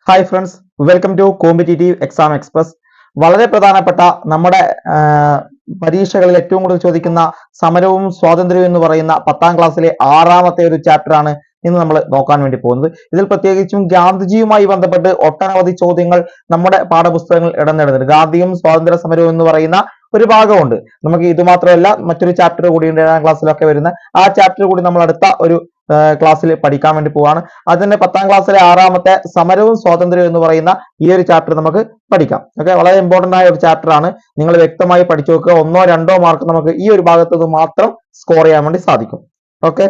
Hi friends, welcome to competitive exam express. വളരെ പ്രധാനപ്പെട്ട നമ്മുടെ പരീക്ഷകളിൽ ഏറ്റവും കൂടുതൽ ചോദിക്കുന്ന സമരവും സ്വാതന്ത്ര്യവും എന്ന് പറയുന്ന 10ാം ക്ലാസ്സിലെ 6ാമത്തെ ഒരു ചാപ്റ്റർ ആണ് ഇന്ന് നമ്മൾ നോക്കാൻ വേണ്ടി പോകുന്നത്. ഇതിൽ പ്രത്യേകിച്ചും ഗാന്ധിജിയുമായി ബന്ധപ്പെട്ട് ഒട്ടനവധി ചോദ്യങ്ങൾ നമ്മുടെ പാഠപുസ്തകങ്ങൾ ഇടം നേടുന്നുണ്ട്. ഗാന്ധിയും സ്വാതന്ത്ര്യ സമരവും എന്ന് പറയുന്ന ഒരു ഭാഗമുണ്ട്. നമുക്ക് ഇത് മാത്രമല്ല, മറ്റൊരു ചാപ്റ്റർ കൂടിയുണ്ട് 7ാം ക്ലാസ്സിലൊക്കെ വരുന്ന. ആ ചാപ്റ്റർ കൂടി നമ്മൾ അടുത്ത ഒരു ക്ലാസ്സിൽ പഠിക്കാൻ വേണ്ടി പോവാണ്. അതിന്റെ 10ാം ക്ലാസ്സിലെ 6ാമത്തെ സമരവും സ്വാതന്ത്ര്യവും എന്ന് പറയുന്ന ഈ ഒരു ചാപ്റ്റർ നമുക്ക് പഠിക്കാം. ഓക്കെ, വളരെ ഇമ്പോർട്ടന്റ് ആയ ഒരു ചാപ്റ്റർ ആണ്. നിങ്ങൾ വ്യക്തമായി പഠിച്ചു നോക്കുക. 1-2 മാർക്ക് നമുക്ക് ഈ ഒരു ഭാഗത്ത് നിന്ന് മാത്രം സ്കോർ ചെയ്യാൻ വേണ്ടി സാധിക്കും. ഓക്കെ,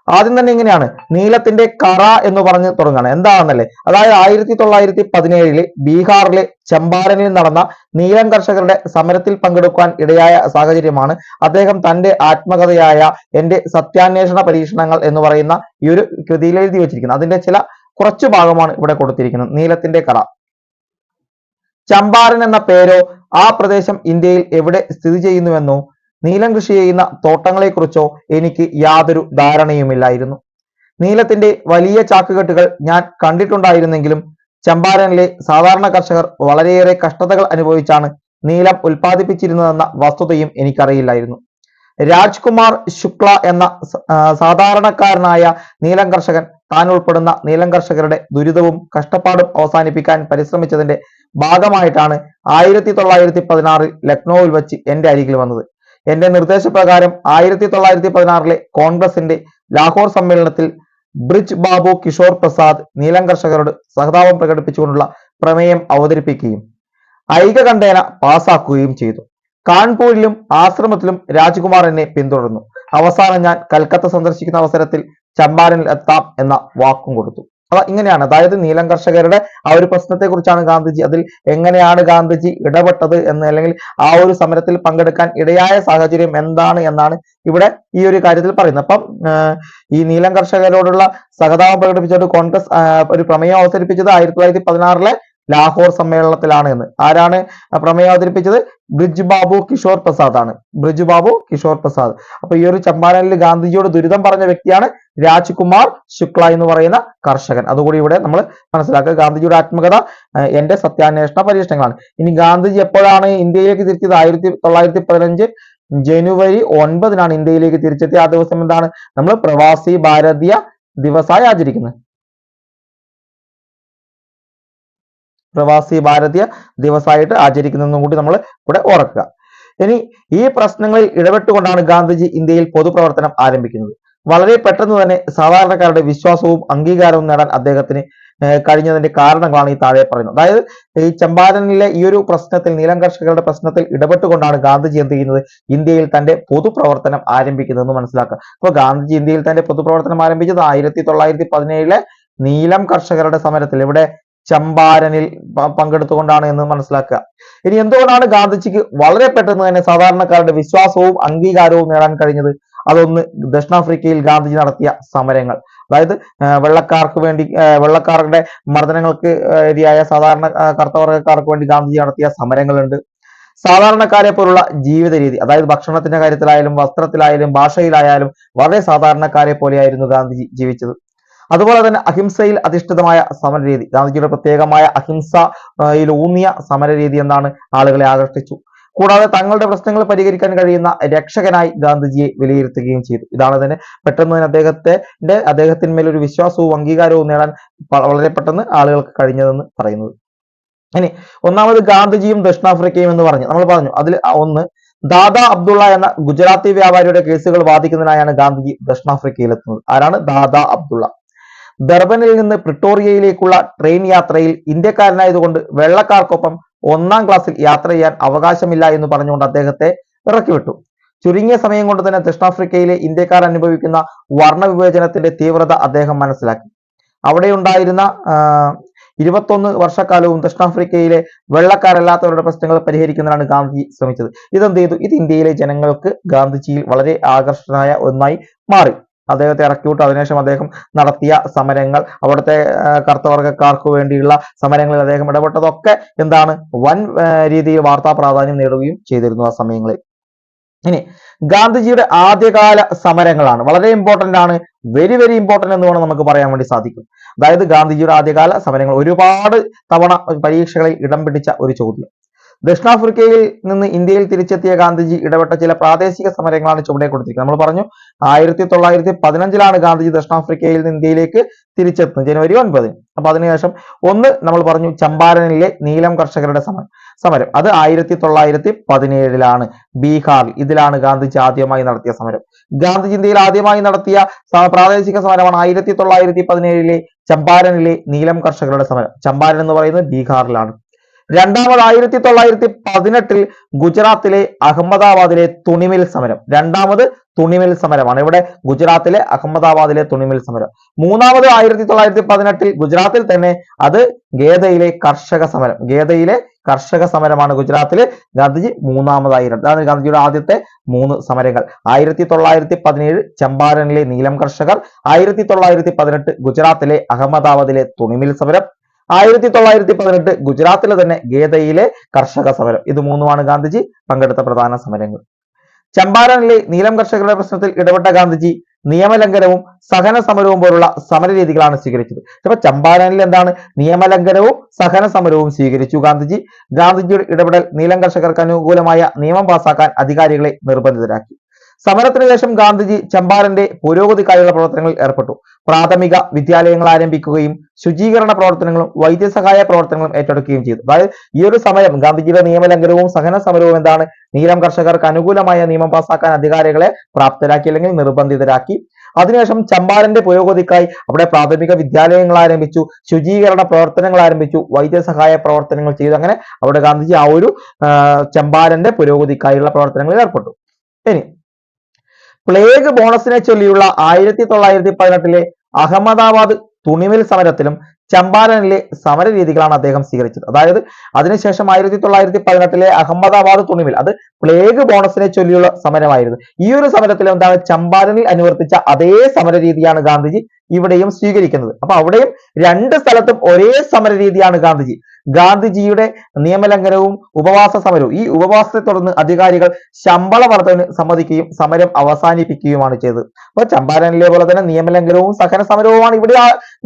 ആദ്യം തന്നെ ഇങ്ങനെയാണ്, നീലത്തിന്റെ കറ എന്ന് പറഞ്ഞ് തുടങ്ങുകയാണ്. എന്താണെന്നല്ലേ, അതായത് 1917 ബീഹാറിലെ ചമ്പാരനിൽ നടന്ന നീലം കർഷകരുടെ സമരത്തിൽ പങ്കെടുക്കാൻ ഇടയായ സാഹചര്യമാണ് അദ്ദേഹം തന്റെ ആത്മകഥയായ എന്റെ സത്യാന്വേഷണ പരീക്ഷണങ്ങൾ എന്ന് പറയുന്ന ഈ ഒരു കൃതിയിൽ എഴുതി വെച്ചിരിക്കുന്നത്. അതിന്റെ കുറച്ചു ഭാഗമാണ് ഇവിടെ കൊടുത്തിരിക്കുന്നത്. നീലത്തിന്റെ കറ. ചമ്പാരൻ എന്ന പേരോ ആ പ്രദേശം ഇന്ത്യയിൽ എവിടെ സ്ഥിതി ചെയ്യുന്നുവെന്നോ നീലം കൃഷി ചെയ്യുന്ന തോട്ടങ്ങളെക്കുറിച്ചോ എനിക്ക് യാതൊരു ധാരണയുമില്ലായിരുന്നു. നീലത്തിന്റെ വലിയ ചാക്കുകെട്ടുകൾ ഞാൻ കണ്ടിട്ടുണ്ടായിരുന്നെങ്കിലും ചമ്പാരനിലെ സാധാരണ കർഷകർ വളരെയേറെ കഷ്ടതകൾ അനുഭവിച്ചാണ് നീലം ഉൽപ്പാദിപ്പിച്ചിരുന്നതെന്ന വസ്തുതയും എനിക്കറിയില്ലായിരുന്നു. രാജ്കുമാർ ശുക്ല എന്ന സാധാരണക്കാരനായ നീലം കർഷകൻ താൻ ഉൾപ്പെടുന്ന നീലം കർഷകരുടെ ദുരിതവും കഷ്ടപ്പാടും അവസാനിപ്പിക്കാൻ പരിശ്രമിച്ചതിന്റെ ഭാഗമായിട്ടാണ് 1916 ലക്നൌവിൽ വെച്ച് എന്റെ അരികിൽ വന്നത്. എന്റെ നിർദ്ദേശപ്രകാരം 1916 കോൺഗ്രസിന്റെ ലാഹോർ സമ്മേളനത്തിൽ ബ്രിജ് ബാബു കിഷോർ പ്രസാദ് നീലം കർഷകരോട് സഹതാപം പ്രകടിപ്പിച്ചുകൊണ്ടുള്ള പ്രമേയം അവതരിപ്പിക്കുകയും ഐകകണ്ഠേന പാസാക്കുകയും ചെയ്തു. കാൺപൂരിലും ആശ്രമത്തിലും രാജ്കുമാർ എന്നെ പിന്തുടർന്നു. അവസാനം ഞാൻ കൽക്കത്ത സന്ദർശിക്കുന്ന അവസരത്തിൽ ചമ്പാരനിൽ എത്താം എന്ന വാക്കും കൊടുത്തു. ഇങ്ങനെയാണ്, അതായത് നീലം കർഷകരുടെ ആ ഒരു പ്രശ്നത്തെ കുറിച്ചാണ് ഗാന്ധിജി, അതിൽ എങ്ങനെയാണ് ഗാന്ധിജി ഇടപെട്ടത് എന്ന്, അല്ലെങ്കിൽ ആ ഒരു സമരത്തിൽ പങ്കെടുക്കാൻ ഇടയായ സാഹചര്യം എന്താണ് എന്നാണ് ഇവിടെ ഈ ഒരു കാര്യത്തിൽ പറയുന്നത്. അപ്പം ഈ നീലം കർഷകരോടുള്ള സഹതാപം പ്രകടിപ്പിച്ചുകൊണ്ട് കോൺഗ്രസ് ഒരു പ്രമേയം അവതരിപ്പിച്ചത് 1916 ലാഹോർ സമ്മേളനത്തിലാണ് എന്ന്. ആരാണ് പ്രമേയം അവതരിപ്പിച്ചത്? ബ്രിജ് ബാബു കിഷോർ പ്രസാദ് ആണ്. ബ്രിജ് ബാബു കിഷോർ പ്രസാദ്. അപ്പൊ ഈ ഒരു ചമ്പാരനിൽ ഗാന്ധിജിയോട് ദുരിതം പറഞ്ഞ വ്യക്തിയാണ് രാജ്കുമാർ ശുക്ല എന്ന് പറയുന്ന കർഷകൻ. അതുകൂടി ഇവിടെ നമ്മൾ മനസ്സിലാക്കുക. ഗാന്ധിജിയുടെ ആത്മകഥ എന്റെ സത്യാന്വേഷണ പരീക്ഷണങ്ങളാണ്. ഇനി ഗാന്ധിജി എപ്പോഴാണ് ഇന്ത്യയിലേക്ക് തിരിച്ചത്? 1915 ജനുവരി 9 ഇന്ത്യയിലേക്ക് തിരിച്ചെത്തി. ആ ദിവസം എന്താണ് നമ്മൾ പ്രവാസി ഭാരതീയ ദിവസമായി ആചരിക്കുന്നത്. പ്രവാസി ഭാരതീയ ദിവസമായിട്ട് ആചരിക്കുന്നതെന്നും കൂടി നമ്മൾ ഇവിടെ ഓർക്കുക. ഇനി ഈ പ്രശ്നങ്ങളിൽ ഇടപെട്ടുകൊണ്ടാണ് ഗാന്ധിജി ഇന്ത്യയിൽ പൊതുപ്രവർത്തനം ആരംഭിക്കുന്നത്. വളരെ പെട്ടെന്ന് തന്നെ സാധാരണക്കാരുടെ വിശ്വാസവും അംഗീകാരവും നേടാൻ അദ്ദേഹത്തിന് കഴിഞ്ഞതിന്റെ കാരണങ്ങളാണ് ഈ താഴെ പറയുന്നത്. അതായത് ഈ ചമ്പാരനിലെ ഈ ഒരു പ്രശ്നത്തിൽ, നീലം കർഷകരുടെ പ്രശ്നത്തിൽ ഇടപെട്ടുകൊണ്ടാണ് ഗാന്ധിജി എന്ത് ചെയ്യുന്നത്? ഇന്ത്യയിൽ തന്റെ പൊതുപ്രവർത്തനം ആരംഭിക്കുന്നതെന്ന് മനസ്സിലാക്കുക. അപ്പോൾ ഗാന്ധിജി ഇന്ത്യയിൽ തന്റെ പൊതുപ്രവർത്തനം ആരംഭിച്ചത് 1917 നീലം കർഷകരുടെ സമരത്തിൽ, ഇവിടെ ചമ്പാരനിൽ പങ്കെടുത്തുകൊണ്ടാണ് എന്ന് മനസ്സിലാക്കുക. ഇനി എന്തുകൊണ്ടാണ് ഗാന്ധിജിക്ക് വളരെ പെട്ടെന്ന് തന്നെ സാധാരണക്കാരുടെ വിശ്വാസവും അംഗീകാരവും നേടാൻ കഴിഞ്ഞത്? അതൊന്ന്, ദക്ഷിണാഫ്രിക്കയിൽ ഗാന്ധിജി നടത്തിയ സമരങ്ങൾ, അതായത് വെള്ളക്കാർക്ക് വേണ്ടി, വെള്ളക്കാരുടെ മർദ്ദനങ്ങൾക്ക് എതിരായ സാധാരണ കറുത്തവർഗക്കാർക്ക് വേണ്ടി ഗാന്ധിജി നടത്തിയ സമരങ്ങളുണ്ട്. സാധാരണക്കാരെ പോലുള്ള ജീവിത രീതി, അതായത് ഭക്ഷണത്തിന്റെ കാര്യത്തിലായാലും വസ്ത്രത്തിലായാലും ഭാഷയിലായാലും വളരെ സാധാരണക്കാരെ പോലെയായിരുന്നു ഗാന്ധിജി ജീവിച്ചത്. അതുപോലെ തന്നെ അഹിംസയിൽ അധിഷ്ഠിതമായ സമരരീതി, ഗാന്ധിജിയുടെ പ്രത്യേകമായ അഹിംസയിൽ ഊന്നിയ സമരരീതി എന്താണ് ആളുകളെ ആകർഷിച്ചു. കൂടാതെ തങ്ങളുടെ പ്രശ്നങ്ങൾ പരിഹരിക്കാൻ കഴിയുന്ന രക്ഷകനായി ഗാന്ധിജിയെ വിലയിരുത്തുകയും ചെയ്തു. ഇതാണ് തന്നെ പെട്ടെന്ന് തന്നെ അദ്ദേഹത്തിന്മേൽ ഒരു വിശ്വാസവും അംഗീകാരവും നേടാൻ വളരെ പെട്ടെന്ന് ആളുകൾക്ക് കഴിഞ്ഞതെന്ന് പറയുന്നത്. ഇനി ഒന്നാമത് ഗാന്ധിജിയും ദക്ഷിണാഫ്രിക്കയും എന്ന് നമ്മൾ പറഞ്ഞു. അതിൽ ഒന്ന്, ദാദാ അബ്ദുള്ള എന്ന ഗുജറാത്തി വ്യാപാരിയുടെ കേസുകൾ വാദിക്കുന്നതിനായാണ് ഗാന്ധിജി ദക്ഷിണാഫ്രിക്കയിൽ എത്തുന്നത്. ആരാണ്? ദാദാ അബ്ദുള്ള. ദർബനിൽ നിന്ന് പ്രിട്ടോറിയയിലേക്കുള്ള ട്രെയിൻ യാത്രയിൽ ഇന്ത്യക്കാരനായതുകൊണ്ട് വെള്ളക്കാർക്കൊപ്പം 1ാം ക്ലാസ്സിൽ യാത്ര ചെയ്യാൻ അവകാശമില്ല എന്ന് പറഞ്ഞുകൊണ്ട് അദ്ദേഹത്തെ ഇറക്കിവിട്ടു. ചുരുങ്ങിയ സമയം കൊണ്ട് തന്നെ ദക്ഷിണാഫ്രിക്കയിലെ ഇന്ത്യക്കാർ അനുഭവിക്കുന്ന വർണ്ണവിവേചനത്തിന്റെ തീവ്രത അദ്ദേഹം മനസ്സിലാക്കി. അവിടെ ഉണ്ടായിരുന്ന 21 വർഷക്കാലവും ദക്ഷിണാഫ്രിക്കയിലെ വെള്ളക്കാരല്ലാത്തവരുടെ പ്രശ്നങ്ങൾ പരിഹരിക്കുന്നതിനാണ് ഗാന്ധിജി ശ്രമിച്ചത്. ഇതെന്ത് ചെയ്തു? ഇത് ഇന്ത്യയിലെ ജനങ്ങൾക്ക് ഗാന്ധിജിയിൽ വളരെ ആകർഷകനായ ഒന്നായി മാറി. അദ്ദേഹത്തെ ഇറക്കിവിട്ടു. അതിനുശേഷം അദ്ദേഹം നടത്തിയ സമരങ്ങൾ, അവിടുത്തെ കറുത്തവർഗക്കാർക്ക് വേണ്ടിയുള്ള സമരങ്ങളിൽ അദ്ദേഹം ഇടപെട്ടതൊക്കെ എന്താണ്, വൻ രീതിയിൽ വാർത്താ പ്രാധാന്യം നേടുകയും ചെയ്തിരുന്നു ആ സമയങ്ങളിൽ. ഇനി ഗാന്ധിജിയുടെ ആദ്യകാല സമരങ്ങളാണ് വളരെ ഇമ്പോർട്ടന്റ് ആണ്, വെരി വെരി ഇമ്പോർട്ടന്റ് എന്ന് വേണം നമുക്ക് പറയാൻ വേണ്ടി സാധിക്കും. അതായത് ഗാന്ധിജിയുടെ ആദ്യകാല സമരങ്ങൾ ഒരുപാട് തവണ പരീക്ഷകളിൽ ഇടം പിടിച്ച ഒരു ചോദ്യം. ദക്ഷിണാഫ്രിക്കയിൽ നിന്ന് ഇന്ത്യയിൽ തിരിച്ചെത്തിയ ഗാന്ധിജി ഇടപെട്ട ചില പ്രാദേശിക സമരങ്ങളാണ് ചുവടെ കൊടുത്തിരിക്കുന്നത്. നമ്മൾ പറഞ്ഞു 1915 ഗാന്ധിജി ദക്ഷിണാഫ്രിക്കയിൽ നിന്ന് ഇന്ത്യയിലേക്ക് തിരിച്ചെത്തുന്നത് ജനുവരി 9. അപ്പൊ അതിനുശേഷം ഒന്ന് നമ്മൾ പറഞ്ഞു ചമ്പാരനിലെ നീലം കർഷകരുടെ സമരം അത് 1917 ബീഹാറിൽ. ഇതിലാണ് ഗാന്ധിജി ആദ്യമായി നടത്തിയ സമരം. ഗാന്ധിജി ഇന്ത്യയിൽ ആദ്യമായി നടത്തിയ പ്രാദേശിക സമരമാണ് 1917 ചമ്പാരനിലെ നീലം കർഷകരുടെ സമരം. ചമ്പാരൻ എന്ന് പറയുന്നത് ബീഹാറിലാണ്. രണ്ടാമത് 1918 ഗുജറാത്തിലെ അഹമ്മദാബാദിലെ തുണിമിൽ സമരം. രണ്ടാമത് തുണിമിൽ സമരമാണ്. ഇവിടെ ഗുജറാത്തിലെ അഹമ്മദാബാദിലെ തുണിമിൽ സമരം. മൂന്നാമത് 1918 ഗുജറാത്തിൽ തന്നെ അത് ഗേദയിലെ കർഷക സമരം. ഗേദയിലെ കർഷക സമരമാണ് ഗുജറാത്തിലെ ഗാന്ധിജി മൂന്നാമതായി. അതാണ് ഗാന്ധിജിയുടെ ആദ്യത്തെ 3 സമരങ്ങൾ. 1917 ചമ്പാരനിലെ നീലം കർഷകർ, 1918 ഗുജറാത്തിലെ അഹമ്മദാബാദിലെ തുണിമിൽ സമരം, 1918 ഗുജറാത്തിലെ തന്നെ ഗേദയിലെ കർഷക സമരം. ഇത് 3 ഗാന്ധിജി പങ്കെടുത്ത പ്രധാന സമരങ്ങൾ. ചമ്പാരനിലെ നീലം കർഷകരുടെ പ്രശ്നത്തിൽ ഇടപെട്ട ഗാന്ധിജി നിയമലംഘനവും സഹന സമരവും പോലുള്ള സമരരീതികളാണ് സ്വീകരിച്ചത്. അപ്പൊ ചമ്പാരനിൽ എന്താണ് നിയമലംഘനവും സഹന സമരവും സ്വീകരിച്ചു ഗാന്ധിജി. ഗാന്ധിജിയുടെ ഇടപെടൽ നീലം കർഷകർക്ക് അനുകൂലമായ നിയമം പാസാക്കാൻ അധികാരികളെ നിർബന്ധിതരാക്കി. സമരത്തിന് ശേഷം ഗാന്ധിജി ചമ്പാരന്റെ പുരോഗതിക്കായുള്ള പ്രവർത്തനങ്ങളിൽ ഏർപ്പെട്ടു. പ്രാഥമിക വിദ്യാലയങ്ങൾ ആരംഭിക്കുകയും ശുചീകരണ പ്രവർത്തനങ്ങളും വൈദ്യസഹായ പ്രവർത്തനങ്ങളും ഏറ്റെടുക്കുകയും ചെയ്തു. അതായത് ഈ ഒരു സമരം ഗാന്ധിജിയുടെ നിയമലംഘനവും സഹന സമരവും എന്താണ് നീലം കർഷകർക്ക് അനുകൂലമായ നിയമം പാസാക്കാൻ അധികാരികളെ പ്രാപ്തരാക്കി അല്ലെങ്കിൽ നിർബന്ധിതരാക്കി. അതിനുശേഷം ചമ്പാരന്റെ പുരോഗതിക്കായി അവിടെ പ്രാഥമിക വിദ്യാലയങ്ങൾ ആരംഭിച്ചു, ശുചീകരണ പ്രവർത്തനങ്ങൾ ആരംഭിച്ചു, വൈദ്യസഹായ പ്രവർത്തനങ്ങൾ ചെയ്തു. അങ്ങനെ അവിടെ ഗാന്ധിജി ആ ഒരു ചമ്പാരന്റെ പുരോഗതിക്കായുള്ള പ്രവർത്തനങ്ങളിൽ ഏർപ്പെട്ടു. ഇനി പ്ലേഗ് ബോണസിനെ ചൊല്ലിയുള്ള 1918 അഹമ്മദാബാദ് തുണിമിൽ സമരത്തിലും ചമ്പാരനിലെ സമര രീതികളാണ് അദ്ദേഹം സ്വീകരിച്ചത്. അതായത് അതിനുശേഷം 1918 അഹമ്മദാബാദ് തുണിമിൽ അത് പ്ലേഗ് ബോണസിനെ ചൊല്ലിയുള്ള സമരമായിരുന്നു. ഈ ഒരു സമരത്തിൽ എന്താണ് ചമ്പാരനിൽ അനുവർത്തിച്ച അതേ സമര രീതിയാണ് ഗാന്ധിജി ഇവിടെയും സ്വീകരിക്കുന്നത്. അപ്പൊ അവിടെയും 2 സ്ഥലത്തും ഒരേ സമര രീതിയാണ് ഗാന്ധിജി. ഗാന്ധിജിയുടെ നിയമലംഘനവും ഉപവാസ സമരവും, ഈ ഉപവാസത്തെ തുടർന്ന് അധികാരികൾ ശമ്പള വർധനവിന് സമ്മതിക്കുകയും സമരം അവസാനിപ്പിക്കുകയുമാണ് ചെയ്തത്. അപ്പൊ ചമ്പാരനിലെ പോലെ തന്നെ നിയമലംഘനവും സഹന സമരവുമാണ് ഇവിടെ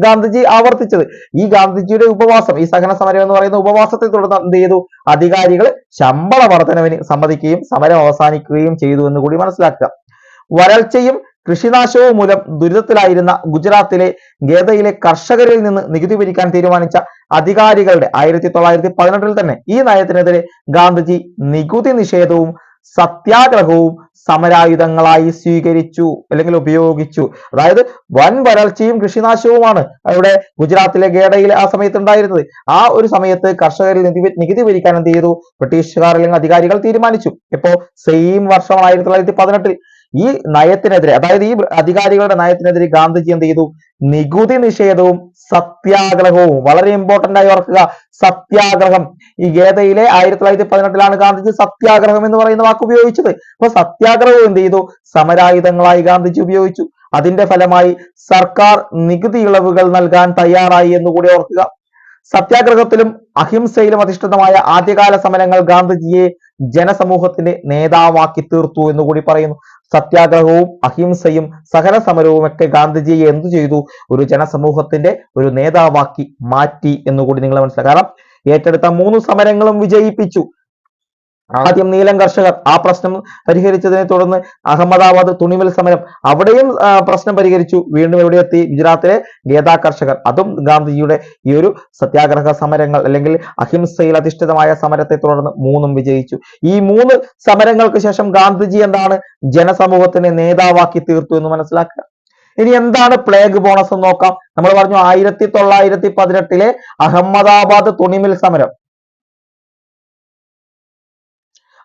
ഗാന്ധിജി ആവർത്തിച്ചത്. ഈ ഗാന്ധിജിയുടെ ഉപവാസം, ഈ സഹന സമരം എന്ന് പറയുന്ന ഉപവാസത്തെ തുടർന്ന് എന്ത് ചെയ്തു അധികാരികൾ ശമ്പള വർധനവിന് സമ്മതിക്കുകയും സമരം അവസാനിക്കുകയും ചെയ്തു എന്ന് കൂടി മനസ്സിലാക്കുക. വരൾച്ചയും കൃഷിനാശവും മൂലം ദുരിതത്തിലായിരുന്ന ഗുജറാത്തിലെ ഗേദയിലെ കർഷകരിൽ നിന്ന് നികുതി പിരിക്കാൻ തീരുമാനിച്ച അധികാരികളുടെ 1918 തന്നെ ഈ നയത്തിനെതിരെ ഗാന്ധിജി നികുതി നിഷേധവും സത്യാഗ്രഹവും സമരായുധങ്ങളായി സ്വീകരിച്ചു അല്ലെങ്കിൽ ഉപയോഗിച്ചു. അതായത് വൻ വരൾച്ചയും കൃഷിനാശവുമാണ് അവിടെ ഗുജറാത്തിലെ ഗേഡയിൽ ആ സമയത്ത് ഉണ്ടായിരുന്നത്. ആ ഒരു സമയത്ത് കർഷകരിൽ നികുതി പിരിക്കാൻ എന്ത് ചെയ്തു ബ്രിട്ടീഷുകാർ അല്ലെങ്കിൽ അധികാരികൾ തീരുമാനിച്ചു. ഇപ്പോ സെയിം വർഷമാണ് 1918 ഈ നയത്തിനെതിരെ, അതായത് ഈ അധികാരികളുടെ നയത്തിനെതിരെ ഗാന്ധിജി എന്ത് ചെയ്തു നികുതി നിഷേധവും സത്യാഗ്രഹവും. വളരെ ഇമ്പോർട്ടന്റ് ആയി ഓർക്കുക, സത്യാഗ്രഹം. ഈ ഗേദയിലെ 1918 ഗാന്ധിജി സത്യാഗ്രഹം എന്ന് പറയുന്ന വാക്ക് ഉപയോഗിച്ചത്. അപ്പൊ സത്യാഗ്രഹവും എന്ത് ചെയ്തു സമരായുധങ്ങളായി ഗാന്ധിജി ഉപയോഗിച്ചു. അതിന്റെ ഫലമായി സർക്കാർ നികുതി ഇളവുകൾ നൽകാൻ തയ്യാറായി എന്നുകൂടി ഓർക്കുക. സത്യാഗ്രഹത്തിലും അഹിംസയിലും അധിഷ്ഠിതമായ ആദ്യകാല സമരങ്ങൾ ഗാന്ധിജിയെ ജനസമൂഹത്തിന്റെ നേതാവാക്കി തീർത്തു എന്നുകൂടി പറയുന്നു. സത്യാഗ്രഹവും അഹിംസയും സഹന സമരവും ഒക്കെ ഗാന്ധിജിയെ എന്തു ചെയ്തു ഒരു ജനസമൂഹത്തിന്റെ ഒരു നേതാവാക്കി മാറ്റി എന്നുകൂടി നിങ്ങൾ മനസ്സിലാക്കുക. കാരണം ഏറ്റെടുത്ത 3 സമരങ്ങളും വിജയിപ്പിച്ചു. ആദ്യം നീലം കർഷകർ, ആ പ്രശ്നം പരിഹരിച്ചതിനെ തുടർന്ന് അഹമ്മദാബാദ് തുണിമിൽ സമരം, അവിടെയും പ്രശ്നം പരിഹരിച്ചു. വീണ്ടും എവിടെ എത്തി ഗുജറാത്തിലെ ഗേദ കർഷകർ, അതും ഗാന്ധിജിയുടെ ഈ ഒരു സത്യാഗ്രഹ സമരങ്ങൾ അല്ലെങ്കിൽ അഹിംസയിൽ അധിഷ്ഠിതമായ സമരത്തെ തുടർന്ന് 3ഉം വിജയിച്ചു. ഈ 3 സമരങ്ങൾക്ക് ശേഷം ഗാന്ധിജി എന്താണ് ജനസമൂഹത്തിന്റെ നേതാവാക്കി തീർത്തു എന്ന് മനസ്സിലാക്കുക. ഇനി എന്താണ് പ്ലേഗ് ബോണസ് എന്ന് നോക്കാം. നമ്മൾ പറഞ്ഞു 1918 അഹമ്മദാബാദ് തുണിമിൽ സമരം,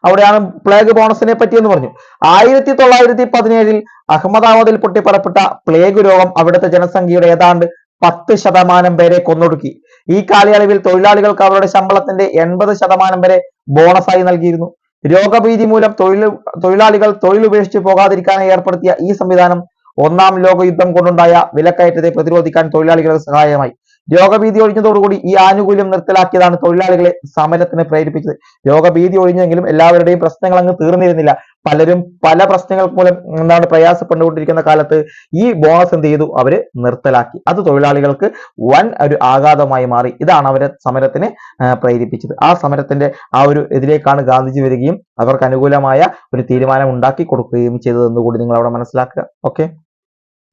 അവിടെയാണ് പ്ലേഗ് ബോണസിനെ പറ്റി എന്ന് പറഞ്ഞു. 1917 അഹമ്മദാബാദിൽ പൊട്ടിപ്പുറപ്പെട്ട പ്ലേഗ് രോഗം അവിടുത്തെ ജനസംഖ്യയുടെ ഏതാണ്ട് 10% പേരെ കൊന്നൊടുക്കി. ഈ കാലയളവിൽ തൊഴിലാളികൾക്ക് അവരുടെ ശമ്പളത്തിന്റെ 80% വരെ ബോണസായി നൽകിയിരുന്നു. രോഗഭീതി മൂലം തൊഴിലാളികൾ തൊഴിലുപേക്ഷിച്ച് പോകാതിരിക്കാനായി ഏർപ്പെടുത്തിയ ഈ സംവിധാനം 1-ാം ലോക യുദ്ധം കൊണ്ടുണ്ടായ വിലക്കയറ്റത്തെ പ്രതിരോധിക്കാൻ തൊഴിലാളികൾക്ക് സഹായമായി. രോഗഭീതി ഒഴിഞ്ഞതോടുകൂടി ഈ ആനുകൂല്യം നിർത്തലാക്കിയതാണ് തൊഴിലാളികളെ സമരത്തിന് പ്രേരിപ്പിച്ചത്. രോഗഭീതി ഒഴിഞ്ഞെങ്കിലും എല്ലാവരുടെയും പ്രശ്നങ്ങൾ അങ്ങ് തീർന്നിരുന്നില്ല. പലരും പല പ്രശ്നങ്ങൾ മൂലം എന്താണ് പ്രയാസപ്പെട്ടുകൊണ്ടിരിക്കുന്ന കാലത്ത് ഈ ബോണസ് എന്ത് ചെയ്തു, അവര് നിർത്തലാക്കി. അത് തൊഴിലാളികൾക്ക് വൻ ഒരു ആഘാതമായി മാറി. ഇതാണ് അവരെ സമരത്തിന് പ്രേരിപ്പിച്ചത്. ആ സമരത്തിന്റെ ആ ഒരു ഇതിലേക്കാണ് ഗാന്ധിജി വരികയും അവർക്ക് അനുകൂലമായ ഒരു തീരുമാനം ഉണ്ടാക്കി കൊടുക്കുകയും ചെയ്തതെന്ന് കൂടി നിങ്ങൾ അവിടെ മനസ്സിലാക്കുക. ഓക്കെ,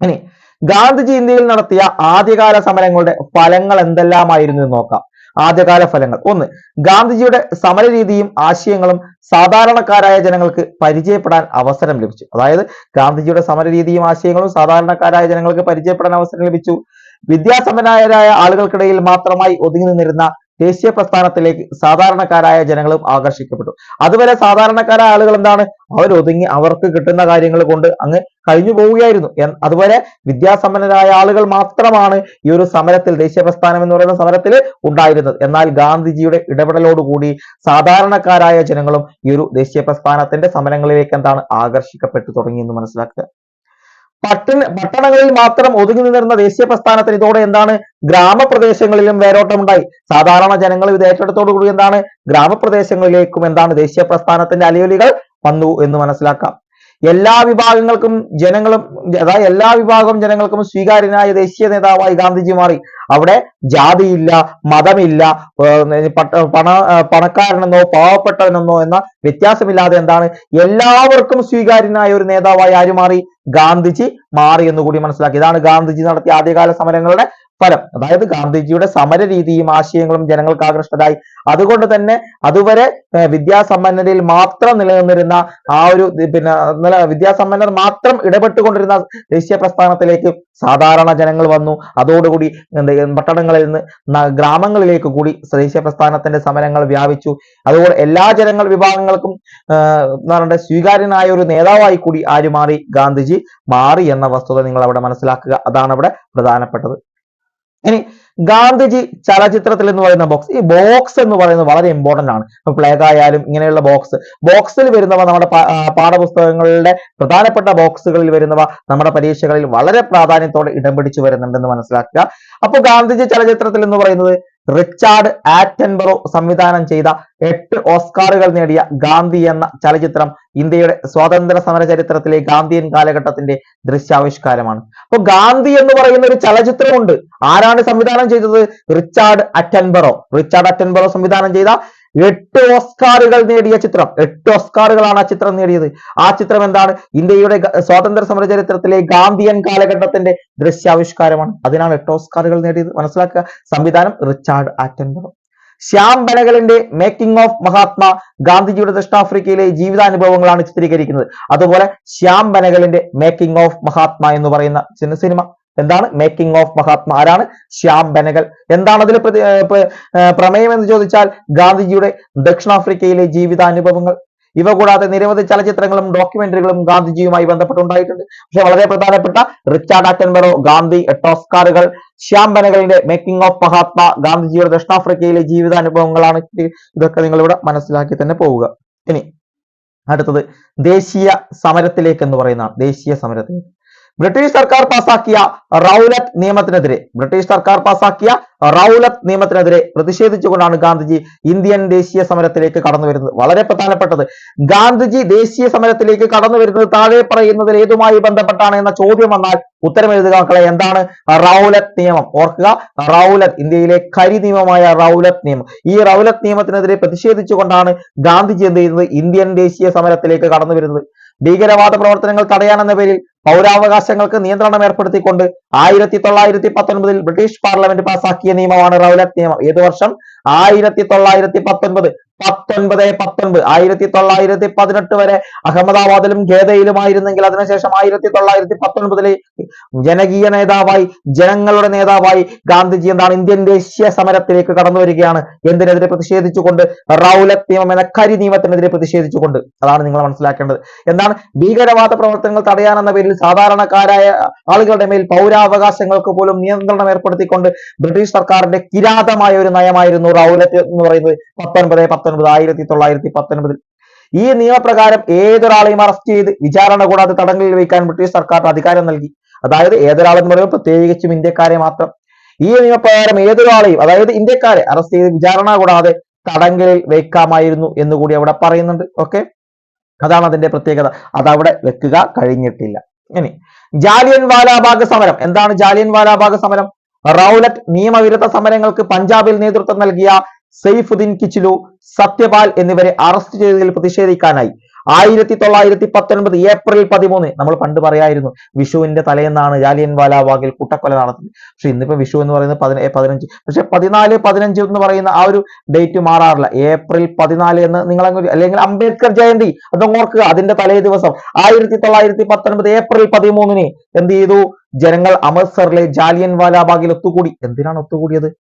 ഇനി ഗാന്ധിജി ഇന്ത്യയിൽ നടത്തിയ ആദ്യകാല സമരങ്ങളുടെ ഫലങ്ങൾ എന്തെല്ലാമായിരുന്നു എന്ന് നോക്കാം. ആദ്യകാല ഫലങ്ങൾ: ഒന്ന്, ഗാന്ധിജിയുടെ സമരരീതിയും ആശയങ്ങളും സാധാരണക്കാരായ ജനങ്ങൾക്ക് പരിചയപ്പെടാൻ അവസരം ലഭിച്ചു. അതായത് ഗാന്ധിജിയുടെ സമരരീതിയും ആശയങ്ങളും സാധാരണക്കാരായ ജനങ്ങൾക്ക് പരിചയപ്പെടാൻ അവസരം ലഭിച്ചു. വിദ്യാസമ്പന്നരായ ആളുകൾക്കിടയിൽ മാത്രമായി ഒതുങ്ങി നിന്നിരുന്ന ദേശീയ പ്രസ്ഥാനത്തിലേക്ക് സാധാരണക്കാരായ ജനങ്ങളും ആകർഷിക്കപ്പെട്ടു. അതുവരെ സാധാരണക്കാരായ ആളുകൾ എന്താണ്, അവരൊതുങ്ങി അവർക്ക് കിട്ടുന്ന കാര്യങ്ങൾ കൊണ്ട് അങ്ങ് കഴിഞ്ഞു പോവുകയായിരുന്നു. അതുവരെ വിദ്യാസമ്പന്നരായ ആളുകൾ മാത്രമാണ് ഈ ഒരു സമരത്തിൽ, ദേശീയ പ്രസ്ഥാനം എന്ന് പറയുന്ന സമരത്തിൽ ഉണ്ടായിരുന്നത്. എന്നാൽ ഗാന്ധിജിയുടെ ഇടപെടലോടുകൂടി സാധാരണക്കാരായ ജനങ്ങളും ഈ ഒരു ദേശീയ പ്രസ്ഥാനത്തിന്റെ സമരങ്ങളിലേക്ക് എന്താണ് ആകർഷിക്കപ്പെട്ടു തുടങ്ങി എന്ന് മനസ്സിലാക്കുക. പട്ടണങ്ങളിൽ മാത്രം ഒതുങ്ങി നിന്നിരുന്ന ദേശീയ പ്രസ്ഥാനത്തിന് ഇതോടെ എന്താണ്, ഗ്രാമപ്രദേശങ്ങളിലും വേരോട്ടമുണ്ടായി. സാധാരണ ജനങ്ങൾ ഇത് ഏറ്റെടുത്തോടുകൂടി എന്താണ്, ഗ്രാമപ്രദേശങ്ങളിലേക്കും എന്താണ് ദേശീയ പ്രസ്ഥാനത്തിന്റെ അലയൊലികൾ വന്നു എന്ന് മനസ്സിലാക്കാം. എല്ലാ വിഭാഗങ്ങൾക്കും ജനങ്ങളും, അതായത് എല്ലാ വിഭാഗം ജനങ്ങൾക്കും സ്വീകാര്യനായ ദേശീയ നേതാവായി ഗാന്ധിജി മാറി. അവിടെ ജാതിയില്ല, മതമില്ല, പണക്കാരനെന്നോ പാവപ്പെട്ടവനെന്നോ എന്ന വ്യത്യാസമില്ലാതെ എന്താണ്, എല്ലാവർക്കും സ്വീകാര്യനായ ഒരു നേതാവായി ആര് മാറി, ഗാന്ധിജി മാറി എന്ന് കൂടി മനസ്സിലാക്കി. ഇതാണ് ഗാന്ധിജി നടത്തിയ ആദ്യകാല സമരങ്ങളുടെ ഫലം. അതായത് ഗാന്ധിജിയുടെ സമര രീതിയും ആശയങ്ങളും ജനങ്ങൾക്ക് ആകൃഷ്ടരായി. അതുകൊണ്ട് തന്നെ അതുവരെ വിദ്യാസമ്പന്നരിൽ മാത്രം നിലനിന്നിരുന്ന ആ ഒരു വിദ്യാസമ്പന്നർ മാത്രം ഇടപെട്ടുകൊണ്ടിരുന്ന ദേശീയ പ്രസ്ഥാനത്തിലേക്ക് സാധാരണ ജനങ്ങൾ വന്നു. അതോടുകൂടി പട്ടണങ്ങളിൽ നിന്ന് ഗ്രാമങ്ങളിലേക്ക് കൂടി ദേശീയ പ്രസ്ഥാനത്തിന്റെ സമരങ്ങൾ വ്യാപിച്ചു. അതുപോലെ എല്ലാ വിഭാഗങ്ങൾക്കും സ്വീകാര്യനായ ഒരു നേതാവായി കൂടി ആര് മാറി, ഗാന്ധിജി മാറി എന്ന വസ്തുത നിങ്ങൾ അവിടെ മനസ്സിലാക്കുക. അതാണ് അവിടെ പ്രധാനപ്പെട്ടത്. ഇനി ഗാന്ധിജി ചലച്ചിത്രത്തിൽ എന്ന് പറയുന്ന ബോക്സ്, ഈ ബോക്സ് എന്ന് പറയുന്നത് വളരെ ഇമ്പോർട്ടന്റ് ആണ്. ഇപ്പൊ പ്ലേഗ് ആയാലും ഇങ്ങനെയുള്ള ബോക്സിൽ വരുന്നവ നമ്മുടെ പാഠപുസ്തകങ്ങളുടെ പ്രധാനപ്പെട്ട ബോക്സുകളിൽ വരുന്നവ നമ്മുടെ പരീക്ഷകളിൽ വളരെ പ്രാധാന്യത്തോടെ ഇടം പിടിച്ചു വരുന്നുണ്ടെന്ന് മനസ്സിലാക്കുക. അപ്പൊ ഗാന്ധിജി ചലച്ചിത്രത്തിൽ എന്ന് പറയുന്നത് റിച്ചാർഡ് ആറ്റൻബറോ സംവിധാനം ചെയ്ത 8 ഓസ്കാറുകൾ നേടിയ ഗാന്ധി എന്ന ചലച്ചിത്രം ഇന്ത്യയുടെ സ്വാതന്ത്ര്യ സമര ചരിത്രത്തിലെ ഗാന്ധിയൻ കാലഘട്ടത്തിന്റെ ദൃശ്യാവിഷ്കാരമാണ്. അപ്പൊ ഗാന്ധി എന്ന് പറയുന്ന ഒരു ചലച്ചിത്രമുണ്ട്. ആരാണ് സംവിധാനം ചെയ്തത്? റിച്ചാർഡ് അറ്റൻബറോ സംവിധാനം ചെയ്ത 8 ഓസ്കാറുകൾ നേടിയ ചിത്രം. 8 ഓസ്കാറുകളാണ് ആ ചിത്രം നേടിയത്. ആ ചിത്രം എന്താണ്? ഇന്ത്യയുടെ സ്വാതന്ത്ര്യ സമര ചരിത്രത്തിലെ ഗാന്ധിയൻ കാലഘട്ടത്തിന്റെ ദൃശ്യാവിഷ്കാരമാണ്. അതിനാണ് 8 ഓസ്കാറുകൾ നേടിയത്. മനസ്സിലാക്കുക. സംവിധാനം റിച്ചാർഡ് ആറ്റൻബറോ. ശ്യാം ബെനഗലിന്റെ മേക്കിംഗ് ഓഫ് മഹാത്മാ ഗാന്ധിജിയുടെ ദക്ഷിണാഫ്രിക്കയിലെ ജീവിതാനുഭവങ്ങളാണ് ചിത്രീകരിക്കുന്നത്. അതുപോലെ ശ്യാം ബെനഗലിന്റെ മേക്കിംഗ് ഓഫ് മഹാത്മാ എന്ന് പറയുന്ന സിനിമ എന്താണ്? Making of Mahatma. ആരാണ്? ശ്യാം ബെനഗൽ. എന്താണ് അതിൽ പ്രമേയം എന്ന് ചോദിച്ചാൽ ഗാന്ധിജിയുടെ ദക്ഷിണാഫ്രിക്കയിലെ ജീവിതാനുഭവങ്ങൾ. ഇവ കൂടാതെ നിരവധി ചലച്ചിത്രങ്ങളും ഡോക്യുമെന്ററികളും ഗാന്ധിജിയുമായി ബന്ധപ്പെട്ടുണ്ടായിട്ടുണ്ട്. പക്ഷെ വളരെ പ്രധാനപ്പെട്ട റിച്ചാർഡ് ആറ്റൻബറോ, ഗാന്ധി, 8 ഓസ്കാറുകൾ, ശ്യാം ബെനഗലിന്റെ മേക്കിംഗ് ഓഫ് മഹാത്മാ, ഗാന്ധിജിയുടെ ദക്ഷിണാഫ്രിക്കയിലെ ജീവിതാനുഭവങ്ങളാണ്. ഇതൊക്കെ നിങ്ങൾ ഇവിടെ മനസ്സിലാക്കി തന്നെ പോവുക. ഇനി അടുത്തത് ദേശീയ സമരത്തിലേക്ക് എന്ന് പറയുന്ന ദേശീയ സമരത്തിലേക്ക്. ബ്രിട്ടീഷ് സർക്കാർ പാസാക്കിയ റൗലറ്റ് നിയമത്തിനെതിരെ പ്രതിഷേധിച്ചുകൊണ്ടാണ് ഗാന്ധിജി ഇന്ത്യൻ ദേശീയ സമരത്തിലേക്ക് കടന്നു വരുന്നത്. വളരെ പ്രധാനപ്പെട്ടത്, ഗാന്ധിജി ദേശീയ സമരത്തിലേക്ക് കടന്നു വരുന്നത് താഴെ പറയുന്നതിൽ ഏതുമായി ബന്ധപ്പെട്ടാണ് എന്ന ചോദ്യം വന്നാൽ ഉത്തരം എഴുതുക മക്കളെ. എന്താണ്? റൗലറ്റ് നിയമം. ഓർക്കുക, റൗലറ്റ്, ഇന്ത്യയിലെ കരി നിയമമായ റൗലറ്റ് നിയമം. ഈ റൗലറ്റ് നിയമത്തിനെതിരെ പ്രതിഷേധിച്ചുകൊണ്ടാണ് ഗാന്ധിജി എന്ത് ചെയ്യുന്നത്? ഇന്ത്യൻ ദേശീയ സമരത്തിലേക്ക് കടന്നു വരുന്നത്. ഭീകരവാദ പ്രവർത്തനങ്ങൾ തടയാനെന്ന പേരിൽ പൗരാവകാശങ്ങൾക്ക് നിയന്ത്രണം ഏർപ്പെടുത്തിക്കൊണ്ട് 1919 ബ്രിട്ടീഷ് പാർലമെന്റ് പാസാക്കിയ നിയമമാണ് റൗലറ്റ് നിയമം. ഏത് വർഷം? 1919. 1918 വരെ അഹമ്മദാബാദിലും ഖേദയിലുമായിരുന്നെങ്കിൽ അതിനുശേഷം 1919 ജനകീയ നേതാവായി, ജനങ്ങളുടെ നേതാവായി ഗാന്ധിജി എന്താണ്? ഇന്ത്യൻ ദേശീയ സമരത്തിലേക്ക് കടന്നു വരികയാണ്. എന്തിനെതിരെ പ്രതിഷേധിച്ചുകൊണ്ട്? റൗലറ്റ് നിയമം എന്ന കരി നിയമത്തിനെതിരെ പ്രതിഷേധിച്ചുകൊണ്ട്. അതാണ് നിങ്ങൾ മനസ്സിലാക്കേണ്ടത്. എന്താണ്? ഭീകരവാദ പ്രവർത്തനങ്ങൾ തടയാനെന്ന പേരിൽ സാധാരണക്കാരായ ആളുകളുടെ മേൽ പൗരാവകാശങ്ങൾക്ക് പോലും നിയന്ത്രണം ഏർപ്പെടുത്തിക്കൊണ്ട് ബ്രിട്ടീഷ് സർക്കാരിന്റെ കിരാതമായ ഒരു നയമായിരുന്നു റൗലറ്റ് എന്ന് പറയുന്നത്. 1919 ഈ നിയമപ്രകാരം ഏതൊരാളെയും അറസ്റ്റ് ചെയ്ത് വിചാരണ കൂടാതെ തടങ്കലിൽ വയ്ക്കാൻ ബ്രിട്ടീഷ് സർക്കാർ അധികാരം നൽകി. അതായത് ഏതൊരാളെന്ന് പറയുമ്പോൾ പ്രത്യേകിച്ചും ഇന്ത്യക്കാരെ മാത്രം. ഈ നിയമപ്രകാരം ഏതൊരാളെയും, അതായത് ഇന്ത്യക്കാരെ അറസ്റ്റ് ചെയ്ത് വിചാരണ കൂടാതെ തടങ്കലിൽ വയ്ക്കാമായിരുന്നു എന്നുകൂടി അവിടെ പറയുന്നുണ്ട്. ഓക്കെ. അതാണ് അതിന്റെ പ്രത്യേകത. അതവിടെ വെക്കുക കഴിഞ്ഞിട്ടില്ല. ഇനി ജാലിയൻ വാലാബാഗ് സമരം. എന്താണ് ജാലിയൻ വാലാബാഗ് സമരം? റൗലറ്റ് നിയമവിരുദ്ധ സമരങ്ങൾക്ക് പഞ്ചാബിൽ നേതൃത്വം നൽകിയ സെയ്ഫുദ്ദീൻ കിച്ലു, സത്യപാൽ എന്നിവരെ അറസ്റ്റ് ചെയ്തതിൽ പ്രതിഷേധിക്കാനായി 1919 ഏപ്രിൽ 13 നമ്മൾ പണ്ട് പറയായിരുന്നു വിഷുവിന്റെ തലേന്നാണ് ജാലിയൻ വാലാബാഗിൽ കൂട്ടക്കൊല നടത്തുന്നത്. പക്ഷെ ഇന്നിപ്പോ വിഷു എന്ന് പറയുന്നത് 15, പക്ഷെ 14, 15 എന്ന് പറയുന്ന ആ ഒരു ഡേറ്റ് മാറാറില്ല. ഏപ്രിൽ 14 എന്ന് നിങ്ങൾ അല്ലെങ്കിൽ അംബേദ്കർ ജയന്തി അതങ്ങ് ഓർക്കുക. അതിന്റെ തലേ ദിവസം 1919 ഏപ്രിൽ 13 എന്ത് ചെയ്തു? ജനങ്ങൾ അമൃത്സറിലെ ജാലിയൻ വാലാബാഗിൽ ഒത്തുകൂടി. എന്തിനാണ് ഒത്തുകൂടിയത്?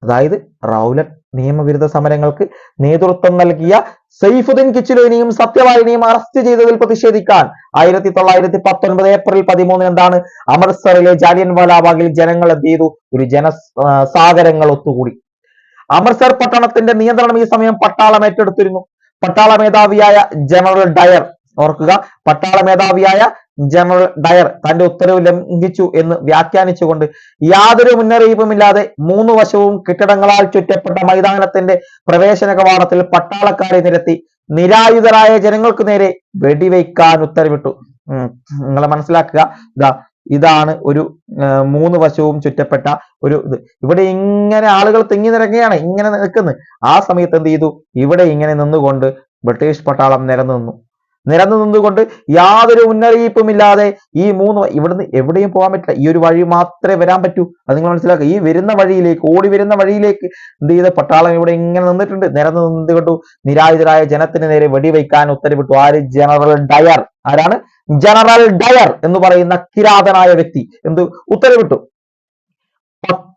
അതായത് റൗലറ്റ് നിയമവിരുദ്ധ സമരങ്ങൾക്ക് നേതൃത്വം നൽകിയ സെയ്ഫുദ്ദീൻ കിച്ലുവിനെയും സത്യപാലിനെയും അറസ്റ്റ് ചെയ്തതിൽ പ്രതിഷേധിക്കാൻ 1919 ഏപ്രിൽ 13 എന്താണ് അമൃത്സറിലെ ജാലിയൻ വാലാബാഗിൽ ജനങ്ങൾ എന്ത് ചെയ്തു? ഒരു ജനസാഗരങ്ങൾ ഒത്തുകൂടി. അമൃത്സർ പട്ടണത്തിന്റെ നിയന്ത്രണം ഈ സമയം പട്ടാളം ഏറ്റെടുത്തിരുന്നു. പട്ടാള മേധാവിയായ ജനറൽ ഡയർ, ഓർക്കുക, പട്ടാള മേധാവിയായ ജനറൽ ഡയർ തന്റെ ഉത്തരവ് ലംഘിച്ചു എന്ന് വ്യാഖ്യാനിച്ചുകൊണ്ട് യാതൊരു മുന്നറിയിപ്പുമില്ലാതെ 3 വശവും കെട്ടിടങ്ങളാൽ ചുറ്റപ്പെട്ട മൈതാനത്തിന്റെ പ്രവേശന കവാടത്തിൽ പട്ടാളക്കാരെ നിരത്തി നിരായുധരായ ജനങ്ങൾക്ക് നേരെ വെടിവെക്കാൻ ഉത്തരവിട്ടു. നിങ്ങൾ മനസ്സിലാക്കുക. ഇതാണ് ഒരു 3 വശവും ചുറ്റപ്പെട്ട ഒരു ഇത്. ഇവിടെ ഇങ്ങനെ ആളുകൾ തിങ്ങി നിറങ്ങുകയാണ്, ഇങ്ങനെ നിൽക്കുന്നത്. ആ സമയത്ത് എന്ത് ചെയ്തു? ഇവിടെ ഇങ്ങനെ നിന്നുകൊണ്ട് ബ്രിട്ടീഷ് പട്ടാളം നിരന്നു നിന്നുകൊണ്ട് യാതൊരു മുന്നറിയിപ്പുമില്ലാതെ ഈ 3 ഇവിടുന്ന് എവിടെയും പോകാൻ പറ്റില്ല. ഈ ഒരു വഴി മാത്രമേ വരാൻ പറ്റൂ. അത് നിങ്ങൾ മനസ്സിലാക്കുക. ഈ വരുന്ന വഴിയിലേക്ക്, ഓടി വരുന്ന വഴിയിലേക്ക് എന്ത് ചെയ്ത പട്ടാളം ഇവിടെ ഇങ്ങനെ നിന്നിട്ടുണ്ട്. നിരന്നു നിന്നുകൊണ്ടു നിരായുധരായ ജനത്തിന് നേരെ വെടിവെക്കാൻ ഉത്തരവിട്ടു. ആര്? General Dyer. ആരാണ്? ജനറൽ ഡയർ എന്ന് പറയുന്ന കിരാതനായ വ്യക്തി എന്ത് ഉത്തരവിട്ടു?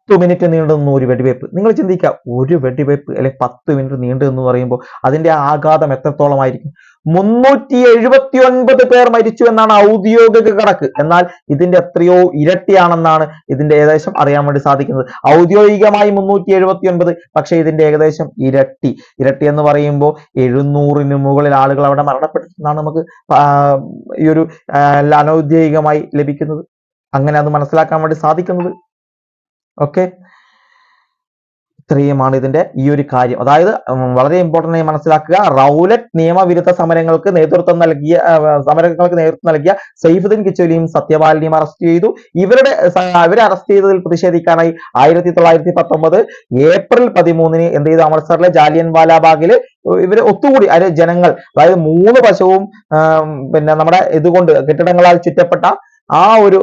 10 മിനിറ്റ് നീണ്ടു നിന്നു ഒരു വെടിവെപ്പ്. നിങ്ങൾ ചിന്തിക്കുക, ഒരു വെടിവെപ്പ് അല്ലെങ്കിൽ 10 മിനിറ്റ് നീണ്ടു എന്ന് പറയുമ്പോൾ അതിന്റെ ആഘാതം എത്രത്തോളമായിരിക്കും? 379 പേർ മരിച്ചു എന്നാണ് ഔദ്യോഗിക കണക്ക്. എന്നാൽ ഇതിന്റെ എത്രയോ ഇരട്ടിയാണെന്നാണ് ഇതിന്റെ ഏകദേശം അറിയാൻ വേണ്ടി സാധിക്കുന്നത്. ഔദ്യോഗികമായി 379, പക്ഷെ ഇതിന്റെ ഏകദേശം ഇരട്ടി എന്ന് പറയുമ്പോൾ 700-ന് മുകളിൽ ആളുകൾ അവിടെ മരണപ്പെട്ടിട്ടുണ്ടെന്നാണ് നമുക്ക് ഈ ഒരു അനൗദ്യോഗികമായി ലഭിക്കുന്നത്. അങ്ങനെ അത് മനസ്സിലാക്കാൻ വേണ്ടി സാധിക്കുന്നത്. ഓക്കെ, ഇത്രയുമാണ് ഇതിന്റെ ഈ ഒരു കാര്യം. അതായത് വളരെ ഇമ്പോർട്ടന്റ് ആയി മനസ്സിലാക്കുക. റൗലറ്റ് നിയമവിരുദ്ധ സമരങ്ങൾക്ക് നേതൃത്വം നൽകിയ സെയ്ഫുദ്ദീൻ കിച്ലുവിനെയും സത്യപാലിനെയും അറസ്റ്റ് ചെയ്തു. ഇവരെ അറസ്റ്റ് ചെയ്തതിൽ പ്രതിഷേധിക്കാനായി 1919 ഏപ്രിൽ 13 എന്ത് ചെയ്തു? അമൃത്സറിലെ ജാലിയൻ വാലാബാഗില് ഇവര് ഒത്തുകൂടി. അതിൽ ജനങ്ങൾ, അതായത് 3 വശവും നമ്മുടെ ഇതുകൊണ്ട് കെട്ടിടങ്ങളാൽ ചുറ്റപ്പെട്ട ആ ഒരു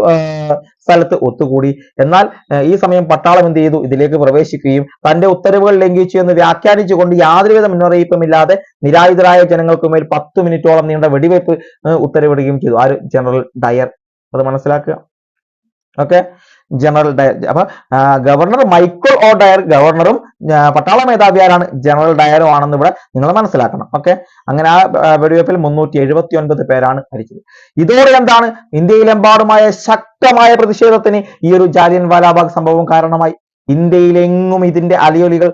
സ്ഥലത്ത് ഒത്തുകൂടി. എന്നാൽ ഈ സമയം പട്ടാളം എന്ത് ചെയ്തു? ഇതിലേക്ക് പ്രവേശിക്കുകയും തന്റെ ഉത്തരവുകൾ ലംഘിച്ചു എന്ന് വ്യാഖ്യാനിച്ചുകൊണ്ട് യാതൊരുവിധ മുന്നറിയിപ്പുമില്ലാതെ നിരായുധരായ ജനങ്ങൾക്ക് മേൽ 10 മിനിറ്റോളം നീണ്ട വെടിവെപ്പ് ഉത്തരവിടുകയും ചെയ്തു. ആര്? General Dyer. അത് മനസ്സിലാക്കുക. Okay, general Dyer. അപ്പൊ ഗവർണർ മൈക്കിൾ ഒ ഡയർ ഗവർണറും പട്ടാള മേധാവി ആരാണ്? ജനറൽ ഡയറും ആണെന്ന് ഇവിടെ നിങ്ങൾ മനസ്സിലാക്കണം. ഓക്കെ, അങ്ങനെ ആ വെടിവെപ്പിൽ 379 പേരാണ് മരിച്ചത്. ഇതോടെ എന്താണ്? ഇന്ത്യയിലെമ്പാടുമായ ശക്തമായ പ്രതിഷേധത്തിന് ഈ ഒരു ജാലിയൻ വാലാബാഗ് സംഭവം കാരണമായി. ഇന്ത്യയിലെങ്ങും ഇതിന്റെ അലയൊലികൾ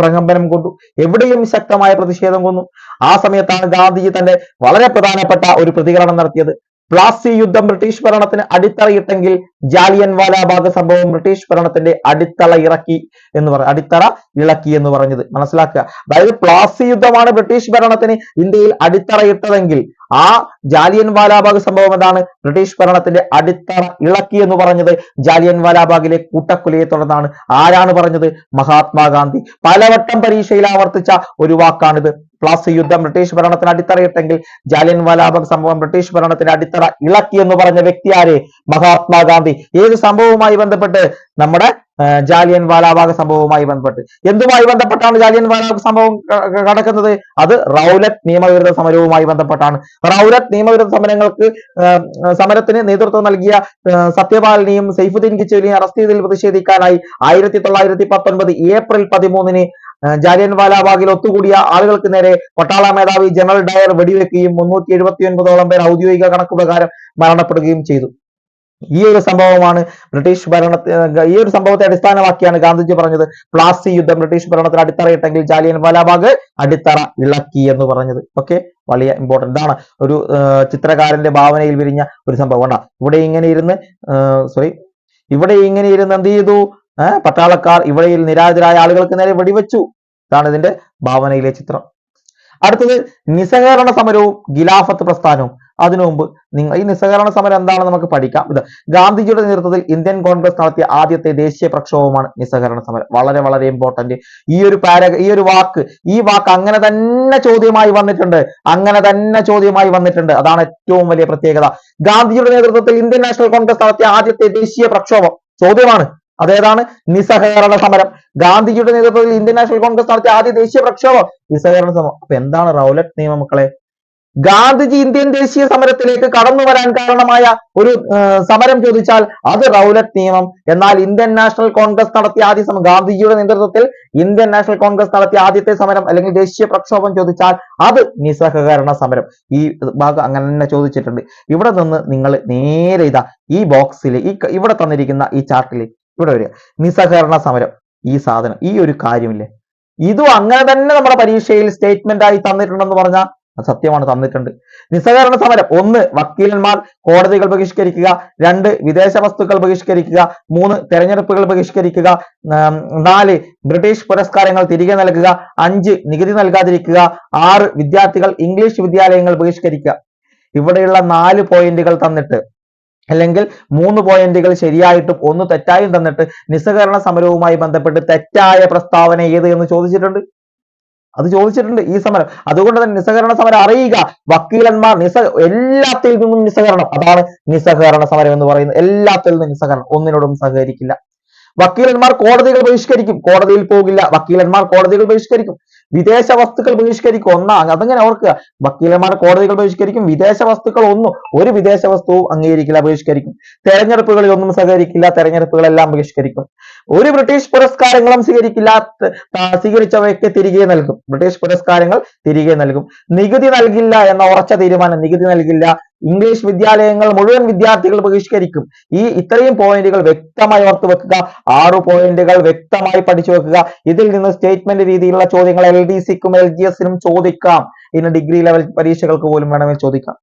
പ്രകമ്പനം കൊണ്ടു. എവിടെയും ശക്തമായ പ്രതിഷേധം കൊന്നു. ആ സമയത്താണ് ഗാന്ധിജി തന്റെ വളരെ പ്രധാനപ്പെട്ട ഒരു പ്രതികരണം നടത്തിയത്. പ്ലാസി യുദ്ധം ബ്രിട്ടീഷ് ഭരണത്തിന് അടിത്തറയിട്ടെങ്കിൽ ജാലിയൻ വാലാബാഗ് സംഭവം ബ്രിട്ടീഷ് ഭരണത്തിന്റെ അടിത്തറ ഇളക്കി എന്ന് പറഞ്ഞത് മനസ്സിലാക്കുക. അതായത് പ്ലാസി യുദ്ധമാണ് ബ്രിട്ടീഷ് ഭരണത്തിന് ഇന്ത്യയിൽ അടിത്തറയിട്ടതെങ്കിൽ ആ ജാലിയൻ വാലാബാഗ് സംഭവം എന്താണ്? ബ്രിട്ടീഷ് ഭരണത്തിന്റെ അടിത്തറ ഇളക്കി എന്ന് പറഞ്ഞത് ജാലിയൻ വാലാബാഗിലെ കൂട്ടക്കൊലയെ തുടർന്നാണ്. ആരാണ് പറഞ്ഞത്? മഹാത്മാഗാന്ധി. പലവട്ടം പരീക്ഷയിൽ ആവർത്തിച്ച ഒരു വാക്കാണിത്. പ്ലാസി യുദ്ധം ബ്രിട്ടീഷ് ഭരണത്തിന് അടിത്തറയിട്ടെങ്കിൽ ജാലിയൻ വാലാബാഗ് സംഭവം ബ്രിട്ടീഷ് ഭരണത്തിന്റെ അടിത്തറ ഇളക്കി എന്ന് പറഞ്ഞ വ്യക്തി ആര്? മഹാത്മാഗാന്ധി. ഏത് സംഭവവുമായി ബന്ധപ്പെട്ട്? നമ്മുടെ ജാലിയൻ വാലാബാഗ് സംഭവവുമായി ബന്ധപ്പെട്ട്. എന്തുമായി ബന്ധപ്പെട്ടാണ് ജാലിയൻ വാലാബാഗ് സംഭവം നടക്കുന്നത്? അത് റൗലറ്റ് നിയമവിരുദ്ധ സമരവുമായി ബന്ധപ്പെട്ടാണ്. റൗലറ്റ് നിയമവിരുദ്ധ സമരത്തിന് നേതൃത്വം നൽകിയ സത്യപാലിനെയും സെയ്ഫുദ്ദീൻ കിച്ലുവിനെയും അറസ്റ്റ് ചെയ്തതിൽ പ്രതിഷേധിക്കാനായി 1919 ഏപ്രിൽ 13 ജാലിയൻ വാലാബാഗിൽ ഒത്തുകൂടിയ ആളുകൾക്ക് നേരെ പട്ടാള മേധാവി ജനറൽ ഡയർ വെടിവെക്കുകയും 379ഓളം പേർ ഔദ്യോഗിക കണക്ക് പ്രകാരം മരണപ്പെടുകയും ചെയ്തു. ഈ ഒരു സംഭവമാണ് ഈ ഒരു സംഭവത്തെ അടിസ്ഥാനമാക്കിയാണ് ഗാന്ധിജി പറഞ്ഞത് പ്ലാസി യുദ്ധം ബ്രിട്ടീഷ് ഭരണത്തിന് അടിത്തറയിട്ടെങ്കിൽ ജാലിയൻ വാലാബാഗ് അടിത്തറ ഇളക്കി എന്ന് പറഞ്ഞത്. ഓക്കെ, വലിയ ഇമ്പോർട്ടന്റ് ആണ്. ഒരു ചിത്രകാരന്റെ ഭാവനയിൽ വിരിഞ്ഞ ഒരു സംഭവം. ഇവിടെ ഇങ്ങനെ ഇരുന്ന് എന്ത് ചെയ്തു? പട്ടാളക്കാർ ഇവിടെ നിരായുധരായ ആളുകൾക്ക് നേരെ വെടിവെച്ചു. ഇതാണ് ഇതിന്റെ ഭാവനയിലെ ചിത്രം. അടുത്തത് നിസ്സഹകരണ സമരവും ഖിലാഫത്ത് പ്രസ്ഥാനവും. അതിനു മുമ്പ് നിങ്ങൾ ഈ നിസ്സഹകരണ സമരം എന്താണെന്ന് നമുക്ക് പഠിക്കാം. ഇത് ഗാന്ധിജിയുടെ നേതൃത്വത്തിൽ ഇന്ത്യൻ കോൺഗ്രസ് നടത്തിയ ആദ്യത്തെ ദേശീയ പ്രക്ഷോഭമാണ് നിസ്സഹകരണ സമരം. വളരെ വളരെ ഇമ്പോർട്ടന്റ് ഈ വാക്ക് അങ്ങനെ തന്നെ ചോദ്യമായി വന്നിട്ടുണ്ട്. അതാണ് ഏറ്റവും വലിയ പ്രത്യേകത. ഗാന്ധിജിയുടെ നേതൃത്വത്തിൽ ഇന്ത്യൻ നാഷണൽ കോൺഗ്രസ് നടത്തിയ ആദ്യത്തെ ദേശീയ പ്രക്ഷോഭം ചോദ്യമാണ്. അതേതാണ്? നിസ്സഹകരണ സമരം. ഗാന്ധിജിയുടെ നേതൃത്വത്തിൽ ഇന്ത്യൻ നാഷണൽ കോൺഗ്രസ് നടത്തിയ ആദ്യ ദേശീയ പ്രക്ഷോഭം നിസ്സഹകരണ സമരം. അപ്പൊ എന്താണ് റൗലറ്റ് നിയമം മക്കളെ? ഗാന്ധിജി ഇന്ത്യൻ ദേശീയ സമരത്തിലേക്ക് കടന്നു വരാൻ കാരണമായ ഒരു സമരം ചോദിച്ചാൽ അത് റൗലറ്റ് നിയമം. എന്നാൽ ഇന്ത്യൻ നാഷണൽ കോൺഗ്രസ് നടത്തിയ ആദ്യ സമരം, ഗാന്ധിജിയുടെ നേതൃത്വത്തിൽ ഇന്ത്യൻ നാഷണൽ കോൺഗ്രസ് നടത്തിയ ആദ്യത്തെ സമരം അല്ലെങ്കിൽ ദേശീയ പ്രക്ഷോഭം ചോദിച്ചാൽ അത് നിസ്സഹകരണ സമരം. ഈ ഭാഗം അങ്ങനെ തന്നെ ചോദിച്ചിട്ടുണ്ട്. ഇവിടെ നിന്ന് നിങ്ങൾ നേരെ ഈ ബോക്സിൽ ഇവിടെ തന്നിരിക്കുന്ന ഈ ചാർട്ടിൽ ഇവിടെ വരിക. നിസ്സഹകരണ സമരം, ഈ സാധനം, ഈ ഒരു കാര്യമില്ലേ, ഇതും അങ്ങനെ തന്നെ നമ്മുടെ പരീക്ഷയിൽ സ്റ്റേറ്റ്മെന്റ് ആയി തന്നിട്ടുണ്ടെന്ന് പറഞ്ഞാൽ സത്യമാണ്, തന്നിട്ടുണ്ട്. നിസ്സഹകരണ സമരം: 1. വക്കീലന്മാർ കോടതികൾ ബഹിഷ്കരിക്കുക. 2. വിദേശ വസ്തുക്കൾ ബഹിഷ്കരിക്കുക. 3. തെരഞ്ഞെടുപ്പുകൾ ബഹിഷ്കരിക്കുക. 4. ബ്രിട്ടീഷ് പുരസ്കാരങ്ങൾ തിരികെ നൽകുക. 5. നികുതി നൽകാതിരിക്കുക. 6. വിദ്യാർത്ഥികൾ ഇംഗ്ലീഷ് വിദ്യാലയങ്ങൾ ബഹിഷ്കരിക്കുക. ഇവിടെയുള്ള 4 പോയിന്റുകൾ തന്നിട്ട് അല്ലെങ്കിൽ 3 പോയിന്റുകൾ ശരിയായിട്ടും 1 തെറ്റായും തന്നിട്ട് നിസ്സഹകരണ സമരവുമായി ബന്ധപ്പെട്ട് തെറ്റായ പ്രസ്താവന ഏത് എന്ന് ചോദിച്ചിട്ടുണ്ട്. ഈ സമരം. അതുകൊണ്ട് തന്നെ നിസ്സഹകരണ സമരം അറിയുക. വക്കീലന്മാർ എല്ലാത്തിൽ നിന്നും നിസ്സഹകരണം, അതാണ് നിസ്സഹകരണ സമരം എന്ന് പറയുന്നത്. എല്ലാത്തിൽ നിന്നും നിസ്സഹകരണം, ഒന്നിനോടും സഹകരിക്കില്ല. വക്കീലന്മാർ കോടതികൾ ബഹിഷ്കരിക്കും, കോടതിയിൽ പോകില്ല. വക്കീലന്മാർ കോടതികൾ ബഹിഷ്കരിക്കും. വിദേശ വസ്തുക്കൾ ബഹിഷ്കരിക്കും. അതങ്ങനെ ഓർക്കുക. വക്കീലന്മാർ കോടതികൾ ബഹിഷ്കരിക്കും. വിദേശ വസ്തുക്കൾ ഒരു വിദേശ വസ്തുവും അംഗീകരിക്കില്ല, ബഹിഷ്കരിക്കും. തെരഞ്ഞെടുപ്പുകളിൽ ഒന്നും സഹകരിക്കില്ല, തെരഞ്ഞെടുപ്പുകളെല്ലാം ബഹിഷ്കരിക്കും. ഒരു ബ്രിട്ടീഷ് പുരസ്കാരങ്ങളും സ്വീകരിക്കില്ല, സ്വീകരിച്ചവയ്ക്ക് തിരികെ നൽകും. ബ്രിട്ടീഷ് പുരസ്കാരങ്ങൾ തിരികെ നൽകും. നികുതി നൽകില്ല എന്ന ഉറച്ച തീരുമാനം, നികുതി നൽകില്ല. ഇംഗ്ലീഷ് വിദ്യാലയങ്ങൾ മുഴുവൻ വിദ്യാർത്ഥികൾ ബഹിഷ്കരിക്കും. ഇത്രയും പോയിന്റുകൾ വ്യക്തമായി ഓർത്തു വെക്കുക. 6 പോയിന്റുകൾ വ്യക്തമായി പഠിച്ചു വെക്കുക. ഇതിൽ നിന്ന് സ്റ്റേറ്റ്മെന്റ് രീതിയിലുള്ള ചോദ്യങ്ങൾ LDCക്കും LGSനും ചോദിക്കാം. ഇനി ഡിഗ്രി ലെവൽ പരീക്ഷകൾക്ക് പോലും വേണമെങ്കിൽ ചോദിക്കാം.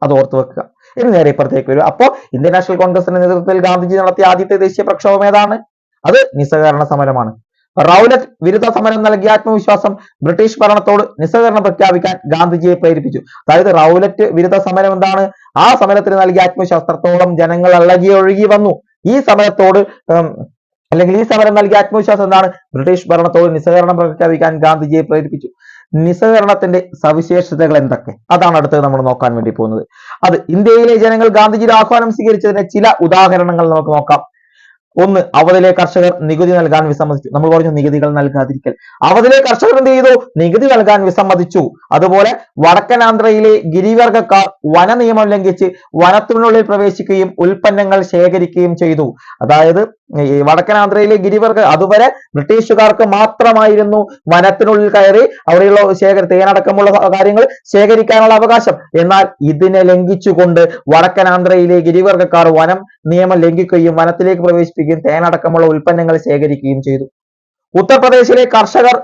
അത് ഓർത്തു വെക്കുക. ഇനി നേരെ ഇപ്പുറത്തേക്ക് വരും. അപ്പോ ഇന്ത്യൻ നാഷണൽ കോൺഗ്രസിന്റെ നേതൃത്വത്തിൽ ഗാന്ധിജി നടത്തിയ ആദ്യത്തെ ദേശീയ പ്രക്ഷോഭം ഏതാണ്? അത് നിസ്സഹകരണ സമരമാണ്. റൗലറ്റ് വിരുദ്ധ സമരം നൽകിയ ആത്മവിശ്വാസം ബ്രിട്ടീഷ് ഭരണത്തോട് നിസ്സഹകരണം പ്രഖ്യാപിക്കാൻ ഗാന്ധിജിയെ പ്രേരിപ്പിച്ചു. അതായത് റൗലറ്റ് വിരുദ്ധ സമരം എന്താണ്? ആ സമരത്തിന് നൽകിയ ആത്മവിശ്വാസത്തോളം ജനങ്ങൾ ഒഴുകി വന്നു. ഈ സമരത്തോട് അല്ലെങ്കിൽ ഈ സമരം നൽകിയ ആത്മവിശ്വാസം എന്താണ്? ബ്രിട്ടീഷ് ഭരണത്തോട് നിസ്സഹകരണം പ്രഖ്യാപിക്കാൻ ഗാന്ധിജിയെ പ്രേരിപ്പിച്ചു. നിസ്സഹകരണത്തിന്റെ സവിശേഷതകൾ എന്തൊക്കെ? അതാണ് അടുത്തത് നമ്മൾ നോക്കാൻ വേണ്ടി പോകുന്നത്. അത് ഇന്ത്യയിലെ ജനങ്ങൾ ഗാന്ധിജിയുടെ ആഹ്വാനം സ്വീകരിച്ചതിന്റെ ചില ഉദാഹരണങ്ങൾ നമുക്ക് നോക്കാം. 1. അവധിലെ കർഷകർ നികുതി നൽകാൻ വിസമ്മതിച്ചു. നമ്മൾ പറഞ്ഞു നികുതികൾ നൽകാതിരിക്കൽ. അവധിലെ കർഷകർ എന്ത് ചെയ്തു? നികുതി നൽകാൻ വിസമ്മതിച്ചു. അതുപോലെ വടക്കൻ ആന്ധ്രയിലെ ഗിരിവർഗക്കാർ വന നിയമം ലംഘിച്ച് വനത്തിനുള്ളിൽ പ്രവേശിക്കുകയും ഉൽപ്പന്നങ്ങൾ ശേഖരിക്കുകയും ചെയ്തു. അതായത് വടക്കൻ ആന്ധ്രയിലെ ഗിരിവർഗ അതുവരെ ബ്രിട്ടീഷുകാർക്ക് മാത്രമായിരുന്നു വനത്തിനുള്ളിൽ കയറി അവിടെയുള്ള തേനടക്കമുള്ള കാര്യങ്ങൾ ശേഖരിക്കാനുള്ള അവകാശം. എന്നാൽ ഇതിനെ ലംഘിച്ചുകൊണ്ട് വടക്കൻ ആന്ധ്രയിലെ ഗിരിവർഗക്കാർ വനം നിയമം ലംഘിക്കുകയും വനത്തിലേക്ക് പ്രവേശിപ്പിക്കുകയും തേനടക്കമുള്ള ഉൽപ്പന്നങ്ങൾ ശേഖരിക്കുകയും ചെയ്തു. ഉത്തർപ്രദേശിലെ കർഷകർ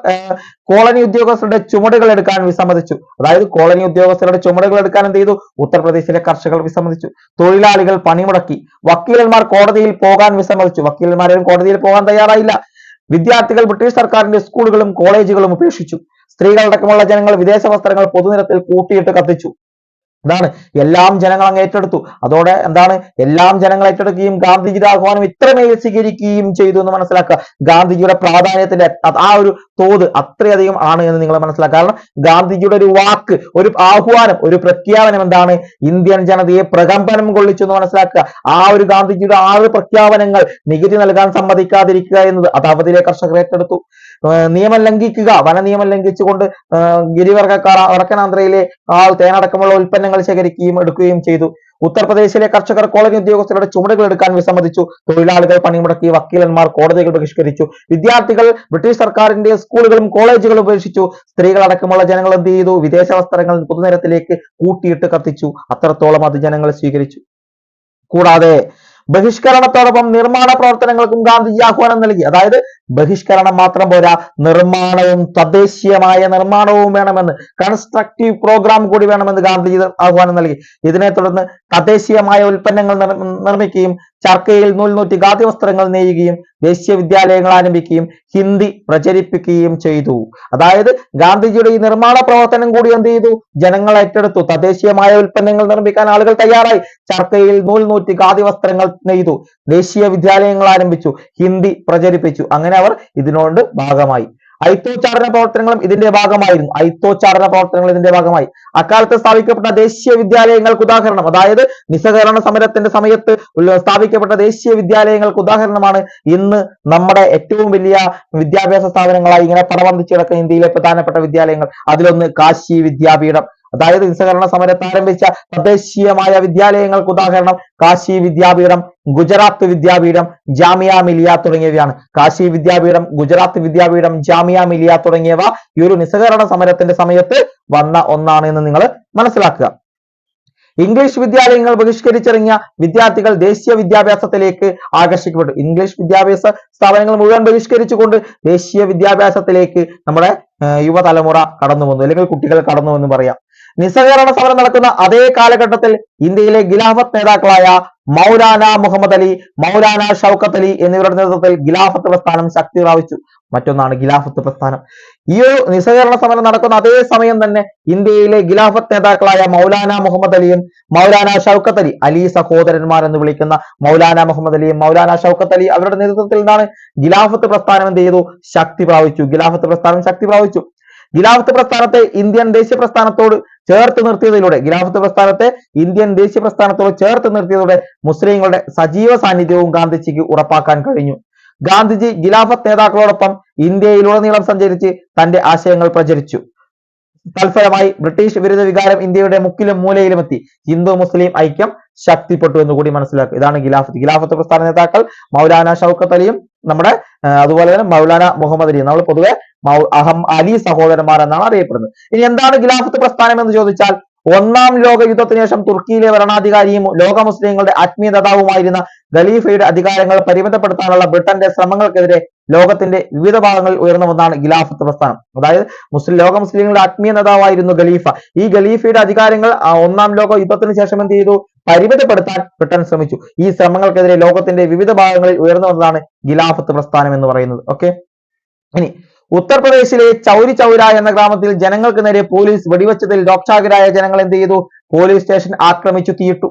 കോളനി ഉദ്യോഗസ്ഥരുടെ ചുമടുകൾ എടുക്കാൻ വിസമ്മതിച്ചു. അതായത് കോളനി ഉദ്യോഗസ്ഥരുടെ ചുമടുകൾ എടുക്കാൻ എന്ത് ചെയ്തു? ഉത്തർപ്രദേശിലെ കർഷകർ വിസമ്മതിച്ചു. തൊഴിലാളികൾ പണിമുടക്കി. വക്കീലന്മാർ കോടതിയിൽ പോകാൻ വിസമ്മതിച്ചു. വക്കീലന്മാരും കോടതിയിൽ പോകാൻ തയ്യാറായില്ല. വിദ്യാർത്ഥികൾ ബ്രിട്ടീഷ് സർക്കാരിന്റെ സ്കൂളുകളും കോളേജുകളും ഉപേക്ഷിച്ചു. സ്ത്രീകളടക്കമുള്ള ജനങ്ങൾ വിദേശ വസ്ത്രങ്ങൾ പൊതുനിരത്തിൽ കൂട്ടിയിട്ട് കത്തിച്ചു. ഇതാണ് എല്ലാം ജനങ്ങൾ അങ്ങ് ഏറ്റെടുത്തു. അതോടെ എന്താണ്? എല്ലാം ജനങ്ങൾ ഏറ്റെടുക്കുകയും ഗാന്ധിജിയുടെ ആഹ്വാനം ഇത്രമേൽ സ്വീകരിക്കുകയും ചെയ്തു എന്ന് മനസ്സിലാക്കുക. ഗാന്ധിജിയുടെ പ്രാധാന്യത്തിന്റെ ആ ഒരു തോത് അത്രയധികം ആണ് എന്ന് നിങ്ങൾ മനസ്സിലാക്കുക. കാരണം ഗാന്ധിജിയുടെ ഒരു വാക്ക്, ഒരു ആഹ്വാനം, ഒരു പ്രഖ്യാപനം എന്താണ്? ഇന്ത്യൻ ജനതയെ പ്രകമ്പനം കൊള്ളിച്ചു എന്ന് മനസ്സിലാക്കുക. ആ ഒരു ഗാന്ധിജിയുടെ 6 പ്രഖ്യാപനങ്ങൾ, നികുതി നൽകാൻ സമ്മതിക്കാതിരിക്കുക എന്നത്, അത് അവധിലെ കർഷകർ ഏറ്റെടുത്തു. നിയമം ലംഘിക്കുക, വന നിയമം ലംഘിച്ചുകൊണ്ട് ഗിരിവർഗക്കാർ വടക്കൻ ആന്ധ്രയിലെ തേനടക്കമുള്ള ഉൽപ്പന്നങ്ങൾ ശേഖരിക്കുകയും എടുക്കുകയും ചെയ്തു. ഉത്തർപ്രദേശിലെ കർഷകർ കോളനി ഉദ്യോഗസ്ഥരുടെ ചുമടുകൾ എടുക്കാൻ വിസമ്മതിച്ചു. തൊഴിലാളികൾ പണിമുടക്കി. വക്കീലന്മാർ കോടതികൾ ബഹിഷ്കരിച്ചു. വിദ്യാർത്ഥികൾ ബ്രിട്ടീഷ് സർക്കാരിന്റെ സ്കൂളുകളും കോളേജുകളും ഉപേക്ഷിച്ചു. സ്ത്രീകൾ അടക്കമുള്ള ജനങ്ങൾ എന്ത് ചെയ്തു? വിദേശ വസ്ത്രങ്ങൾ പൊതുനിരത്തിലേക്ക് കൂട്ടിയിട്ട് കത്തിച്ചു. അത്രത്തോളം അത് ജനങ്ങൾ സ്വീകരിച്ചു. കൂടാതെ ബഹിഷ്കരണത്തോടൊപ്പം നിർമ്മാണ പ്രവർത്തനങ്ങൾക്കും ഗാന്ധിജി ആഹ്വാനം നൽകി. അതായത് ബഹിഷ്കരണം മാത്രം പോരാ, നിർമ്മാണവും തദ്ദേശീയമായ നിർമ്മാണവും വേണമെന്ന്, കൺസ്ട്രക്റ്റീവ് പ്രോഗ്രാം കൂടി വേണമെന്ന് ഗാന്ധിജി ആഹ്വാനം നൽകി. ഇതിനെ തുടർന്ന് തദ്ദേശീയമായ ഉൽപ്പന്നങ്ങൾ നിർമ്മിക്കുകയും ചർക്കയിൽ നൂൽ നൂറ്റി ഖാദി വസ്ത്രങ്ങൾ നെയ്യുകയും ദേശീയ വിദ്യാലയങ്ങൾ ആരംഭിക്കുകയും ഹിന്ദി പ്രചരിപ്പിക്കുകയും ചെയ്തു. അതായത് ഗാന്ധിജിയുടെ ഈ നിർമ്മാണ പ്രവർത്തനം കൂടി എന്ത് ചെയ്തു? ജനങ്ങൾ ഏറ്റെടുത്തു. തദ്ദേശീയമായ ഉൽപ്പന്നങ്ങൾ നിർമ്മിക്കാൻ ആളുകൾ തയ്യാറായി. ചർക്കയിൽ നൂൽ നൂറ്റി ഖാദി വസ്ത്രങ്ങൾ നെയ്തു. ദേശീയ വിദ്യാലയങ്ങൾ ആരംഭിച്ചു. ഹിന്ദി പ്രചരിപ്പിച്ചു. അങ്ങനെ അവർ ഇതിനോട് ഭാഗമായി. ഐത്തോച്ചാടന പ്രവർത്തനങ്ങളും ഇതിന്റെ ഭാഗമായി. അക്കാലത്ത് സ്ഥാപിക്കപ്പെട്ട ദേശീയ വിദ്യാലയങ്ങൾക്ക് ഉദാഹരണം, അതായത് നിസ്സഹകരണ സമരത്തിന്റെ സമയത്ത് സ്ഥാപിക്കപ്പെട്ട ദേശീയ വിദ്യാലയങ്ങൾക്ക് ഉദാഹരണമാണ് ഇന്ന് നമ്മുടെ ഏറ്റവും വലിയ വിദ്യാഭ്യാസ സ്ഥാപനങ്ങളായി ഇങ്ങനെ പടവന്തിച്ച് കിടക്കുന്ന ഇന്ത്യയിലെ പ്രധാനപ്പെട്ട വിദ്യാലയങ്ങൾ. അതിലൊന്ന് കാശി വിദ്യാപീഠം. അതായത് നിസ്സഹകരണ സമരത്തെ ആരംഭിച്ച തദ്ദേശീയമായ വിദ്യാലയങ്ങൾക്ക് ഉദാഹരണം കാശി വിദ്യാപീഠം, ഗുജറാത്ത് വിദ്യാപീഠം, ജാമിയ മിലിയ തുടങ്ങിയവയാണ്. കാശി വിദ്യാപീഠം, ഗുജറാത്ത് വിദ്യാപീഠം, ജാമിയ മിലിയ തുടങ്ങിയവ ഈ ഒരു നിസ്സഹകരണ സമരത്തിന്റെ സമയത്ത് വന്ന ഒന്നാണ് എന്ന് നിങ്ങൾ മനസ്സിലാക്കുക. ഇംഗ്ലീഷ് വിദ്യാലയങ്ങൾ ബഹിഷ്കരിച്ചിറങ്ങിയ വിദ്യാർത്ഥികൾ ദേശീയ വിദ്യാഭ്യാസത്തിലേക്ക് ആകർഷിക്കപ്പെട്ടു. ഇംഗ്ലീഷ് വിദ്യാഭ്യാസ സ്ഥാപനങ്ങൾ മുഴുവൻ ബഹിഷ്കരിച്ചുകൊണ്ട് ദേശീയ വിദ്യാഭ്യാസത്തിലേക്ക് നമ്മുടെ യുവതലമുറ കടന്നു വന്നു, അല്ലെങ്കിൽ കുട്ടികൾ കടന്നു എന്ന് പറയാം. നിസ്സഹകരണ സമരം നടക്കുന്ന അതേ കാലഘട്ടത്തിൽ ഇന്ത്യയിലെ ഖിലാഫത്ത് നേതാക്കളായ മൗലാന മുഹമ്മദ് അലി, മൗലാന ഷൗക്കത്ത് അലി എന്നിവരുടെ നേതൃത്വത്തിൽ ഖിലാഫത്ത് പ്രസ്ഥാനം ശക്തി പ്രാപിച്ചു. മറ്റൊന്നാണ് ഖിലാഫത്ത് പ്രസ്ഥാനം. ഈ ഒരു നിസ്സഹകരണ സമരം നടക്കുന്ന അതേ സമയം തന്നെ ഇന്ത്യയിലെ ഖിലാഫത്ത് നേതാക്കളായ മൗലാന മുഹമ്മദ് അലിയും മൗലാന ഷൗക്കത്ത് അലി, അലി സഹോദരന്മാർ എന്ന് വിളിക്കുന്ന മൗലാന മുഹമ്മദ് അലിയും മൗലാന ഷൗക്കത്ത് അലി അവരുടെ നേതൃത്വത്തിൽ നിന്നാണ് ഖിലാഫത്ത് പ്രസ്ഥാനം എന്ത് ചെയ്തു? ശക്തി പ്രാപിച്ചു. ഖിലാഫത്ത് പ്രസ്ഥാനം ശക്തി പ്രാപിച്ചു. ഖിലാഫത്ത് പ്രസ്ഥാനത്തെ ഇന്ത്യൻ ദേശീയ പ്രസ്ഥാനത്തോട് ചേർത്ത് നിർത്തിയതോടെ മുസ്ലിങ്ങളുടെ സജീവ സാന്നിധ്യവും ഗാന്ധിജിക്ക് ഉറപ്പാക്കാൻ കഴിഞ്ഞു. ഗാന്ധിജി ഖിലാഫത്ത് നേതാക്കളോടൊപ്പം ഇന്ത്യയിലുടനീളം സഞ്ചരിച്ച് തന്റെ ആശയങ്ങൾ പ്രചരിച്ചു. തൽഫലമായി ബ്രിട്ടീഷ് വിരുദ്ധ വികാരം ഇന്ത്യയുടെ മുക്കിലും മൂലയിലും എത്തി. ഹിന്ദു മുസ്ലിം ഐക്യം ശക്തിപ്പെട്ടു എന്ന് കൂടി മനസ്സിലാക്കുക. ഇതാണ് ഖിലാഫത്ത് പ്രസ്ഥാന നേതാക്കൾ മൗലാന ഷൗക്കത്ത് അലിയും നമ്മുടെ അതുപോലെ തന്നെ മൗലാന മുഹമ്മദ് അലിയും. നമ്മൾ പൊതുവെ അലി സഹോദരന്മാർ എന്നാണ് അറിയപ്പെടുന്നത്. ഇനി എന്താണ് ഖിലാഫത്ത് പ്രസ്ഥാനം എന്ന് ചോദിച്ചാൽ, ഒന്നാം ലോക യുദ്ധത്തിന് ശേഷം തുർക്കിയിലെ ഭരണാധികാരിയും ലോക മുസ്ലിങ്ങളുടെ ആത്മീയ നേതാവുമായിരുന്ന ഖലീഫയുടെ അധികാരങ്ങൾ പരിമിതപ്പെടുത്താനുള്ള ബ്രിട്ടന്റെ ശ്രമങ്ങൾക്കെതിരെ ലോകത്തിന്റെ വിവിധ ഭാഗങ്ങളിൽ ഉയർന്നു വന്നാണ് ഖിലാഫത്ത് പ്രസ്ഥാനം. അതായത് ലോക മുസ്ലിങ്ങളുടെ ആത്മീയ നേതാവായിരുന്നു ഖലീഫ. ഈ ഖലീഫയുടെ അധികാരങ്ങൾ ഒന്നാം ലോക യുദ്ധത്തിന് ശേഷം എന്ത് ചെയ്തു? പരിമിതപ്പെടുത്താൻ ബ്രിട്ടൻ ശ്രമിച്ചു. ഈ ശ്രമങ്ങൾക്കെതിരെ ലോകത്തിന്റെ വിവിധ ഭാഗങ്ങളിൽ ഉയർന്നു വന്നതാണ് ഖിലാഫത്ത് പ്രസ്ഥാനം എന്ന് പറയുന്നത്. ഓക്കെ, ഇനി ഉത്തർപ്രദേശിലെ ചൗരി ചൗര എന്ന ഗ്രാമത്തിൽ ജനങ്ങൾക്ക് നേരെ പോലീസ് വെടിവെച്ചതിൽ രോക്ഷാകരായ ജനങ്ങൾ എന്ത് ചെയ്തു? പോലീസ് സ്റ്റേഷൻ ആക്രമിച്ചു തീയിട്ടു.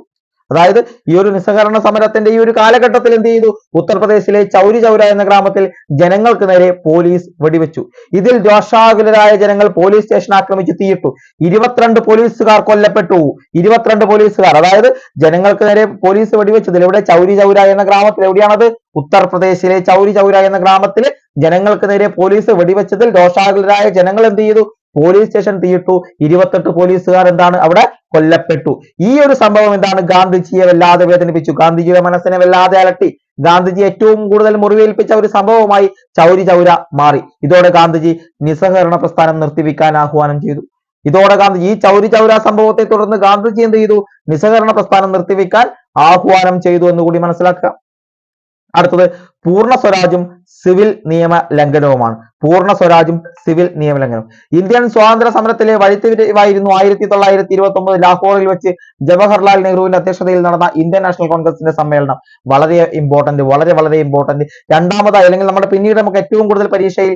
അതായത് ഈ ഒരു നിസ്സഹകരണ സമരത്തിന്റെ ഈ ഒരു കാലഘട്ടത്തിൽ എന്ത് ചെയ്തു? ഉത്തർപ്രദേശിലെ ചൗരി ചൗര എന്ന ഗ്രാമത്തിൽ ജനങ്ങൾക്ക് നേരെ പോലീസ് വെടിവെച്ചു. ഇതിൽ രോഷാകുലരായ ജനങ്ങൾ പോലീസ് സ്റ്റേഷൻ ആക്രമിച്ചു തീയിട്ടു. 22 പോലീസുകാർ കൊല്ലപ്പെട്ടു. 22 പോലീസുകാർ. അതായത് ജനങ്ങൾക്ക് നേരെ പോലീസ് വെടിവെച്ചതിൽ എവിടെ? ചൗരി ചൗര എന്ന ഗ്രാമത്തിൽ. എവിടെയാണത്? ഉത്തർപ്രദേശിലെ ചൗരി ചൗര എന്ന ഗ്രാമത്തിൽ ജനങ്ങൾക്ക് നേരെ പോലീസ് വെടിവെച്ചതിൽ രോഷാകുലരായ ജനങ്ങൾ എന്ത് ചെയ്തു? Police station തീയിട്ടു. 28 പോലീസുകാർ എന്താണ് അവിടെ കൊല്ലപ്പെട്ടു. ഈ ഒരു സംഭവം എന്താണ്? ഗാന്ധിജിയെ വല്ലാതെ വേദനിപ്പിച്ചു. ഗാന്ധിജിയുടെ മനസ്സിനെ വല്ലാതെ അലട്ടി. ഗാന്ധിജി ഏറ്റവും കൂടുതൽ മുറിവേൽപ്പിച്ച ഒരു സംഭവമായി ചൗരി ചൗര മാറി. ഇതോടെ ഗാന്ധിജി നിസ്സഹകരണ പ്രസ്ഥാനം നിർത്തിവെക്കാൻ ആഹ്വാനം ചെയ്തു. ഈ ചൗരി ചൗര സംഭവത്തെ തുടർന്ന് ഗാന്ധിജി എന്ത് ചെയ്തു? നിസ്സഹകരണ പ്രസ്ഥാനം നിർത്തിവെക്കാൻ ആഹ്വാനം ചെയ്തു എന്നുകൂടി മനസ്സിലാക്കുക. അടുത്തത് പൂർണ്ണ സ്വരാജും സിവിൽ നിയമ ലംഘനവുമാണ്. ഇന്ത്യൻ സ്വാതന്ത്ര്യ സമരത്തിലെ വഴിത്തിരിവായിരുന്നു 1929 ലാഹോറിൽ വെച്ച് ജവഹർലാൽ നെഹ്റുവിന്റെ അധ്യക്ഷതയിൽ നടന്ന ഇന്ത്യൻ നാഷണൽ കോൺഗ്രസിന്റെ സമ്മേളനം. വളരെ ഇമ്പോർട്ടന്റ്. രണ്ടാമതായി, അല്ലെങ്കിൽ നമ്മുടെ പിന്നീട് നമുക്ക് ഏറ്റവും കൂടുതൽ പരീക്ഷയിൽ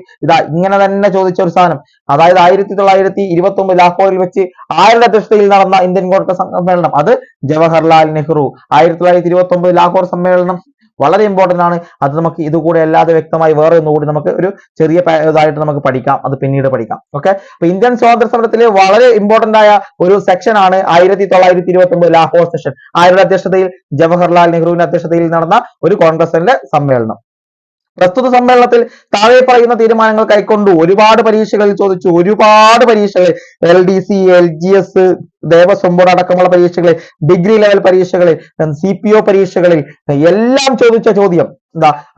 ഇങ്ങനെ തന്നെ ചോദിച്ച ഒരു സാധനം. അതായത് 1929 ലാഹോറിൽ വെച്ച് ആരുടെ അധ്യക്ഷതയിൽ നടന്ന ഇന്ത്യൻ കോൺഗ്രസ് സമ്മേളനം? അത് ജവഹർലാൽ നെഹ്റു. 1929 ലാഹോർ സമ്മേളനം വളരെ ഇമ്പോർട്ടന്റ് ആണ്. അത് നമുക്ക് ഇതുകൂടെ അല്ലാതെ വ്യക്തമായി വേറെ ഒന്നുകൂടി നമുക്ക് ഒരു ചെറിയ ഇതായിട്ട് നമുക്ക് പഠിക്കാം. അത് പിന്നീട് പഠിക്കാം. ഓക്കെ, അപ്പൊ ഇന്ത്യൻ സ്വാതന്ത്ര്യ സമരത്തിലെ വളരെ ഇമ്പോർട്ടന്റ് ആയ ഒരു സെക്ഷൻ ആണ് 1929 ലാഹോർ സെഷൻ. ആരുടെ അധ്യക്ഷതയിൽ? ജവഹർലാൽ നെഹ്റുവിന്റെ അധ്യക്ഷതയിൽ നടന്ന ഒരു കോൺഗ്രസിന്റെ സമ്മേളനം. പ്രസ്തുത സമ്മേളനത്തിൽ താഴെ പറയുന്ന തീരുമാനങ്ങൾ കൈക്കൊണ്ടു. ഒരുപാട് പരീക്ഷകളിൽ ചോദിച്ചു. LDC, LGS, ദേവസ്വം ബോർഡ് അടക്കമുള്ള പരീക്ഷകളിൽ, ഡിഗ്രി ലെവൽ പരീക്ഷകളിൽ, CPO പരീക്ഷകളിൽ എല്ലാം ചോദിച്ച ചോദ്യം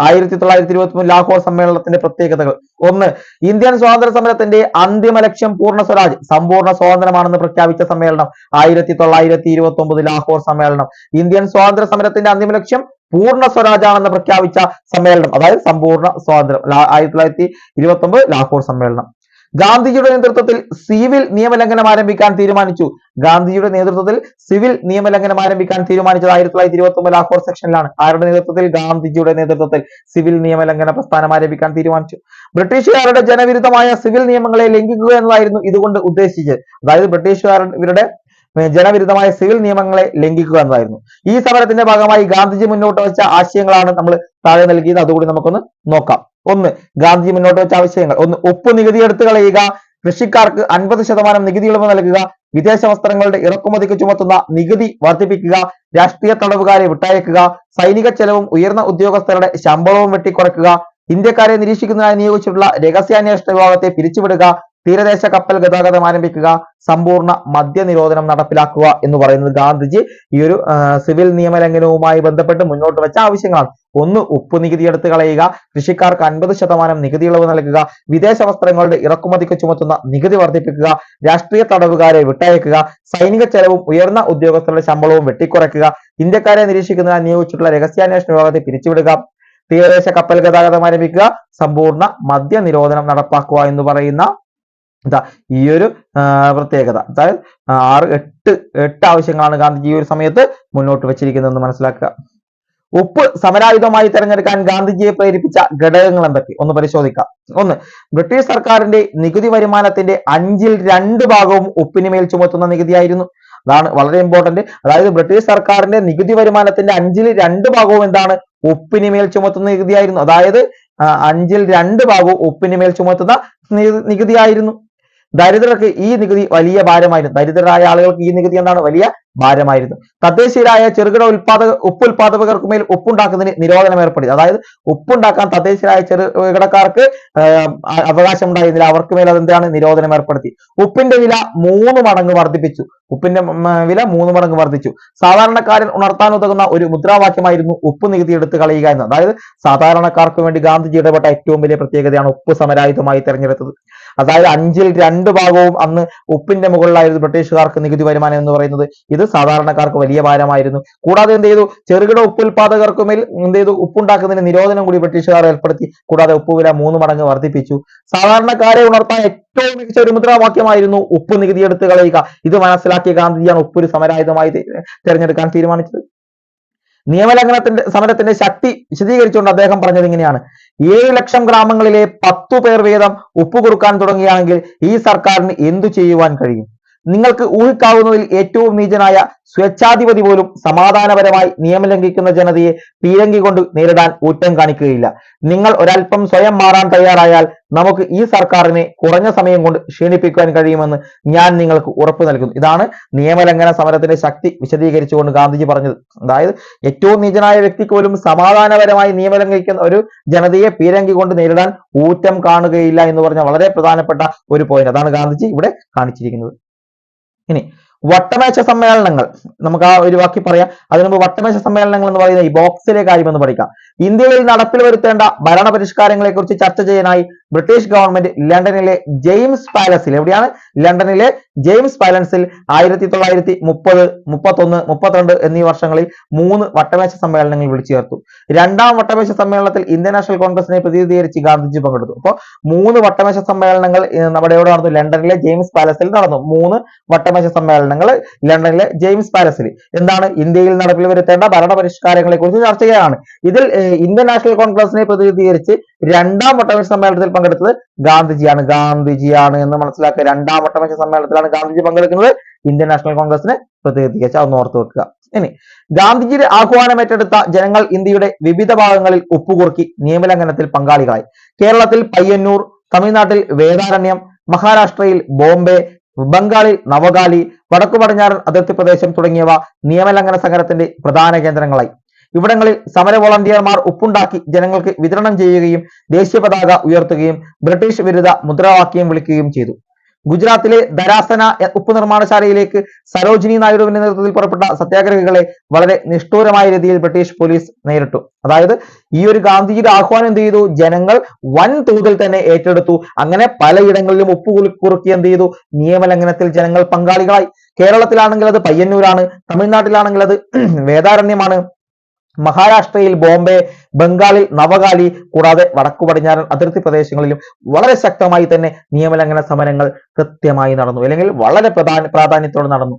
1923 ലാഹോർ സമ്മേളനത്തിന്റെ പ്രത്യേകതകൾ. 1. ഇന്ത്യൻ സ്വാതന്ത്ര്യ സമരത്തിന്റെ അന്തിമ ലക്ഷ്യം പൂർണ്ണ സ്വരാജ്, സമ്പൂർണ്ണ സ്വാതന്ത്ര്യമാണെന്ന് പ്രഖ്യാപിച്ച സമ്മേളനം 1929 ലാഹോർ സമ്മേളനം. ഇന്ത്യൻ സ്വാതന്ത്ര്യ സമരത്തിന്റെ അന്തിമ ലക്ഷ്യം പൂർണ്ണ സ്വരാജാണെന്ന് പ്രഖ്യാപിച്ച സമ്മേളനം, അതായത് സമ്പൂർണ്ണ സ്വാതന്ത്ര്യം, 1929 ലാഹോർ സമ്മേളനം. ഗാന്ധിജിയുടെ നേതൃത്വത്തിൽ സിവിൽ നിയമലംഘനം ആരംഭിക്കാൻ തീരുമാനിച്ചു. ഗാന്ധിജിയുടെ നേതൃത്വത്തിൽ സിവിൽ നിയമലംഘനം ആരംഭിക്കാൻ തീരുമാനിച്ചത് 1929 ലാഹോർ സെക്ഷനിലാണ്. ആരുടെ നേതൃത്വത്തിൽ? ഗാന്ധിജിയുടെ നേതൃത്വത്തിൽ സിവിൽ നിയമലംഘന പ്രസ്ഥാനം ആരംഭിക്കാൻ തീരുമാനിച്ചു. ബ്രിട്ടീഷുകാരുടെ ജനവിരുദ്ധമായ സിവിൽ നിയമങ്ങളെ ലംഘിക്കുക എന്നതായിരുന്നു ഇതുകൊണ്ട് ഉദ്ദേശിച്ചത്. അതായത് ഇവരുടെ ജനവിരുദ്ധമായ സിവിൽ നിയമങ്ങളെ ലംഘിക്കുക എന്നതായിരുന്നു. ഈ സമരത്തിന്റെ ഭാഗമായി ഗാന്ധിജി മുന്നോട്ട് വെച്ച ആശയങ്ങളാണ് നമ്മൾ താഴെ നൽകിയത്. അതുകൂടി നമുക്കൊന്ന് നോക്കാം. ഒന്ന്, ഗാന്ധിജി മുന്നോട്ട് വെച്ച ആവശ്യങ്ങൾ. ഒന്ന്, ഉപ്പ് നികുതി എടുത്തു കളയുക, കൃഷിക്കാർക്ക് 50% നികുതി ഇളവ് നൽകുക, വിദേശ വസ്ത്രങ്ങളുടെ ഇറക്കുമതിക്ക് ചുമത്തുന്ന നികുതി വർദ്ധിപ്പിക്കുക, രാഷ്ട്രീയ തടവുകാരെ വിട്ടയക്കുക, സൈനിക ചെലവും ഉയർന്ന ഉദ്യോഗസ്ഥരുടെ ശമ്പളവും വെട്ടിക്കുറയ്ക്കുക, ഇന്ത്യക്കാരെ നിരീക്ഷിക്കുന്നതിനായി നിയോഗിച്ചിട്ടുള്ള രഹസ്യാന്വേഷണ വിഭാഗത്തെ പിരിച്ചുവിടുക, തീരദേശ കപ്പൽ ഗതാഗതം ആരംഭിക്കുക, സമ്പൂർണ്ണ മദ്യനിരോധനം നടപ്പിലാക്കുക എന്ന് പറയുന്നത് ഗാന്ധിജി ഈ ഒരു സിവിൽ നിയമലംഘനവുമായി ബന്ധപ്പെട്ട് മുന്നോട്ട് വെച്ച ആവശ്യങ്ങളാണ്. ഒന്ന്, ഉപ്പ് നികുതി എടുത്തു കളയുക, കൃഷിക്കാർക്ക് 50% നികുതി ഇളവ് നൽകുക, വിദേശ വസ്ത്രങ്ങളുടെ ഇറക്കുമതിക്ക് ചുമത്തുന്ന നികുതി വർദ്ധിപ്പിക്കുക, രാഷ്ട്രീയ തടവുകാരെ വിട്ടയക്കുക, സൈനിക ചെലവും ഉയർന്ന ഉദ്യോഗസ്ഥരുടെ ശമ്പളവും വെട്ടിക്കുറയ്ക്കുക, ഇന്ത്യക്കാരെ നിരീക്ഷിക്കുന്നതിനായി നിയോഗിച്ചിട്ടുള്ള രഹസ്യാന്വേഷണ വിഭാഗത്തെ പിരിച്ചുവിടുക, തീരദേശ കപ്പൽ ഗതാഗതം ആരംഭിക്കുക, സമ്പൂർണ്ണ മദ്യനിരോധനം നടപ്പാക്കുക എന്ന് പറയുന്ന ഈ ഒരു പ്രത്യേകത. അതായത് 8 ആവശ്യങ്ങളാണ് ഗാന്ധിജി ഈ ഒരു സമയത്ത് മുന്നോട്ട് വെച്ചിരിക്കുന്നതെന്ന് മനസ്സിലാക്കുക. ഉപ്പ് സമരായുധമായി തെരഞ്ഞെടുക്കാൻ ഗാന്ധിജിയെ പ്രേരിപ്പിച്ച ഘടകങ്ങൾ എന്തൊക്കെ ഒന്ന് പരിശോധിക്കാം. ഒന്ന്, ബ്രിട്ടീഷ് സർക്കാരിന്റെ നികുതി വരുമാനത്തിന്റെ 2/5 ഭാഗവും ഉപ്പിന് മേൽ ചുമത്തുന്ന നികുതിയായിരുന്നു. അതാണ് വളരെ ഇമ്പോർട്ടന്റ്. അതായത് ബ്രിട്ടീഷ് സർക്കാരിന്റെ നികുതി വരുമാനത്തിന്റെ 2/5 ഭാഗവും എന്താണ്? ഉപ്പിന് മേൽ ചുമത്തുന്ന നികുതിയായിരുന്നു. അതായത് 2/5 ഭാഗവും ഉപ്പിന് മേൽ ചുമത്തുന്ന നികുതിയായിരുന്നു. ദരിദ്രർക്ക് ഈ നികുതി വലിയ ഭാരമായിരുന്നു. ദരിദ്രരായ ആളുകൾക്ക് ഈ നികുതി എന്താണ്? വലിയ ഭാരമായിരുന്നു. തദ്ദേശീയരായ ചെറുകിട ഉപ്പ് ഉൽപാദകർക്കുമേൽ ഉപ്പുണ്ടാക്കുന്നതിന് നിരോധനം ഏർപ്പെടുത്തി. അതായത് ഉപ്പുണ്ടാക്കാൻ തദ്ദേശീയരായ ചെറുകിടക്കാർക്ക് അവകാശം ഉണ്ടായിരുന്നില്ല. അവർക്ക് മേൽ അതെന്താണ്? നിരോധനം ഏർപ്പെടുത്തി. ഉപ്പിന്റെ വില 3 മടങ്ങ് വർദ്ധിപ്പിച്ചു. ഉപ്പിന്റെ വില 3 മടങ്ങ് വർദ്ധിച്ചു. സാധാരണക്കാരൻ ഉണർത്താൻ ഉതകുന്ന ഒരു മുദ്രാവാക്യമായിരുന്നു ഉപ്പ് നികുതി എടുത്തു കളയുക എന്ന്. അതായത് സാധാരണക്കാർക്ക് വേണ്ടി ഗാന്ധിജി ഇടപെട്ട ഏറ്റവും വലിയ പ്രത്യേകതയാണ് ഉപ്പ് സമരായുധമായി തെരഞ്ഞെടുത്തത്. അതായത് 5/2 ഭാഗവും അന്ന് ഉപ്പിന്റെ മുകളിലായിരുന്നു ബ്രിട്ടീഷുകാർക്ക് നികുതി വരുമാനം എന്ന് പറയുന്നത്. ഇത് സാധാരണക്കാർക്ക് വലിയ ഭാരമായിരുന്നു. കൂടാതെ എന്ത് ചെയ്തു? ചെറുകിട ഉപ്പ് ഉൽപാദകർക്കുമേൽ എന്ത് ചെയ്തു? ഉപ്പുണ്ടാക്കുന്നതിന് നിരോധനം കൂടി ബ്രിട്ടീഷുകാർ ഏർപ്പെടുത്തി. കൂടാതെ ഉപ്പ് വില 3 മടങ്ങ് വർദ്ധിപ്പിച്ചു. സാധാരണക്കാരെ ഉണർത്താൻ ഏറ്റവും മികച്ച ഒരു മുദ്രാവാക്യമായിരുന്നു ഉപ്പ് നികുതി എടുത്തു കളയുക. ഇത് മനസ്സിലാക്കിയ ഗാന്ധിജിയാണ് ഉപ്പ് ഒരു സമരായുധമായി തെരഞ്ഞെടുക്കാൻ തീരുമാനിച്ചത്. സമരത്തിന്റെ ശക്തി വിശദീകരിച്ചുകൊണ്ട് അദ്ദേഹം പറഞ്ഞത് ഇങ്ങനെയാണ്: 7 ലക്ഷം ഗ്രാമങ്ങളിലെ 10 പേർ വീതം ഉപ്പ് കൊടുക്കാൻ തുടങ്ങുകയാണെങ്കിൽ ഈ സർക്കാരിന് എന്തു ചെയ്യുവാൻ കഴിയും? നിങ്ങൾക്ക് ഊഹിക്കാവുന്നതിൽ ഏറ്റവും നീചനായ സ്വേച്ഛാധിപതി പോലും സമാധാനപരമായി നിയമം ലംഘിക്കുന്ന ജനതയെ പീരങ്കി കൊണ്ട് നേരിടാൻ ഊറ്റം കാണിക്കുകയില്ല. നിങ്ങൾ ഒരൽപ്പം സ്വയം മാറാൻ തയ്യാറായാൽ നമുക്ക് ഈ സർക്കാരിനെ കുറഞ്ഞ സമയം കൊണ്ട് ക്ഷീണിപ്പിക്കാൻ കഴിയുമെന്ന് ഞാൻ നിങ്ങൾക്ക് ഉറപ്പ് നൽകുന്നു. ഇതാണ് നിയമലംഘന സമരത്തിന്റെ ശക്തി വിശദീകരിച്ചുകൊണ്ട് ഗാന്ധിജി പറഞ്ഞത്. അതായത് ഏറ്റവും നീചനായ വ്യക്തിക്ക് പോലും സമാധാനപരമായി നിയമം ലംഘിക്കുന്ന ഒരു ജനതയെ പീരങ്കി കൊണ്ട് നേരിടാൻ ഊറ്റം കാണുകയില്ല എന്ന് പറഞ്ഞ വളരെ പ്രധാനപ്പെട്ട ഒരു പോയിന്റ്. അതാണ് ഗാന്ധിജി ഇവിടെ കാണിച്ചിരിക്കുന്നത്. ഇനി വട്ടമേശ സമ്മേളനങ്ങൾ നമുക്ക് ആ ഒരു വാക്കി പറയാം. അതിനു മുമ്പ് വട്ടമേശ സമ്മേളനങ്ങൾ എന്ന് പറയുന്ന ഈ ബോക്സിലെ കാര്യമെന്ന് പഠിക്കാം. ഇന്ത്യയിൽ നടപ്പിൽ വരുത്തേണ്ട ഭരണപരിഷ്കാരങ്ങളെ കുറിച്ച് ചർച്ച ചെയ്യാനായി ബ്രിട്ടീഷ് ഗവൺമെന്റ് ലണ്ടനിലെ ജെയിംസ് പാലസിൽ, എവിടെയാണ്? ലണ്ടനിലെ ജെയിംസ് പാലസിൽ 1930, 31, 32 എന്നീ വർഷങ്ങളിൽ 3 വട്ടമേശ സമ്മേളനങ്ങൾ വിളിച്ചു ചേർത്തു. 2ാം വട്ടമേശ സമ്മേളനത്തിൽ ഇന്ത്യൻ നാഷണൽ കോൺഗ്രസിനെ പ്രതിനിധീകരിച്ച് ഗാന്ധിജി പങ്കെടുത്തു. അപ്പോൾ 3 വട്ടമേശ സമ്മേളനങ്ങൾ നമ്മുടെ എവിടെ നടന്നു? ലണ്ടനിലെ ജെയിംസ് പാലസിൽ നടന്നു. 3 വട്ടമേശ സമ്മേളനങ്ങൾ ലണ്ടനിലെ ജെയിംസ് പാലസിൽ. എന്താണ്? ഇന്ത്യയിൽ നടപ്പിൽ വരുത്തേണ്ട ഭരണപരിഷ്കാരങ്ങളെ കുറിച്ച് ചർച്ച ചെയ്യാനാണ്. ഇതിൽ ഇന്ത്യൻ നാഷണൽ കോൺഗ്രസിനെ പ്രതിനിധീകരിച്ച് 2ാം വട്ടമേശ സമ്മേളനത്തിൽ പങ്കെടുത്തത് ഗാന്ധിജിയാണ് എന്ന് മനസ്സിലാക്കുക. 2ാം വട്ടമേശ സമ്മേളനത്തിലാണ് ഗാന്ധിജി പങ്കെടുക്കുന്നത്. ഇന്ത്യൻ നാഷണൽ കോൺഗ്രസിനെ പ്രതിനിധീകരിച്ച് അതൊന്ന് ഓർത്തു വെക്കുക. ഇനി ഗാന്ധിജിയുടെ ആഹ്വാനം ഏറ്റെടുത്ത ജനങ്ങൾ ഇന്ത്യയുടെ വിവിധ ഭാഗങ്ങളിൽ ഉപ്പുകുറുക്കി നിയമലംഘനത്തിൽ പങ്കാളികളായി. കേരളത്തിൽ പയ്യന്നൂർ, തമിഴ്നാട്ടിൽ വേദാരണ്യം, മഹാരാഷ്ട്രയിൽ ബോംബെ, ബംഗാളിൽ നവഗാലി, വടക്കു പടിഞ്ഞാറൻ അതിർത്തി പ്രദേശം തുടങ്ങിയവ നിയമലംഘന സമരത്തിന്റെ പ്രധാന കേന്ദ്രങ്ങളായി. ഇവിടങ്ങളിൽ സമര വോളണ്ടിയർമാർ ഉപ്പുണ്ടാക്കി ജനങ്ങൾക്ക് വിതരണം ചെയ്യുകയും ദേശീയ പതാക ഉയർത്തുകയും ബ്രിട്ടീഷ് വിരുദ്ധ മുദ്രാവാക്യം വിളിക്കുകയും ചെയ്തു. ഗുജറാത്തിലെ ധരാസന ഉപ്പ് നിർമ്മാണശാലയിലേക്ക് സരോജിനി നായിഡുവിന്റെ നേതൃത്വത്തിൽ പുറപ്പെട്ട സത്യാഗ്രഹികളെ വളരെ നിഷ്ഠൂരമായ രീതിയിൽ ബ്രിട്ടീഷ് പോലീസ് നേരിട്ടു. അതായത് ഈ ഒരു ഗാന്ധിജിയുടെ ആഹ്വാനം എന്ത് ചെയ്തു? ജനങ്ങൾ വൻ തോതിൽ തന്നെ ഏറ്റെടുത്തു. അങ്ങനെ പലയിടങ്ങളിലും ഉപ്പ് കുറുക്കി എന്ത് ചെയ്തു? നിയമലംഘനത്തിൽ ജനങ്ങൾ പങ്കാളികളായി. കേരളത്തിലാണെങ്കിൽ അത് പയ്യന്നൂരാണ്, തമിഴ്നാട്ടിലാണെങ്കിൽ അത് വേദാരണ്യമാണ്, മഹാരാഷ്ട്രയിൽ ബോംബെ, ബംഗാളിൽ നവകാലി കൂടാതെ വടക്കു പടിഞ്ഞാറൻ അതിർത്തി പ്രദേശങ്ങളിലും വളരെ ശക്തമായി തന്നെ നിയമലംഘന സമരങ്ങൾ കൃത്യമായി നടന്നു, അല്ലെങ്കിൽ വളരെ പ്രാധാന്യത്തോടെ നടന്നു.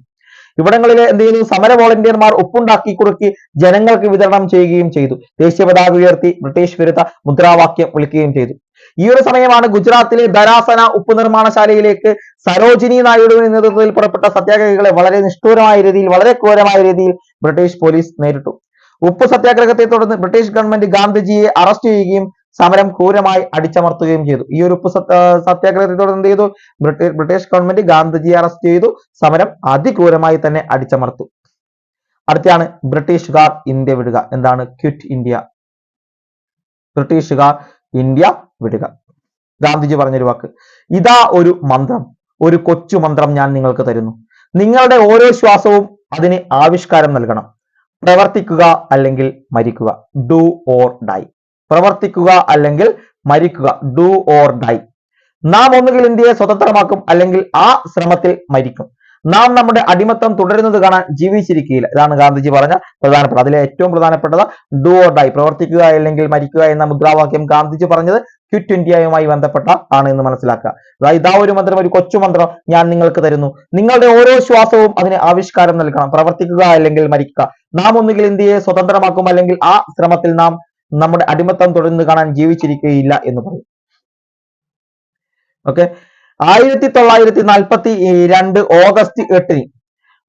ഇവിടങ്ങളിൽ എന്ത് ചെയ്യുന്നു? സമര വോളണ്ടിയർമാർ ഉപ്പുണ്ടാക്കി കുറുക്കി ജനങ്ങൾക്ക് വിതരണം ചെയ്യുകയും ചെയ്തു. ദേശീയ പതാക ഉയർത്തി ബ്രിട്ടീഷ് വിരുദ്ധ മുദ്രാവാക്യം വിളിക്കുകയും ചെയ്തു. ഈ ഒരു സമയമാണ് ഗുജറാത്തിലെ ധരാസന ഉപ്പ് നിർമ്മാണശാലയിലേക്ക് സരോജിനി നായിഡുവിന്റെ നേതൃത്വത്തിൽ പുറപ്പെട്ട സത്യാഗ്രഹികളെ വളരെ നിഷ്ഠൂരമായ രീതിയിൽ, വളരെ ക്രൂരമായ രീതിയിൽ ബ്രിട്ടീഷ് പോലീസ് നേരിട്ടു. ഉപ്പ് സത്യാഗ്രഹത്തെ തുടർന്ന് ബ്രിട്ടീഷ് ഗവൺമെന്റ് ഗാന്ധിജിയെ അറസ്റ്റ് ചെയ്യുകയും സമരം ക്രൂരമായി അടിച്ചമർത്തുകയും ചെയ്തു. ഈ ഒരു ഉപ്പ് സത്യാഗ്രഹത്തെ തുടർന്ന് എന്ത് ചെയ്തു? ബ്രിട്ടീഷ് ഗവൺമെന്റ് ഗാന്ധിജിയെ അറസ്റ്റ് ചെയ്തു, സമരം അതിക്രൂരമായി തന്നെ അടിച്ചമർത്തു. അടുത്താണ് ബ്രിട്ടീഷുകാർ ഇന്ത്യ വിടുക. എന്താണ്? Quit India. ബ്രിട്ടീഷുകാർ ഇന്ത്യ വിടുക. ഗാന്ധിജി പറഞ്ഞൊരു വാക്ക്. ഇതാ ഒരു മന്ത്രം, ഒരു കൊച്ചു മന്ത്രം ഞാൻ നിങ്ങൾക്ക് തരുന്നു. നിങ്ങളുടെ ഓരോ ശ്വാസവും അതിന് ആവിഷ്കാരം നൽകണം. പ്രവർത്തിക്കുക അല്ലെങ്കിൽ മരിക്കുക. Do or die. പ്രവർത്തിക്കുക അല്ലെങ്കിൽ മരിക്കുക. Do or die. നാം ഒന്നുകിൽ ഇന്ത്യയെ സ്വതന്ത്രമാക്കും, അല്ലെങ്കിൽ ആ ശ്രമത്തിൽ മരിക്കും. നാം നമ്മുടെ അടിമത്തം തുടരുന്നത് കാണാൻ ജീവിച്ചിരിക്കുകയില്ല. ഇതാണ് ഗാന്ധിജി പറഞ്ഞ പ്രധാനപ്പെട്ട, അതിലെ ഏറ്റവും പ്രധാനപ്പെട്ടത് ഡു ഓർ ഡൈ, പ്രവർത്തിക്കുക അല്ലെങ്കിൽ മരിക്കുക എന്ന മുദ്രാവാക്യം ഗാന്ധിജി പറഞ്ഞത് ക്വിറ്റ് ഇന്ത്യയുമായി ബന്ധപ്പെട്ട ആണ് എന്ന് മനസ്സിലാക്കുക. അതായത് ഇതാ ഒരു മന്ത്രം, ഒരു കൊച്ചു മന്ത്രം ഞാൻ നിങ്ങൾക്ക് തരുന്നു. നിങ്ങളുടെ ഓരോ ശ്വാസവും അതിന് ആവിഷ്കാരം നൽകണം. പ്രവർത്തിക്കുക അല്ലെങ്കിൽ മരിക്കുക. നാം ഒന്നുകിൽ ഇന്ത്യയെ സ്വതന്ത്രമാക്കും, അല്ലെങ്കിൽ ആ ശ്രമത്തിൽ നാം നമ്മുടെ അടിമത്തം തുടർന്ന് കാണാൻ ജീവിച്ചിരിക്കുകയില്ല എന്ന് പറയും. ഓക്കെ. 1942 ഓഗസ്റ്റ് 8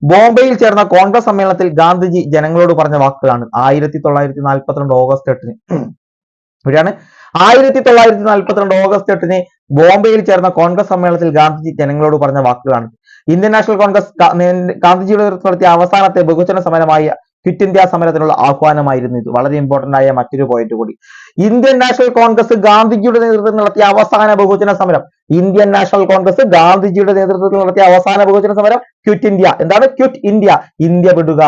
ബോംബെയിൽ ചേർന്ന കോൺഗ്രസ് സമ്മേളനത്തിൽ ഗാന്ധിജി ജനങ്ങളോട് പറഞ്ഞ വാക്കുകളാണ്. 1942 ഓഗസ്റ്റ് 8 ഇവിടെയാണ് 1942 ഓഗസ്റ്റ് 8 ബോംബെയിൽ ചേർന്ന കോൺഗ്രസ് സമ്മേളനത്തിൽ ഗാന്ധിജി ജനങ്ങളോട് പറഞ്ഞ വാക്കുകളാണ്. ഇന്ത്യൻ നാഷണൽ കോൺഗ്രസ് ഗാന്ധിജിയുടെ നേതൃത്വത്തിൽ നടത്തിയ അവസാനത്തെ ബഹുജന സമരമായ ക്വിറ്റ് ഇന്ത്യ സമരത്തിനുള്ള ആഹ്വാനമായിരുന്നു ഇത്. വളരെ ഇമ്പോർട്ടന്റ് ആയ മറ്റൊരു പോയിന്റ് കൂടി. ഇന്ത്യൻ നാഷണൽ കോൺഗ്രസ് ഗാന്ധിജിയുടെ നേതൃത്വത്തിൽ നടത്തിയ അവസാന ബഹുജന സമരം. ഇന്ത്യൻ നാഷണൽ കോൺഗ്രസ് ഗാന്ധിജിയുടെ നേതൃത്വത്തിൽ നടത്തിയ അവസാന ബഹുജന സമരം ക്വിറ്റ് ഇന്ത്യ. എന്താണ് ക്വിറ്റ് ഇന്ത്യ? ഇന്ത്യ വിടുക.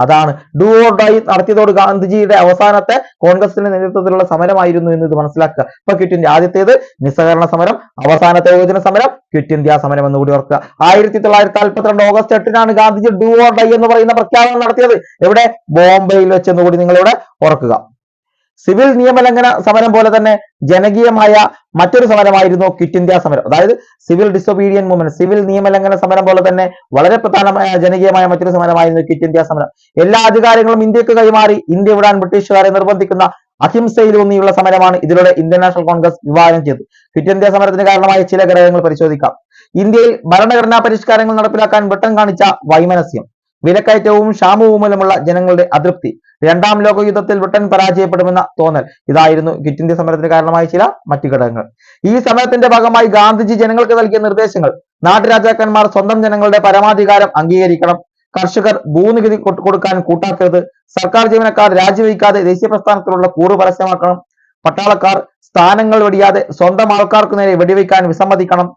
അതാണ് ഡു ഓർ ഡൈ നടത്തിയതോട് ഗാന്ധിജിയുടെ അവസാനത്തെ കോൺഗ്രസിന്റെ നേതൃത്വത്തിലുള്ള സമരമായിരുന്നു എന്ന് ഇത് മനസ്സിലാക്കുക. അപ്പൊ ക്വിറ്റ് ഇന്ത്യ, ആദ്യത്തേത് നിസ്സഹകരണ സമരം, അവസാനത്തെ ബഹുജന സമരം ക്വിറ്റ് ഇന്ത്യ സമരം എന്ന് കൂടി ഓർക്കുക. 1942 August 8 Gandhiji do or die എന്ന് പറയുന്ന പ്രഖ്യാപനം നടത്തിയത്. എവിടെ? ബോംബെയിൽ വെച്ചെന്ന് കൂടി നിങ്ങളിവിടെ ഓർക്കുക. സിവിൽ നിയമലംഘന സമരം പോലെ തന്നെ ജനകീയമായ മറ്റൊരു സമരമായിരുന്നു ക്വിറ്റ് ഇന്ത്യ സമരം. അതായത് സിവിൽ ഡിസൊബീഡിയൻ മൂവ്മെന്റ്, സിവിൽ നിയമലംഘന സമരം പോലെ തന്നെ വളരെ പ്രധാനമായ ജനകീയമായ മറ്റൊരു സമരമായിരുന്നു ക്വിറ്റ് ഇന്ത്യ സമരം. എല്ലാ അധികാരങ്ങളും ഇന്ത്യക്ക് കൈമാറി ഇന്ത്യ വിടാൻ ബ്രിട്ടീഷുകാരെ നിർബന്ധിക്കുന്ന അഹിംസയിലൂന്നിയുള്ള സമരമാണ് ഇതിലൂടെ ഇന്ത്യൻ നാഷണൽ കോൺഗ്രസ് വിഭാവനം ചെയ്തു. ക്വിറ്റ് ഇന്ത്യ സമരത്തിന് കാരണമായ ചില ഘടകങ്ങൾ പരിശോധിക്കാം. ഇന്ത്യയിൽ ഭരണഘടനാ പരിഷ്കാരങ്ങൾ നടപ്പിലാക്കാൻ ബ്രിട്ടൻ കാണിച്ച വൈമനസ്യം, വിലക്കയറ്റവും ക്ഷാമവും മൂലമുള്ള ജനങ്ങളുടെ അതൃപ്തി, രണ്ടാം ലോക യുദ്ധത്തിൽ ബ്രിട്ടൻ പരാജയപ്പെടുമെന്ന തോന്നൽ, ഇതായിരുന്നു ക്വിറ്റ് ഇന്ത്യ സമരത്തിന് കാരണമായ ചില മറ്റു ഘടകങ്ങൾ. ഈ സമരത്തിന്റെ ഭാഗമായി ഗാന്ധിജി ജനങ്ങൾക്ക് നൽകിയ നിർദ്ദേശങ്ങൾ: നാട്ടുരാജാക്കന്മാർ സ്വന്തം ജനങ്ങളുടെ പരമാധികാരം അംഗീകരിക്കണം, കർഷകർ ഭൂനികുതി കൊടുക്കാൻ കൂട്ടാക്കരുത്, സർക്കാർ ജീവനക്കാർ രാജിവെക്കാതെ ദേശീയ പ്രസ്ഥാനത്തിലുള്ള കൂറ് പരസ്യമാക്കണം, പട്ടാളക്കാർ സ്ഥാനങ്ങൾ വെടിയാതെ സ്വന്തം ആൾക്കാർക്ക് നേരെ വെടിവെക്കാൻ വിസമ്മതിക്കണം,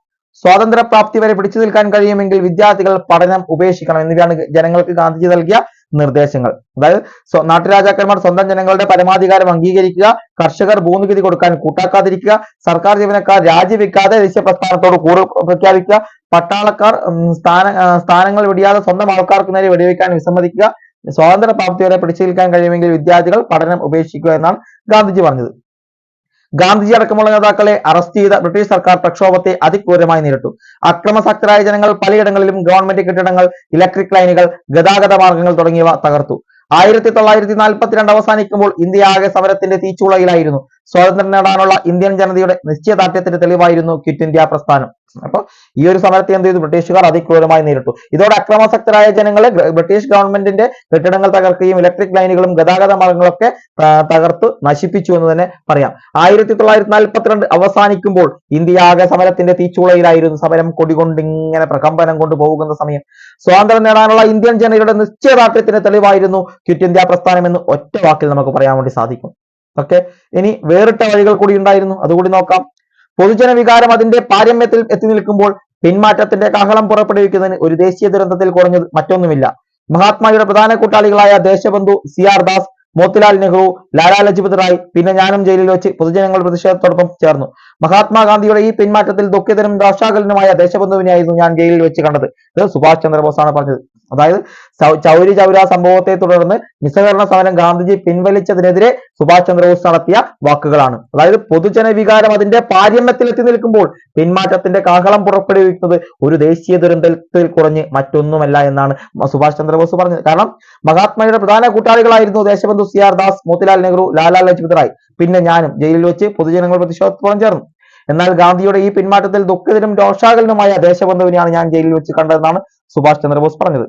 സ്വാതന്ത്ര്യപ്രാപ്തി വരെ പിടിച്ചു നിൽക്കാൻ കഴിയുമെങ്കിൽ വിദ്യാർത്ഥികൾ പഠനം ഉപേക്ഷിക്കണം എന്നിവയാണ് ജനങ്ങൾക്ക് ഗാന്ധിജി നൽകിയ നിർദ്ദേശങ്ങൾ. അതായത് നാട്ടുരാജാക്കന്മാർ സ്വന്തം ജനങ്ങളുടെ പരമാധികാരം അംഗീകരിക്കുക, കർഷകർ ഭൂനികുതി കൊടുക്കാൻ കൂട്ടാക്കാതിരിക്കുക, സർക്കാർ ജീവനക്കാർ രാജിവെക്കാതെ ദേശീയ പ്രസ്ഥാനത്തോട് കൂറ് പ്രഖ്യാപിക്കുക, പട്ടാളക്കാർ സ്ഥാനങ്ങൾ വെടിയാതെ സ്വന്തം ആൾക്കാർക്ക് നേരെ വെടിവെക്കാൻ വിസമ്മതിക്കുക, സ്വാതന്ത്ര്യ പ്രാപ്തി വരെ പിടിച്ചു നിൽക്കാൻ കഴിയുമെങ്കിൽ വിദ്യാർത്ഥികൾ പഠനം ഉപേക്ഷിക്കുക എന്നാണ് ഗാന്ധിജി പറഞ്ഞത്. ഗാന്ധിജി അടക്കമുള്ള നേതാക്കളെ അറസ്റ്റ് ചെയ്ത ബ്രിട്ടീഷ് സർക്കാർ പ്രക്ഷോഭത്തെ അതിക്രൂരമായി നേരിട്ടു. അക്രമസക്തരായ ജനങ്ങൾ പലയിടങ്ങളിലും ഗവൺമെന്റ് കെട്ടിടങ്ങൾ, ഇലക്ട്രിക് ലൈനുകൾ, ഗതാഗത മാർഗങ്ങൾ തുടങ്ങിയവ തകർത്തു. 1942 അവസാനിക്കുമ്പോൾ ഇന്ത്യ ആകെ സമരത്തിന്റെ തീച്ചുളയിലായിരുന്നു. സ്വാതന്ത്ര്യം നേടാനുള്ള ഇന്ത്യൻ ജനതയുടെ നിശ്ചയദാർഢ്യത്തിന്റെ തെളിവായിരുന്നു ക്വിറ്റ് ഇന്ത്യ പ്രസ്ഥാനം. അപ്പൊ ഈ ഒരു സമരത്തെ എന്ത് ചെയ്തു? ബ്രിട്ടീഷുകാർ അതിക്രൂരമായി നേരിട്ടു. ഇതോടെ അക്രമാസക്തരായ ജനങ്ങളെ ബ്രിട്ടീഷ് ഗവൺമെന്റിന്റെ കെട്ടിടങ്ങൾ തകർക്കുകയും ഇലക്ട്രിക് ലൈനുകളും ഗതാഗത മാർഗങ്ങളൊക്കെ തകർത്തു നശിപ്പിച്ചു എന്ന് തന്നെ പറയാം. 1942 അവസാനിക്കുമ്പോൾ ഇന്ത്യ ആകെ സമരത്തിന്റെ തീച്ചുളയിലായിരുന്നു. സമരം കൊടികൊണ്ട് ഇങ്ങനെ പ്രകമ്പനം കൊണ്ട് പോകുന്ന സമയം. സ്വാതന്ത്ര്യം നേടാനുള്ള ഇന്ത്യൻ ജനതയുടെ നിശ്ചയദാർഢ്യത്തിന്റെ തെളിവായിരുന്നു ക്വിറ്റ് ഇന്ത്യ പ്രസ്ഥാനം എന്ന് ഒറ്റ വാക്കിൽ നമുക്ക് പറയാൻ വേണ്ടി സാധിക്കും. ഓക്കെ, ഇനി വേറിട്ട വഴികൾ കൂടി ഉണ്ടായിരുന്നു, അതുകൂടി നോക്കാം. പൊതുജന വികാരം അതിന്റെ പാരമ്യത്തിൽ എത്തി നിൽക്കുമ്പോൾ പിന്മാറ്റത്തിന്റെ കാഹളം പുറപ്പെടുവിക്കുന്നതിന് ഒരു ദേശീയ ദുരന്തത്തിൽ കുറഞ്ഞത് മറ്റൊന്നുമില്ല. മഹാത്മായുടെ പ്രധാന കൂട്ടാളികളായ ദേശബന്ധു CR ദാസ്, മോത്തിലാൽ നെഹ്റു, ലാലാ ലജ്പത് റായ്, പിന്നെ ഞാനും ജയിലിൽ വെച്ച് പൊതുജനങ്ങൾ പ്രതിഷേധത്തോടൊപ്പം ചേർന്നു. മഹാത്മാഗാന്ധിയുടെ ഈ പിന്മാറ്റത്തിൽ ദുഃഖിതനും രോഷാകുലനുമായ ദേശബന്ധുവിനെയായിരുന്നു ഞാൻ ജയിലിൽ വെച്ച് കണ്ടത്. ഇത് സുഭാഷ് ചന്ദ്രബോസ് ആണ് പറഞ്ഞത്. അതായത് ചൗരി ചൗര സംഭവത്തെ തുടർന്ന് നിസ്സഹകരണ സമരം ഗാന്ധിജി പിൻവലിച്ചതിനെതിരെ സുഭാഷ് ചന്ദ്രബോസ് നടത്തിയ വാക്കുകളാണ്. അതായത് പൊതുജന വികാരം അതിന്റെ പാരമ്യത്തിലെത്തി നിൽക്കുമ്പോൾ പിന്മാറ്റത്തിന്റെ കാഹളം പുറപ്പെടുവിക്കുന്നത് ഒരു ദേശീയ ദുരന്തത്തിൽ കുറഞ്ഞ് മറ്റൊന്നുമല്ല എന്നാണ് സുഭാഷ് ചന്ദ്രബോസ് പറഞ്ഞത്. കാരണം മഹാത്മയുടെ പ്രധാന കൂട്ടാളികളായിരുന്നു ദേശബന്ധു CR ദാസ്, മോത്തിലാൽ നെഹ്റു, ലാലാ ലജ്പത് റായ്, പിന്നെ ഞാനും ജയിലിൽ വെച്ച് പൊതുജനങ്ങൾ പ്രതിഷേധത്തോളം ചേർന്നു. എന്നാൽ ഗാന്ധിയുടെ ഈ പിന്മാറ്റത്തിൽ ദുഃഖിതനും രോഷാകുലനുമായ ദേശബന്ധുവിനെയാണ് ഞാൻ ജയിലിൽ വെച്ച് കണ്ടതെന്നാണ് സുഭാഷ് ചന്ദ്രബോസ് പറഞ്ഞത്.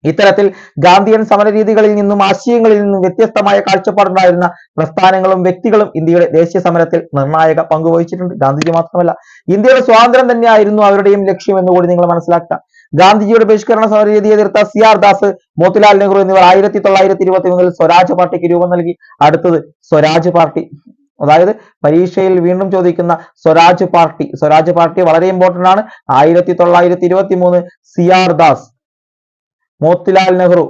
ഇത്തരത്തിൽ ഗാന്ധിയൻ സമരരീതികളിൽ നിന്നും ആശയങ്ങളിൽ നിന്നും വ്യത്യസ്തമായ കാഴ്ചപ്പാടുണ്ടായിരുന്ന പ്രസ്ഥാനങ്ങളും വ്യക്തികളും ഇന്ത്യയുടെ ദേശീയ സമരത്തിൽ നിർണായക പങ്കുവഹിച്ചിട്ടുണ്ട്. ഗാന്ധിജി മാത്രമല്ല, ഇന്ത്യയുടെ സ്വാതന്ത്ര്യം തന്നെയായിരുന്നു അവരുടെയും ലക്ഷ്യം എന്നുകൂടി നിങ്ങൾ മനസ്സിലാക്കുക. ഗാന്ധിജിയുടെ ബഹിഷ്കരണ സമരരീതിയെ എതിർത്ത CR ദാസ്, മോത്തിലാൽ നെഹ്റു എന്നിവർ 1923 സ്വരാജ് പാർട്ടിക്ക് രൂപം നൽകി. അടുത്തത് സ്വരാജ് പാർട്ടി, അതായത് പരീക്ഷയിൽ വീണ്ടും ചോദിക്കുന്ന സ്വരാജ് പാർട്ടി വളരെ ഇമ്പോർട്ടന്റ് ആണ്. 1923 CR ദാസ്, മോത്തിലാൽ നെഹ്റു,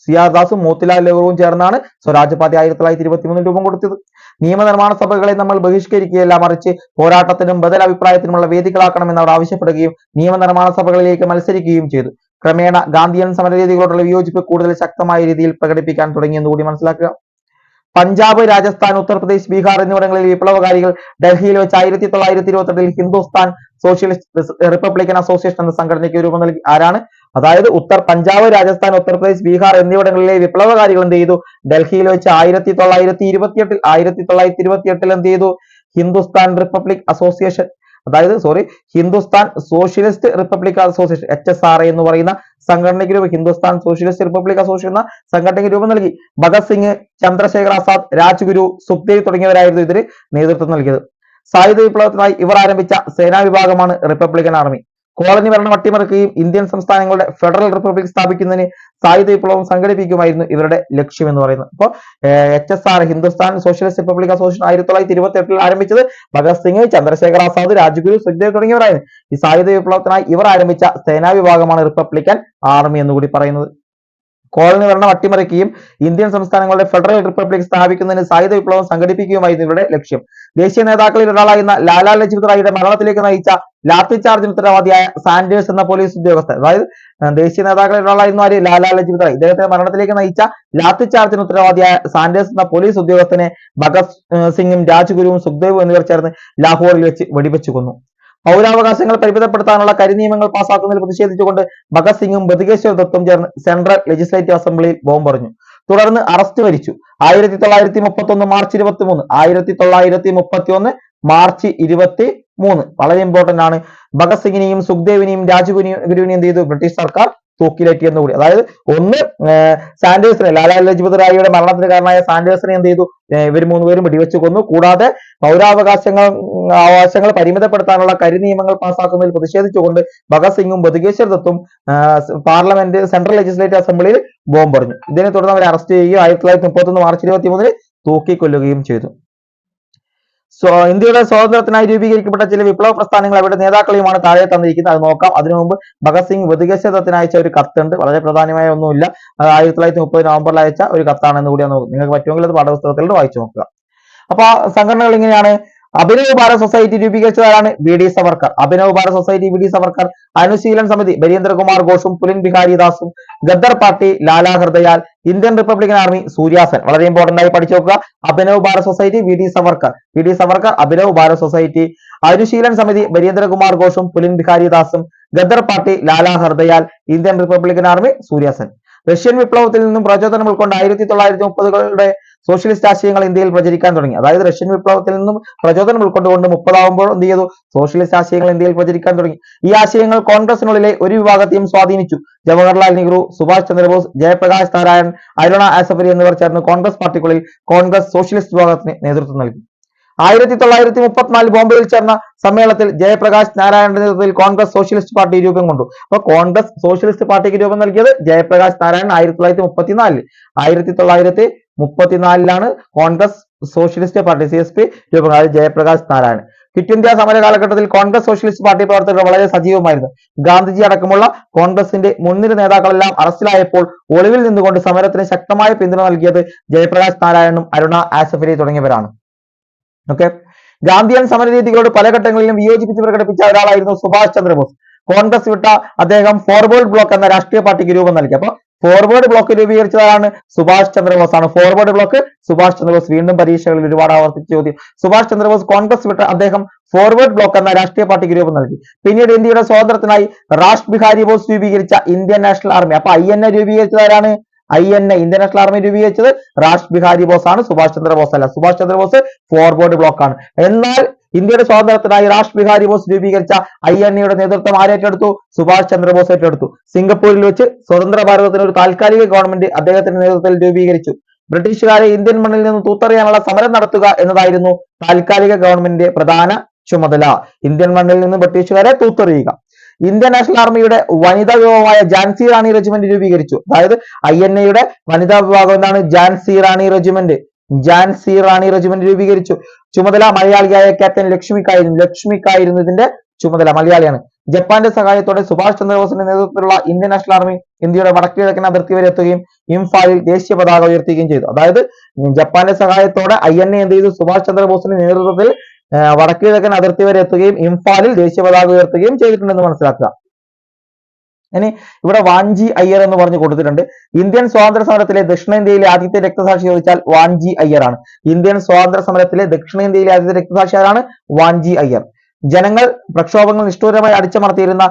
CR ദാസും മോത്തിലാൽ നെഹ്റുവും ചേർന്നാണ് സ്വരാജ് പാർട്ടി 1923 രൂപം കൊടുത്തത്. നിയമനിർമ്മാണ സഭകളെ നമ്മൾ ബഹിഷ്കരിക്കുകയല്ല, മറിച്ച് പോരാട്ടത്തിനും ബദൽ അഭിപ്രായത്തിനുമുള്ള വേദികളാക്കണമെന്ന് അവർ ആവശ്യപ്പെടുകയും നിയമനിർമ്മാണ സഭകളിലേക്ക് മത്സരിക്കുകയും ചെയ്തു. ക്രമേണ ഗാന്ധിയൻ സമരരീതികളോടുള്ള വിയോജിപ്പ് കൂടുതൽ ശക്തമായ രീതിയിൽ പ്രകടിപ്പിക്കാൻ തുടങ്ങിയെന്ന് കൂടി മനസ്സിലാക്കുക. പഞ്ചാബ്, രാജസ്ഥാൻ, ഉത്തർപ്രദേശ്, ബീഹാർ എന്നിവിടങ്ങളിലെ വിപ്ലവകാരികൾ ഡൽഹിയിൽ വെച്ച് 1928 ഹിന്ദുസ്ഥാൻ സോഷ്യലിസ്റ്റ് റിപ്പബ്ലിക്കൻ അസോസിയേഷൻ എന്ന സംഘടനയ്ക്ക് രൂപം നൽകി. ആരാണ്? അതായത് പഞ്ചാബ്, രാജസ്ഥാൻ, ഉത്തർപ്രദേശ്, ബീഹാർ എന്നിവിടങ്ങളിലെ വിപ്ലവകാരികൾ എന്ത് ചെയ്തു? ഡൽഹിയിൽ വെച്ച് 1928 എന്ത് ചെയ്തു? Hindustan republic association, Hindustan socialist republic association HSRA എന്ന് പറയുന്ന സംഘടനയ്ക്ക് രൂപം, ഹിന്ദുസ്ഥാൻ സോഷ്യലിസ്റ്റ് റിപ്പബ്ലിക് അസോസിയേഷൻ എന്ന സംഘടനയ്ക്ക് രൂപം നൽകി. ഭഗത് സിംഗ്, ചന്ദ്രശേഖർ ആസാദ്, രാജ്ഗുരു, സുഖ്ദേവ് തുടങ്ങിയവരായിരുന്നു ഇതിന് നേതൃത്വം നൽകിയത്. സായുധ വിപ്ലവത്തിനായി ഇവർ ആരംഭിച്ച സേനാ വിഭാഗമാണ് റിപ്പബ്ലിക്കൻ ആർമി. കോളനി ഭരണം അട്ടിമറിക്കുകയും ഇന്ത്യൻ സംസ്ഥാനങ്ങളുടെ ഫെഡറൽ റിപ്പബ്ലിക് സ്ഥാപിക്കുന്നതിന് സായുധ വിപ്ലവം സംഘടിപ്പിക്കുമായിരുന്നു ഇവരുടെ ലക്ഷ്യം എന്ന് പറയുന്നത്. അപ്പോൾ HSR, Hindustan socialist republic association 1928 ആരംഭിച്ചത് ഭഗത് സിംഗ്, ചന്ദ്രശേഖർ ആസാദ്, രാജ്ഗുരു, സുഖ്ദേവ് തുടങ്ങിയവരായിരുന്നു. ഈ സായുധ വിപ്ലവത്തിനായി ഇവർ ആരംഭിച്ച സേനാ വിഭാഗമാണ് റിപ്പബ്ലിക്കൻ ആർമി എന്നുകൂടി പറയുന്നത്. കോളനി ഭരണം അട്ടിമറിക്കുകയും ഇന്ത്യൻ സംസ്ഥാനങ്ങളുടെ ഫെഡറൽ റിപ്പബ്ലിക് സ്ഥാപിക്കുന്നതിന് സായുധ വിപ്ലവം സംഘടിപ്പിക്കുകയുമായിരുന്നു ഇവരുടെ ലക്ഷ്യം. ദേശീയ നേതാക്കളിൽ ഒരാളായിരുന്ന ലാലാ ലജ്പത് റായിയുടെ മരണത്തിലേക്ക് നയിച്ച ലാത്തി ചാർജിന് ഉത്തരവാദിയായ സാൻഡേഴ്സ് എന്ന പോലീസ് ഉദ്യോഗസ്ഥൻ, അതായത് ദേശീയ നേതാക്കളിൽ ഒരാളായിരുന്നു ആര്? ലാലാ ലജ്പത് റായ്. ഇദ്ദേഹത്തിന്റെ മരണത്തിലേക്ക് നയിച്ച ലാത്തി ചാർജിന് ഉത്തരവാദിയായ സാൻഡേഴ്സ് എന്ന പോലീസ് ഉദ്യോഗസ്ഥനെ ഭഗത് സിംഗും രാജ്ഗുരുവും സുഖ്ദേവും എന്നിവർ ചേർന്ന് ലാഹോറിൽ വെച്ച് വെടിവെച്ചു കൊന്നു. പൗരാവകാശങ്ങൾ പരിമിതപ്പെടുത്താനുള്ള കരിനിയമങ്ങൾ പാസാക്കുന്നതിൽ പ്രതിഷേധിച്ചുകൊണ്ട് ഭഗത് സിംഗും ബതുകേശ്വർ ദത്തും ചേർന്ന് സെൻട്രൽ ലെജിസ്ലേറ്റീവ് അസംബ്ലിയിൽ ബോംബെറിഞ്ഞു. തുടർന്ന് അറസ്റ്റ് വരിച്ചു. 1931 മാർച്ച് 23, 1931 മാർച്ച് 23 വളരെ ഇമ്പോർട്ടന്റ് ആണ്. ഭഗത് സിംഗിനെയും സുഖ്ദേവിനെയും രാജ്ഗുരുവിനെയും എന്ത് ചെയ്തു? ബ്രിട്ടീഷ് സർക്കാർ തൂക്കിലേറ്റി എന്നുകൂടി. അതായത് ഒന്ന് സാൻഡേഴ്സിനെ, ലാലാ ലജ്പത് റായിയുടെ മരണത്തിന് കാരണമായ സാൻഡേഴ്സിനെ എന്ത് ചെയ്തു? ഇവർ 3 പേരും വെടിവെച്ച് കൊന്നു. കൂടാതെ അവകാശങ്ങൾ പരിമിതപ്പെടുത്താനുള്ള കരിനിയമങ്ങൾ പാസാക്കുന്നതിൽ പ്രതിഷേധിച്ചുകൊണ്ട് ഭഗത് സിംഗും ബതുകേശ്വർ ദത്തും പാർലമെന്റ് സെൻട്രൽ ലെജിസ്ലേറ്റീവ് അസംബ്ലിയിൽ ബോംബെറിഞ്ഞു. ഇതിനെ തുടർന്ന് അവരെ അറസ്റ്റ് ചെയ്യുകയും 1931 മാർച്ച് 23 തൂക്കിക്കൊല്ലുകയും ചെയ്തു. ഇന്ത്യയുടെ സ്വാതന്ത്ര്യത്തിനായി രൂപീകരിക്കപ്പെട്ട ചില വിപ്ലവ പ്രസ്ഥാനങ്ങൾ അവരുടെ നേതാക്കളെയുമാണ് താഴെ തന്നിരിക്കുന്നത്. അത് നോക്കാം. അതിനു മുമ്പ് ഭഗത് സിംഗ് ബതുകേശ്വർ ദത്തിന് അയച്ച ഒരു കത്തുണ്ട്. വളരെ പ്രധാനമായ ഒന്നുമില്ല. അത് 1930 നവംബറിൽ അയച്ച ഒരു കത്താണെന്ന് കൂടി നോക്കും. നിങ്ങൾക്ക് പറ്റുമെങ്കിൽ അത് പാഠപുസ്തകത്തിൽ വായിച്ചു നോക്കുക. അപ്പൊ സംഘടനകൾ ഇങ്ങനെയാണ്. അഭിനവ് ഭാരത് സൊസൈറ്റി രൂപീകരിച്ചതാരാണ്? BD Savarkar. Abhinav Bharat Society BD Savarkar. Anushilan Samiti Barindrakumar ഘോഷും പുലിൻ ബിഹാരി ദാസും. Ghadar Party Lala Hardayal. Indian Republican Army Suryasen. വളരെ ഇമ്പോർട്ടന്റ് ആയി പഠിച്ചു നോക്കുക. Abhinav Bharat Society BD Savarkar Abhinav Bharat Society. Anushilan Samiti Barindrakumar ഘോഷും പുലിൻ ബിഹാരി ദാസും. Ghadar Party Lala Hardayal. Indian Republican Army Suryasen. Russian വിപ്ലവത്തിൽ നിന്നും പ്രചോദനം ഉൾക്കൊണ്ട് 1930കളുടെ സോഷ്യലിസ്റ്റ് ആശയങ്ങൾ ഇന്ത്യയിൽ പ്രചരിക്കാൻ തുടങ്ങി. അതായത് റഷ്യൻ വിപ്ലവത്തിൽ നിന്നും പ്രചോദനം ഉൾക്കൊണ്ടുകൊണ്ട് 30 ആവുമ്പോൾ എന്ത് ചെയ്തു? സോഷ്യലിസ്റ്റ് ആശയങ്ങൾ ഇന്ത്യയിൽ പ്രചരിക്കാൻ തുടങ്ങി. ഈ ആശയങ്ങൾ കോൺഗ്രസിനുള്ളിലെ ഒരു വിഭാഗത്തെയും സ്വാധീനിച്ചു. ജവഹർലാൽ നെഹ്റു, സുഭാഷ് ചന്ദ്രബോസ്, ജയപ്രകാശ് നാരായൺ, അരുണ ആസഫലി എന്നിവർ ചേർന്ന് കോൺഗ്രസ് പാർട്ടിക്കുള്ളിൽ കോൺഗ്രസ് സോഷ്യലിസ്റ്റ് വിഭാഗത്തിന് നേതൃത്വം നൽകി. 1934 ബോംബെയിൽ ചേർന്ന സമ്മേളനത്തിൽ ജയപ്രകാശ് നാരായണന്റെ നേതൃത്വത്തിൽ കോൺഗ്രസ് സോഷ്യലിസ്റ്റ് പാർട്ടി രൂപം കൊണ്ടു. അപ്പൊ കോൺഗ്രസ് സോഷ്യലിസ്റ്റ് പാർട്ടിക്ക് രൂപം നൽകിയത് Jayaprakash Narayan 1934. 1934 Congress socialist party CSP രൂപം കൊണ്ടത് ജയപ്രകാശ് നാരായൺ. ക്വിറ്റ് ഇന്ത്യ സമര കാലഘട്ടത്തിൽ കോൺഗ്രസ് സോഷ്യലിസ്റ്റ് പാർട്ടി പ്രവർത്തകർ വളരെ സജീവമായിരുന്നു. ഗാന്ധിജി അടക്കമുള്ള കോൺഗ്രസിന്റെ മുൻനിര നേതാക്കളെല്ലാം അറസ്റ്റിലായപ്പോൾ ഒളിവിൽ നിന്നുകൊണ്ട് സമരത്തിന് ശക്തമായ പിന്തുണ നൽകിയത് ജയപ്രകാശ് നാരായണനും അരുണ ആസഫലി തുടങ്ങിയവരാണ്. ഓക്കെ, ഗാന്ധിയൻ സമരരീതികളോട് പല ഘട്ടങ്ങളിലും വിയോജിപ്പിച്ച് പ്രകടിപ്പിച്ച ഒരാളായിരുന്നു സുഭാഷ് ചന്ദ്രബോസ്. കോൺഗ്രസ് വിട്ട അദ്ദേഹം ഫോർവേഡ് ബ്ലോക്ക് എന്ന രാഷ്ട്രീയ പാർട്ടിക്ക് രൂപം നൽകി. അപ്പൊ ഫോർവേഡ് ബ്ലോക്ക് രൂപീകരിച്ചതാണ് സുഭാഷ് ചന്ദ്രബോസ് ആണ്. Forward block Subhash Chandrabose. വീണ്ടും പരീക്ഷകളിൽ ഒരുപാട് ആവർത്തിച്ച ചോദ്യം. സുഭാഷ് ചന്ദ്രബോസ് കോൺഗ്രസ് വിട്ട അദ്ദേഹം ഫോർവേഡ് ബ്ലോക്ക് എന്ന രാഷ്ട്രീയ പാർട്ടിക്ക് രൂപം നൽകി. പിന്നീട് ഇന്ത്യയുടെ സ്വാതന്ത്ര്യത്തിനായി റാഷ് ബിഹാരി ബോസ് രൂപീകരിച്ച ഇന്ത്യൻ നാഷണൽ ആർമി. അപ്പൊ INA രൂപീകരിച്ചത് ആരാണ്? INA ഇന്ത്യൻ നാഷണൽ ആർമി രൂപീകരിച്ചത് റാഷ് ബിഹാരി ബോസ് ആണ്, സുഭാഷ് ചന്ദ്രബോസ് അല്ല. സുഭാഷ് ചന്ദ്രബോസ് ഫോർവേഡ് ബ്ലോക്ക് ആണ്. എന്നാൽ ഇന്ത്യയുടെ സ്വാതന്ത്ര്യത്തിനായി റാഷ് ബിഹാരി ബോസ് രൂപീകരിച്ച INA നേതൃത്വം ആരേറ്റെടുത്തു? സുഭാഷ് ചന്ദ്രബോസ് ഏറ്റെടുത്തു. സിംഗപ്പൂരിൽ വെച്ച് സ്വതന്ത്ര ഭാരതത്തിന് ഒരു താൽക്കാലിക ഗവൺമെന്റ് അദ്ദേഹത്തിന്റെ നേതൃത്വത്തിൽ രൂപീകരിച്ചു. ബ്രിട്ടീഷുകാരെ ഇന്ത്യൻ മണ്ണിൽ നിന്ന് തൂത്തെറിയാനുള്ള സമരം നടത്തുക എന്നതായിരുന്നു താൽക്കാലിക ഗവൺമെന്റിന്റെ പ്രധാന ചുമതല. ഇന്ത്യൻ മണ്ണിൽ നിന്ന് ബ്രിട്ടീഷുകാരെ തൂത്തെറിയുക. ഇന്ത്യൻ നാഷണൽ ആർമിയുടെ വനിതാ വിഭാഗമായ ഝാൻസി റാണി റെജിമെന്റ് രൂപീകരിച്ചു. അതായത് INA വനിതാ വിഭാഗം എന്താണ്? ഝാൻസി റാണി റെജിമെന്റ്. ഝാൻസി റാണി റെജിമെന്റ് രൂപീകരിച്ചു. ചുമതല മലയാളിയായ ക്യാപ്റ്റൻ ലക്ഷ്മിക്കായിരുന്നു ഇതിന്റെ ചുമതല. മലയാളിയാണ്. ജപ്പാന്റെ സഹായത്തോടെ സുഭാഷ് ചന്ദ്രബോസിന്റെ നേതൃത്വത്തിലുള്ള ഇന്ത്യൻ നാഷണൽ ആർമി ഇന്ത്യയുടെ വടക്ക് കിഴക്കൻ അതിർത്തി വരെ എത്തുകയും ഇംഫാലിൽ ദേശീയ പതാക ഉയർത്തുകയും ചെയ്തു. അതായത് ജപ്പാന്റെ സഹായത്തോടെ INA എന്ത് ചെയ്തു? സുഭാഷ് ചന്ദ്രബോസിന്റെ നേതൃത്വത്തിൽ വടക്ക് കിഴക്കൻ അതിർത്തി വരെ എത്തുകയും ഇംഫാലിൽ ദേശീയ പതാക ഉയർത്തുകയും ചെയ്തിട്ടുണ്ടെന്ന് മനസ്സിലാക്കുക. ഇനി ഇവിടെ വാഞ്ചി അയ്യർ എന്ന് പറഞ്ഞ് കൊടുത്തിട്ടുണ്ട്. ഇന്ത്യൻ സ്വാതന്ത്ര്യ സമരത്തിലെ ദക്ഷിണേന്ത്യയിലെ ആദ്യത്തെ രക്തസാക്ഷി ചോദിച്ചാൽ വാഞ്ചി അയ്യർ ആണ്. ഇന്ത്യൻ സ്വാതന്ത്ര്യ സമരത്തിലെ ദക്ഷിണേന്ത്യയിലെ ആദ്യത്തെ രക്തസാക്ഷി ആരാണ്? വാഞ്ചി അയ്യർ. ജനങ്ങൾ പ്രക്ഷോഭങ്ങൾ നിഷ്ഠൂരമായി അടിച്ചമർത്തിയിരുന്ന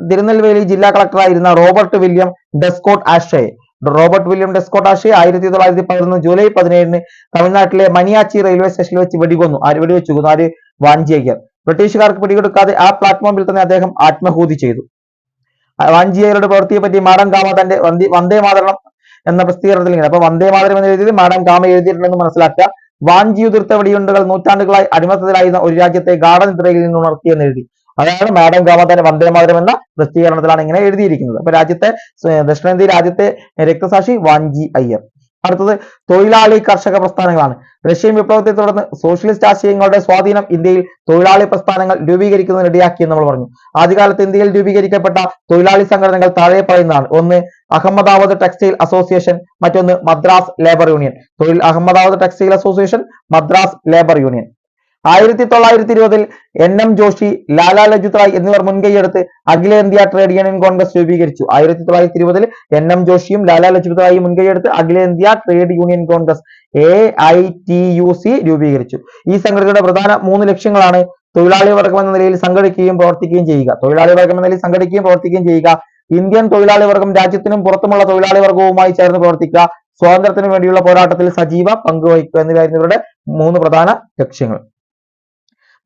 തിരുനെൽവേലി ജില്ലാ കളക്ടറായിരുന്ന റോബർട്ട് വില്യം ഡെസ്കോട്ട് ആഷെ 1911 ജൂലൈ 17 തമിഴ്നാട്ടിലെ മണിയാച്ചി റെയിൽവേ സ്റ്റേഷനിൽ വെച്ച് വെടികൊന്നു. വെടിവെച്ചു കൊന്നു. ആര്? വാഞ്ചി അയ്യർ. ബ്രിട്ടീഷുകാർക്ക് പിടികൊടുക്കാതെ ആ പ്ലാറ്റ്ഫോമിൽ തന്നെ അദ്ദേഹം ആത്മഹൂതി ചെയ്തു. വാഞ്ചി അയ്യരുടെ പ്രവൃത്തിയെ പറ്റി മാഡം കാമ തന്റെ വന്ദേ മാതരം എന്ന പ്രസിദ്ധീകരണത്തിൽ ഇങ്ങനെ. അപ്പൊ വന്ദേ മാതരം എന്ന് എഴുതിയത് മാഡം കാമ എഴുതിയിട്ടുണ്ടെന്ന് മനസ്സിലാക്കുക. വാഞ്ചി ഉതിർത്ത വെടിയുണ്ടുകൾ നൂറ്റാണ്ടുകളായി അടിമത്തത്തിലായിരുന്ന ഒരു രാജ്യത്തെ ഗാഠനിദ്രയിൽ നിന്ന് ഉണർത്തിയെന്ന് എഴുതി. അതാണ് മാഡം കാമ തന്നെ വന്ദേ മാതരം എന്ന പ്രസിദ്ധീകരണത്തിലാണ് ഇങ്ങനെ എഴുതിയിരിക്കുന്നത്. അപ്പൊ ദക്ഷിണേന്ത്യയിലെ ആദ്യത്തെ രക്തസാക്ഷി വാഞ്ചി അയ്യർ. അടുത്തത് തൊഴിലാളി കർഷക പ്രസ്ഥാനങ്ങളാണ്. റഷ്യൻ വിപ്ലവത്തെ തുടർന്ന് സോഷ്യലിസ്റ്റ് ആശയങ്ങളുടെ സ്വാധീനം ഇന്ത്യയിൽ തൊഴിലാളി പ്രസ്ഥാനങ്ങൾ രൂപീകരിക്കുന്നതിന് ഇടയാക്കിയെന്ന് നമ്മൾ പറഞ്ഞു. ആദ്യകാലത്ത് ഇന്ത്യയിൽ രൂപീകരിക്കപ്പെട്ട തൊഴിലാളി സംഘടനകൾ താഴെ പറയുന്നതാണ്. ഒന്ന് അഹമ്മദാബാദ് ടെക്സ്റ്റൈൽ അസോസിയേഷൻ, മറ്റൊന്ന് Madras Labour Union. Ahmedabad Textile Association, Madras Labour Union. 1920 NM Joshi, Lala Lajpat Rai എന്നിവർ മുൻകൈയെടുത്ത് അഖിലേന്ത്യാ ട്രേഡ് യൂണിയൻ കോൺഗ്രസ് രൂപീകരിച്ചു. 1920 NM ജോഷിയും ലാലാ ലജ്പത് റായും മുൻകൈയെടുത്ത് അഖിലേന്ത്യാ ട്രേഡ് യൂണിയൻ കോൺഗ്രസ് AITUC രൂപീകരിച്ചു. ഈ സംഘടനയുടെ പ്രധാന 3 ലക്ഷ്യങ്ങളാണ്: തൊഴിലാളി വർഗം എന്ന നിലയിൽ സംഘടിക്കുകയും പ്രവർത്തിക്കുകയും ചെയ്യുക. ഇന്ത്യൻ തൊഴിലാളി വർഗം രാജ്യത്തിനും പുറത്തുമുള്ള തൊഴിലാളി വർഗവുമായി ചേർന്ന് പ്രവർത്തിക്കുക. സ്വാതന്ത്ര്യത്തിന് വേണ്ടിയുള്ള പോരാട്ടത്തിൽ സജീവ പങ്കുവഹിക്കുക എന്നിവയായിരുന്നു ഇവരുടെ 3 പ്രധാന ലക്ഷ്യങ്ങൾ.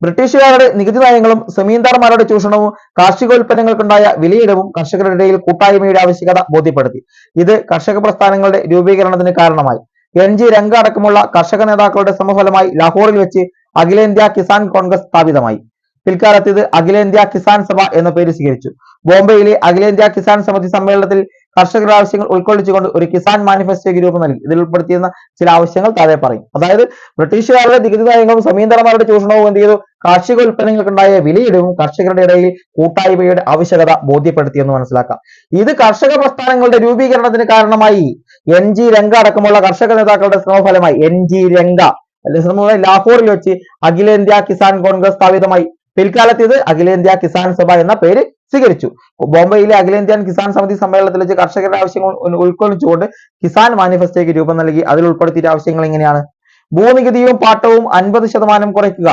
ബ്രിട്ടീഷുകാരുടെ നികുതി നയങ്ങളും സെമീന്ദാർമാരുടെ ചൂഷണവും കാർഷികോൽപ്പന്നങ്ങൾക്കുണ്ടായ വിലയിടിവും കർഷകരുടെ ഇടയിൽ കൂട്ടായ്മയുടെ ആവശ്യകത ബോധ്യപ്പെടുത്തി. ഇത് കർഷക പ്രസ്ഥാനങ്ങളുടെ രൂപീകരണത്തിന് കാരണമായി. NG രംഗ അടക്കമുള്ള കർഷക നേതാക്കളുടെ സമഫലമായി ലാഹോറിൽ വെച്ച് അഖിലേന്ത്യാ കിസാൻ കോൺഗ്രസ് സ്ഥാപിതമായി. പിൽക്കാലത്ത് ഇത് അഖിലേന്ത്യാ കിസാൻ സഭ എന്ന പേര് സ്വീകരിച്ചു. ബോംബെയിലെ അഖിലേന്ത്യാ കിസാൻ സമിതി സമ്മേളനത്തിൽ കർഷകരുടെ ആവശ്യങ്ങൾ ഉൾക്കൊള്ളിച്ചുകൊണ്ട് ഒരു കിസാൻ മാനിഫെസ്റ്റോയ്ക്ക് രൂപം നൽകി. ഇതിൽ ഉൾപ്പെടുത്തിയിരുന്ന ചില ആവശ്യങ്ങൾ താഴെ പറയും. അതായത് ബ്രിട്ടീഷുകാരുടെ നികുതി നയങ്ങളും സമീന്ദാർമാരുടെ ചൂഷണവും എന്ത് ചെയ്തു? കാർഷിക ഉൽപ്പന്നങ്ങൾക്കുണ്ടായ വിലയിടിവും കർഷകരുടെ ഇടയിൽ കൂട്ടായ്മയുടെ ആവശ്യകത ബോധ്യപ്പെടുത്തിയെന്ന് മനസ്സിലാക്കാം. ഇത് കർഷക പ്രസ്ഥാനങ്ങളുടെ രൂപീകരണത്തിന് കാരണമായി. NG രംഗ അടക്കമുള്ള കർഷക നേതാക്കളുടെ ശ്രമഫലമായി NG രംഗ ലാഹോറിൽ വെച്ച് അഖിലേന്ത്യാ കിസാൻ കോൺഗ്രസ് സ്ഥാപിതമായി. പിൽക്കാലത്ത് ഇത് അഖിലേന്ത്യാ കിസാൻ സഭ എന്ന പേര് സ്വീകരിച്ചു. ബോംബെയിലെ അഖിലേന്ത്യൻ കിസാൻ സമിതി സമ്മേളനത്തിൽ വെച്ച് കർഷകരുടെ ആവശ്യങ്ങൾ ഉൾക്കൊള്ളിച്ചുകൊണ്ട് കിസാൻ മാനിഫെസ്റ്റോയ്ക്ക് രൂപം നൽകി. അതിൽ ഉൾപ്പെടുത്തിയ ആവശ്യങ്ങൾ ഇങ്ങനെയാണ്: ഭൂനികുതിയും പാട്ടവും 50% കുറയ്ക്കുക.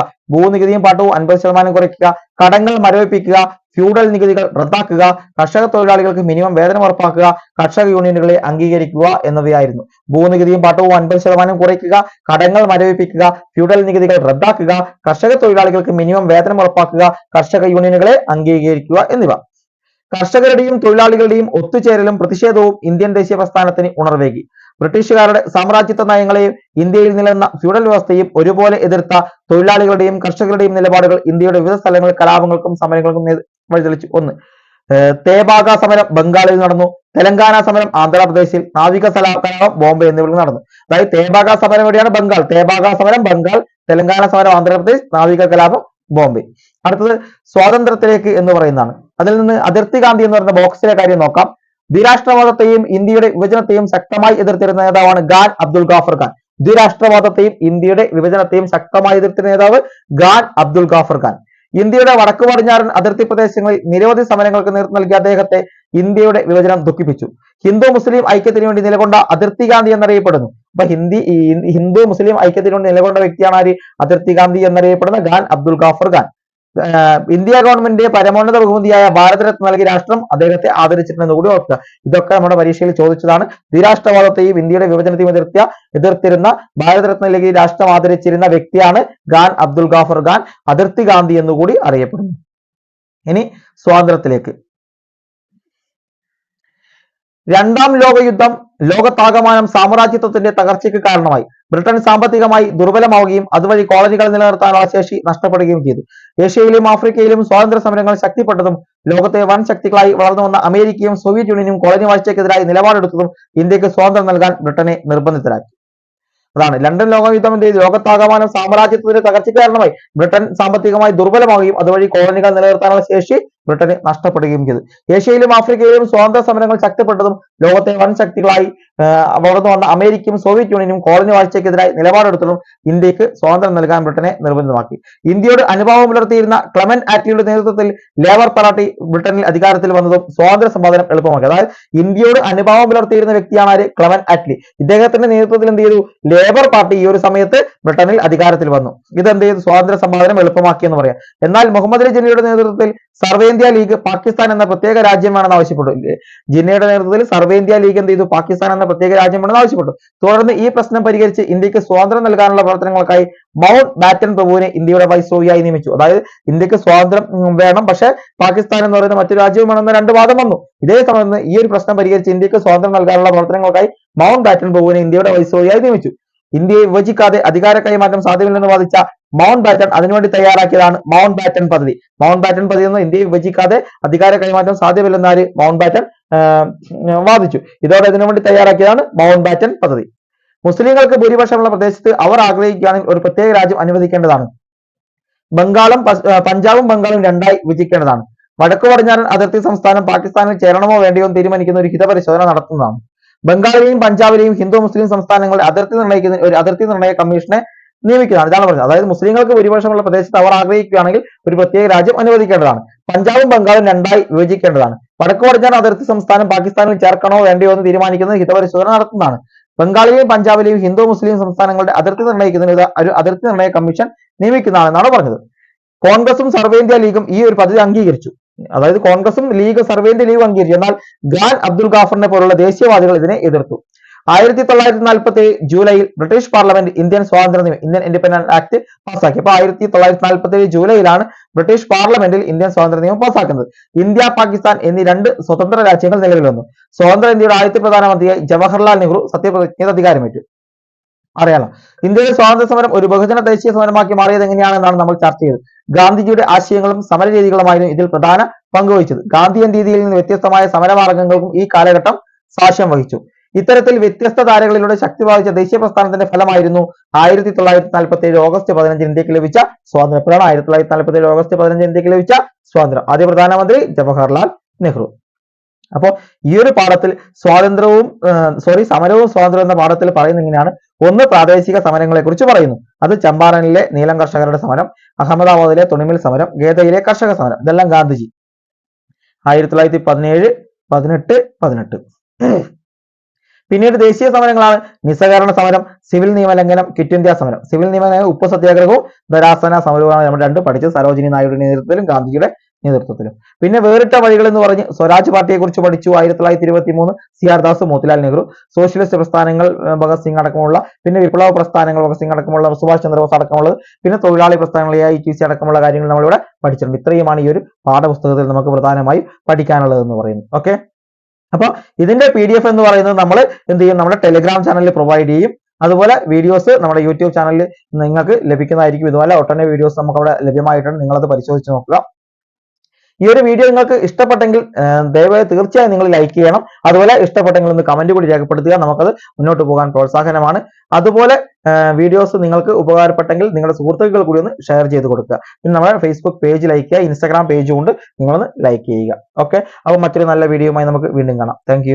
കടങ്ങൾ മരവിപ്പിക്കുക. ഫ്യൂഡൽ നികുതികൾ റദ്ദാക്കുക. കർഷക തൊഴിലാളികൾക്ക് മിനിമം വേതനം ഉറപ്പാക്കുക. കർഷക യൂണിയനുകളെ അംഗീകരിക്കുക എന്നിവയായിരുന്നു. ഭൂനികുതിയും പാട്ടവും 50% കുറയ്ക്കുക, കടങ്ങൾ മരവിപ്പിക്കുക, ഫ്യൂഡൽ നികുതികൾ റദ്ദാക്കുക, കർഷക തൊഴിലാളികൾക്ക് മിനിമം വേതനം ഉറപ്പാക്കുക, കർഷക യൂണിയനുകളെ അംഗീകരിക്കുക എന്നിവ. കർഷകരുടെയും തൊഴിലാളികളുടെയും ഒത്തുചേരലും പ്രതിഷേധവും ഇന്ത്യൻ ദേശീയ പ്രസ്ഥാനത്തിന് ഉണർവേകി. ബ്രിട്ടീഷുകാരുടെ സാമ്രാജ്യത്വ നയങ്ങളെയും ഇന്ത്യയിൽ നിലനിന്ന ഫ്യൂഡൽ വ്യവസ്ഥയും ഒരുപോലെ എതിർത്ത തൊഴിലാളികളുടെയും കർഷകരുടെയും നിലപാടുകൾ ഇന്ത്യയുടെ വിവിധ സ്ഥലങ്ങളിൽ കലാപങ്ങൾക്കും സമരങ്ങൾക്കും വഴിതെളിച്ചു. 1. തേബാഗ സമരം ബംഗാളിൽ നടന്നു. തെലങ്കാന സമരം ആന്ധ്രാപ്രദേശിൽ. നാവിക കലാപം ബോംബെ എന്നിവിടങ്ങളിൽ നടന്നു. അതായത് തേബാഗ സമരം എവിടെയാണ്? ബംഗാൾ. തേബാഗ സമരം ബംഗാൾ, തെലങ്കാന സമരം ആന്ധ്രാപ്രദേശ്, നാവിക കലാപം ബോംബെ. അടുത്തത് സ്വാതന്ത്ര്യത്തിലേക്ക് എന്ന് പറയുന്നതാണ്. അതിൽ നിന്ന് അതിർത്തി ഗാന്ധി എന്ന് പറയുന്ന ബോക്സിലെ കാര്യം നോക്കാം. ദ്വിരാഷ്ട്രവാദത്തെയും ഇന്ത്യയുടെ വിഭജനത്തെയും ശക്തമായി എതിർത്തിരുന്ന നേതാവാണ് ഖാൻ അബ്ദുൽ ഗാഫർ ഖാൻ. ദ്വിരാഷ്ട്രവാദത്തെയും ഇന്ത്യയുടെ വിഭജനത്തെയും ശക്തമായി എതിർത്ത നേതാവ് ഖാൻ അബ്ദുൽ ഗാഫർ ഖാൻ. ഇന്ത്യയുടെ വടക്കു പടിഞ്ഞാറൻ അതിർത്തി പ്രദേശങ്ങളിൽ നിരവധി സമരങ്ങൾക്ക് നേതൃത്വം നൽകിയ അദ്ദേഹത്തെ ഇന്ത്യയുടെ വിഭജനം ദുഃഖിപ്പിച്ചു. ഹിന്ദു മുസ്ലിം ഐക്യത്തിന് വേണ്ടി നിലകൊണ്ട അതിർത്തി ഗാന്ധി എന്നറിയപ്പെടുന്നു. അപ്പൊ ഹിന്ദു മുസ്ലിം ഐക്യത്തിന് വേണ്ടി നിലകൊണ്ട വ്യക്തിയാണ് ആര്? അതിർത്തി ഗാന്ധി എന്നറിയപ്പെടുന്ന ഖാൻ അബ്ദുൽ ഗാഫർ ഖാൻ. ഇന്ത്യ ഗവൺമെന്റിന്റെ പരമോന്നത ബഹുമതിയായ ഭാരതരത്ന നൽകി രാഷ്ട്രം അദ്ദേഹത്തെ ആദരിച്ചിട്ടുണ്ടെന്ന് കൂടി ഓർക്കുക. ഇതൊക്കെ നമ്മുടെ പരീക്ഷയിൽ ചോദിച്ചതാണ്. ദ്വിരാഷ്ട്രവാദത്തെയും ഇന്ത്യയുടെ വിഭജനത്തെയും എതിർത്തിരുന്ന ഭാരതരത്ന നൽകി രാഷ്ട്രം ആദരിച്ചിരുന്ന വ്യക്തിയാണ് ഖാൻ അബ്ദുൽ ഗാഫർ ഖാൻ, അതിർത്തി ഗാന്ധി എന്നുകൂടി അറിയപ്പെടുന്നു. ഇനി സ്വാതന്ത്ര്യത്തിലേക്ക്. രണ്ടാം ലോകയുദ്ധം ലോകത്താകമാനം സാമ്രാജ്യത്വത്തിന്റെ തകർച്ചയ്ക്ക് കാരണമായി. ബ്രിട്ടൻ സാമ്പത്തികമായി ദുർബലമാവുകയും അതുവഴി കോളനികൾ നിലനിർത്താനുള്ള ശേഷി നഷ്ടപ്പെടുകയും ചെയ്തു. ഏഷ്യയിലും ആഫ്രിക്കയിലും സ്വാതന്ത്ര്യ സമരങ്ങൾ ശക്തിപ്പെട്ടതും ലോകത്തെ വൻ ശക്തികളായി വളർന്നു വന്ന അമേരിക്കയും സോവിയറ്റ് യൂണിയനും കോളനി വാഴ്ചയ്ക്കെതിരായി നിലപാടെടുത്തതും ഇന്ത്യക്ക് സ്വാതന്ത്ര്യം നൽകാൻ ബ്രിട്ടനെ നിർബന്ധിതരാക്കി. അതാണ് ലണ്ടൻ ലോകയുദ്ധം എന്ത് ചെയ്തു? ലോകത്താകമാനം സാമ്രാജ്യത്വത്തിന്റെ തകർച്ചയ്ക്ക് കാരണമായി. ബ്രിട്ടൻ സാമ്പത്തികമായി ദുർബലമാവുകയും അതുവഴി കോളനികൾ നിലനിർത്താനുള്ള ശേഷി ബ്രിട്ടന് നഷ്ടപ്പെടുകയും ചെയ്തു. ഏഷ്യയിലും ആഫ്രിക്കയിലും സ്വാതന്ത്ര്യ സമരങ്ങൾ ശക്തിപ്പെട്ടതും ലോകത്തെ വൻ ശക്തികളായി വളർന്നു വന്ന അമേരിക്കയും സോവിയറ്റ് യൂണിയനും കോളനി വാഴ്ചയ്ക്കെതിരായി നിലപാടെടുത്തതും ഇന്ത്യക്ക് സ്വാതന്ത്ര്യം നൽകാൻ ബ്രിട്ടനെ നിർബന്ധിതമാക്കി. ഇന്ത്യയോട് അനുഭാവം പുലർത്തിയിരുന്ന ക്ലെമന്റ് ആറ്റ്ലിയുടെ നേതൃത്വത്തിൽ ലേബർ പാർട്ടി ബ്രിട്ടനിൽ അധികാരത്തിൽ വന്നതും സ്വാതന്ത്ര്യ സമ്പാദനം എളുപ്പമാക്കി. അതായത് ഇന്ത്യയോട് അനുഭാവം പുലർത്തിയിരുന്ന വ്യക്തിയാണ് ആര്? Clement Attlee. ഇദ്ദേഹത്തിന്റെ നേതൃത്വത്തിൽ എന്ത് ചെയ്തു? ലേബർ പാർട്ടി ഈ ഒരു സമയത്ത് ബ്രിട്ടനിൽ അധികാരത്തിൽ വന്നു. ഇതെന്ത് ചെയ്തു? സ്വാതന്ത്ര്യ സമ്പാദനം എളുപ്പമാക്കി എന്ന് പറയാം. എന്നാൽ മുഹമ്മദ് അലി ജിന്നയുടെ നേതൃത്വത്തിൽ സർവേന്ത്യ ലീഗ് പാകിസ്ഥാൻ എന്ന പ്രത്യേക രാജ്യം വേണമെന്ന് ആവശ്യപ്പെട്ടു. ജിന്നയുടെ നേതൃത്വത്തിൽ സർവേന്ത്യ ലീഗ് എന്ത് ചെയ്തു? പാകിസ്ഥാൻ എന്ന പ്രത്യേക രാജ്യം വേണമെന്ന് ആവശ്യപ്പെട്ടു. തുടർന്ന് ഈ പ്രശ്നം പരിഹരിച്ച് ഇന്ത്യക്ക് സ്വാതന്ത്ര്യം നൽകാനുള്ള പ്രവർത്തനങ്ങൾക്കായി മൗണ്ട് ബാറ്റൻ പ്രഭുവിനെ ഇന്ത്യയുടെ വൈസ്രോയിയായി നിയമിച്ചു. അതായത് ഇന്ത്യക്ക് സ്വാതന്ത്ര്യം വേണം, പക്ഷെ പാകിസ്ഥാൻ എന്ന് പറയുന്ന മറ്റൊരു രാജ്യവും വേണമെന്ന് രണ്ട് വാദം വന്നു. ഇതേ സമയത്ത് ഈ ഒരു പ്രശ്നം പരിഹരിച്ച് ഇന്ത്യക്ക് സ്വാതന്ത്ര്യം നൽകാനുള്ള പ്രവർത്തനങ്ങൾക്കായി മൗണ്ട് ബാറ്റൻ പ്രഭുവിനെ ഇന്ത്യയുടെ വൈസ്രോയിയായി നിയമിച്ചു. ഇന്ത്യയെ വിഭജിക്കാതെ അധികാര കൈമാറ്റം സാധ്യമല്ലെന്ന് വാദിച്ച മൗണ്ട് ബാറ്റൻ അതിനുവേണ്ടി തയ്യാറാക്കിയതാണ് മൗണ്ട് ബാറ്റൻ പദ്ധതി. മൗണ്ട് ബാറ്റൻ പദ്ധതി എന്ന് ഇന്ത്യയെ വിഭജിക്കാതെ അധികാര കൈമാറ്റം സാധ്യമല്ലെന്നാര്? മൗണ്ട് ബാറ്റൻ വാദിച്ചു. ഇതോടെ ഇതിനുവേണ്ടി തയ്യാറാക്കിയതാണ് മൗണ്ട് ബാറ്റൻ പദ്ധതി. മുസ്ലിങ്ങൾക്ക് ഭൂരിപക്ഷമുള്ള പ്രദേശത്ത് അവർ ആഗ്രഹിക്കുകയാണെങ്കിൽ ഒരു പ്രത്യേക രാജ്യം അനുവദിക്കേണ്ടതാണ്. പഞ്ചാബും ബംഗാളും രണ്ടായി വിഭജിക്കേണ്ടതാണ്. വടക്കു പടിഞ്ഞാറൻ അതിർത്തി സംസ്ഥാനം പാകിസ്ഥാനിൽ ചേരണമോ വേണ്ടയോ എന്ന് തീരുമാനിക്കുന്ന ഒരു ഹിതപരിശോധന നടത്തുന്നതാണ്. ബംഗാളിലെയും പഞ്ചാബിലെയും ഹിന്ദു മുസ്ലിം സംസ്ഥാനങ്ങളുടെ അതിർത്തി നിർണ്ണയിക്കുന്ന ഒരു അതിർത്തി നിർണ്ണയ കമ്മീഷനെ നിയമിക്കുന്നതാണ്. ഇതാണ് പറഞ്ഞത്. അതായത് മുസ്ലിങ്ങൾക്ക് ഭൂരിപക്ഷമുള്ള പ്രദേശത്ത് അവർ ആഗ്രഹിക്കുകയാണെങ്കിൽ ഒരു പ്രത്യേക രാജ്യം അനുവദിക്കേണ്ടതാണ്. പഞ്ചാബും ബംഗാളും രണ്ടായി വിഭജിക്കേണ്ടതാണ്. വടക്കു പടിഞ്ഞാറൻ അതിർത്തി സംസ്ഥാനം പാകിസ്ഥാനിൽ ചേർക്കണോ വേണ്ടയോ എന്ന് തീരുമാനിക്കുന്നത് ഹിതപരിശോധന നടത്തുന്നതാണ്. ബംഗാളിലെയും പഞ്ചാബിലെയും ഹിന്ദു മുസ്ലിം സംസ്ഥാനങ്ങളുടെ അതിർത്തി നിർണ്ണയിക്കുന്നതിന് ഒരു അതിർത്തി നിർണ്ണയ കമ്മീഷൻ നിയമിക്കുന്നതാണെന്നാണ് പറഞ്ഞത്. കോൺഗ്രസും സർവേന്ത്യ ലീഗും ഈ ഒരു പദ്ധതി അംഗീകരിച്ചു. അതായത് കോൺഗ്രസും സർവേന്ത്യ ലീഗും അംഗീകരിച്ചു. എന്നാൽ ഖാൻ അബ്ദുൽ ഗാഫറിനെ പോലുള്ള ദേശീയവാദികൾ ഇതിനെ എതിർത്തു. 1947 ജൂലൈയിൽ British parliament Indian independent act പാസാക്കി. അപ്പൊ 1947 ജൂലൈയിലാണ് ബ്രിട്ടീഷ് പാർലമെന്റിൽ ഇന്ത്യൻ സ്വാതന്ത്ര്യ നിയമം പാസാക്കുന്നത്. ഇന്ത്യ പാകിസ്ഥാൻ എന്നീ രണ്ട് സ്വതന്ത്ര രാജ്യങ്ങൾ നിലവിൽ വന്നു. സ്വതന്ത്ര ഇന്ത്യയുടെ ആദ്യത്തെ പ്രധാനമന്ത്രിയായി ജവഹർലാൽ നെഹ്റു സത്യപ്രതിജ്ഞ അധികാരമേറ്റു. അറിയാലോ, ഇന്ത്യയുടെ സ്വാതന്ത്ര്യ സമരം ഒരു ബഹുജന ദേശീയ സമരമാക്കി മാറിയത് എങ്ങനെയാണെന്നാണ് നമ്മൾ ചർച്ച ചെയ്തത്. ഗാന്ധിജിയുടെ ആശയങ്ങളും സമരരീതികളുമായിരുന്നു ഇതിൽ പ്രധാന പങ്കുവഹിച്ചത്. ഗാന്ധിയൻ രീതിയിൽ നിന്ന് വ്യത്യസ്തമായ സമരമാർഗങ്ങൾക്കും ഈ കാലഘട്ടം സാക്ഷ്യം വഹിച്ചു. ഇത്തരത്തിൽ വ്യത്യസ്ത ധാരകളിലൂടെ ശക്തി പ്രാപിച്ച ദേശീയ പ്രസ്ഥാനത്തിന്റെ ഫലമായിരുന്നു 1947 ഓഗസ്റ്റ് 15 ഇന്ത്യക്ക് ലഭിച്ച സ്വാതന്ത്ര്യം. എപ്പോഴാണ് 1947 ഓഗസ്റ്റ് 15 ഇന്ത്യക്ക് ലഭിച്ച സ്വാതന്ത്ര്യം? ആദ്യ പ്രധാനമന്ത്രി ജവഹർലാൽ നെഹ്റു. അപ്പോൾ ഈ ഒരു പാഠത്തിൽ സമരവും സ്വാതന്ത്ര്യവും എന്ന പാഠത്തിൽ പറയുന്ന ഇങ്ങനെയാണ്. ഒന്ന്, പ്രാദേശിക സമരങ്ങളെ കുറിച്ച് പറയുന്നു. അത് ചമ്പാരനിലെ നീലം കർഷകരുടെ സമരം, അഹമ്മദാബാദിലെ തുണിമിൽ സമരം, ഗേദയിലെ കർഷക സമരം. ഇതെല്ലാം ഗാന്ധിജി 1917, 18, 18. പിന്നീട് ദേശീയ സമരങ്ങളാണ് നിസ്സഹകരണ സമരം, സിവിൽ നിയമലംഘനം, ക്വിറ്റ് ഇന്ത്യ സമരം. സിവിൽ നിയമലംഘനം ഉപ്പ് സത്യാഗ്രഹവും ധരാസന സമരവുമാണ് നമ്മൾ രണ്ടും പഠിച്ചത്. സരോജിനി നായിഡുവിന്റെ നേതൃത്വത്തിലും ഗാന്ധിജിയുടെ നേതൃത്വത്തിലും. പിന്നെ വേറിട്ട വഴികൾ എന്ന് പറഞ്ഞ് സ്വരാജ് പാർട്ടിയെ കുറിച്ച് പഠിച്ചു. 1923 സിആർ ദാസ്, മോത്തിലാൽ നെഹ്റു. സോഷ്യലിസ്റ്റ് പ്രസ്ഥാനങ്ങൾ ഭഗത് സിംഗ് അടക്കമുള്ള, പിന്നെ വിപ്ലവ പ്രസ്ഥാനങ്ങൾ ഭഗത് സിംഗ് അടക്കമുള്ള, സുഭാഷ് ചന്ദ്രബോസ് അടക്കമുള്ളത്, പിന്നെ തൊഴിലാളി പ്രസ്ഥാനങ്ങൾ AITC അടക്കമുള്ള കാര്യങ്ങൾ നമ്മളിവിടെ പഠിച്ചിട്ടുണ്ട്. ഇത്രയുമാണ് ഈ ഒരു പാഠപുസ്തകത്തിൽ നമുക്ക് പ്രധാനമായും പഠിക്കാനുള്ളത് എന്ന് പറയുന്നത്. ഓക്കെ, അപ്പൊ ഇതിന്റെ PDF എന്ന് പറയുന്നത് നമ്മൾ എന്ത് ചെയ്യും? നമ്മുടെ ടെലിഗ്രാം ചാനലിൽ പ്രൊവൈഡ് ചെയ്യും. അതുപോലെ വീഡിയോസ് നമ്മുടെ യൂട്യൂബ് ചാനലിൽ നിങ്ങൾക്ക് ലഭിക്കുന്നതായിരിക്കും. ഇതുപോലെ ഒട്ടനവധി വീഡിയോസ് നമുക്ക് അവിടെ ലഭ്യമായിട്ടുണ്ട്. നിങ്ങളത് പരിശോധിച്ച് നോക്കുക. ഈ ഒരു വീഡിയോ നിങ്ങൾക്ക് ഇഷ്ടപ്പെട്ടെങ്കിൽ ദയവായി തീർച്ചയായും നിങ്ങൾ ലൈക്ക് ചെയ്യണം. അതുപോലെ ഇഷ്ടപ്പെട്ടെങ്കിൽ ഒന്ന് കമന്റ് കൂടി രേഖപ്പെടുത്തുക. നമുക്കത് മുന്നോട്ട് പോകാൻ പ്രോത്സാഹനമാണ്. അതുപോലെ വീഡിയോസ് നിങ്ങൾക്ക് ഉപകാരപ്പെട്ടെങ്കിൽ നിങ്ങളുടെ സുഹൃത്തുക്കൾ കൂടി ഒന്ന് ഷെയർ ചെയ്ത് കൊടുക്കുക. പിന്നെ നമ്മുടെ ഫേസ്ബുക്ക് പേജ് ലൈക്ക് ചെയ്യുക, ഇൻസ്റ്റാഗ്രാം പേജും ഉണ്ട്, നിങ്ങളൊന്ന് ലൈക്ക് ചെയ്യുക. ഓക്കെ, അപ്പോൾ മറ്റൊരു നല്ല വീഡിയോയുമായി നമുക്ക് വീണ്ടും കാണാം. താങ്ക്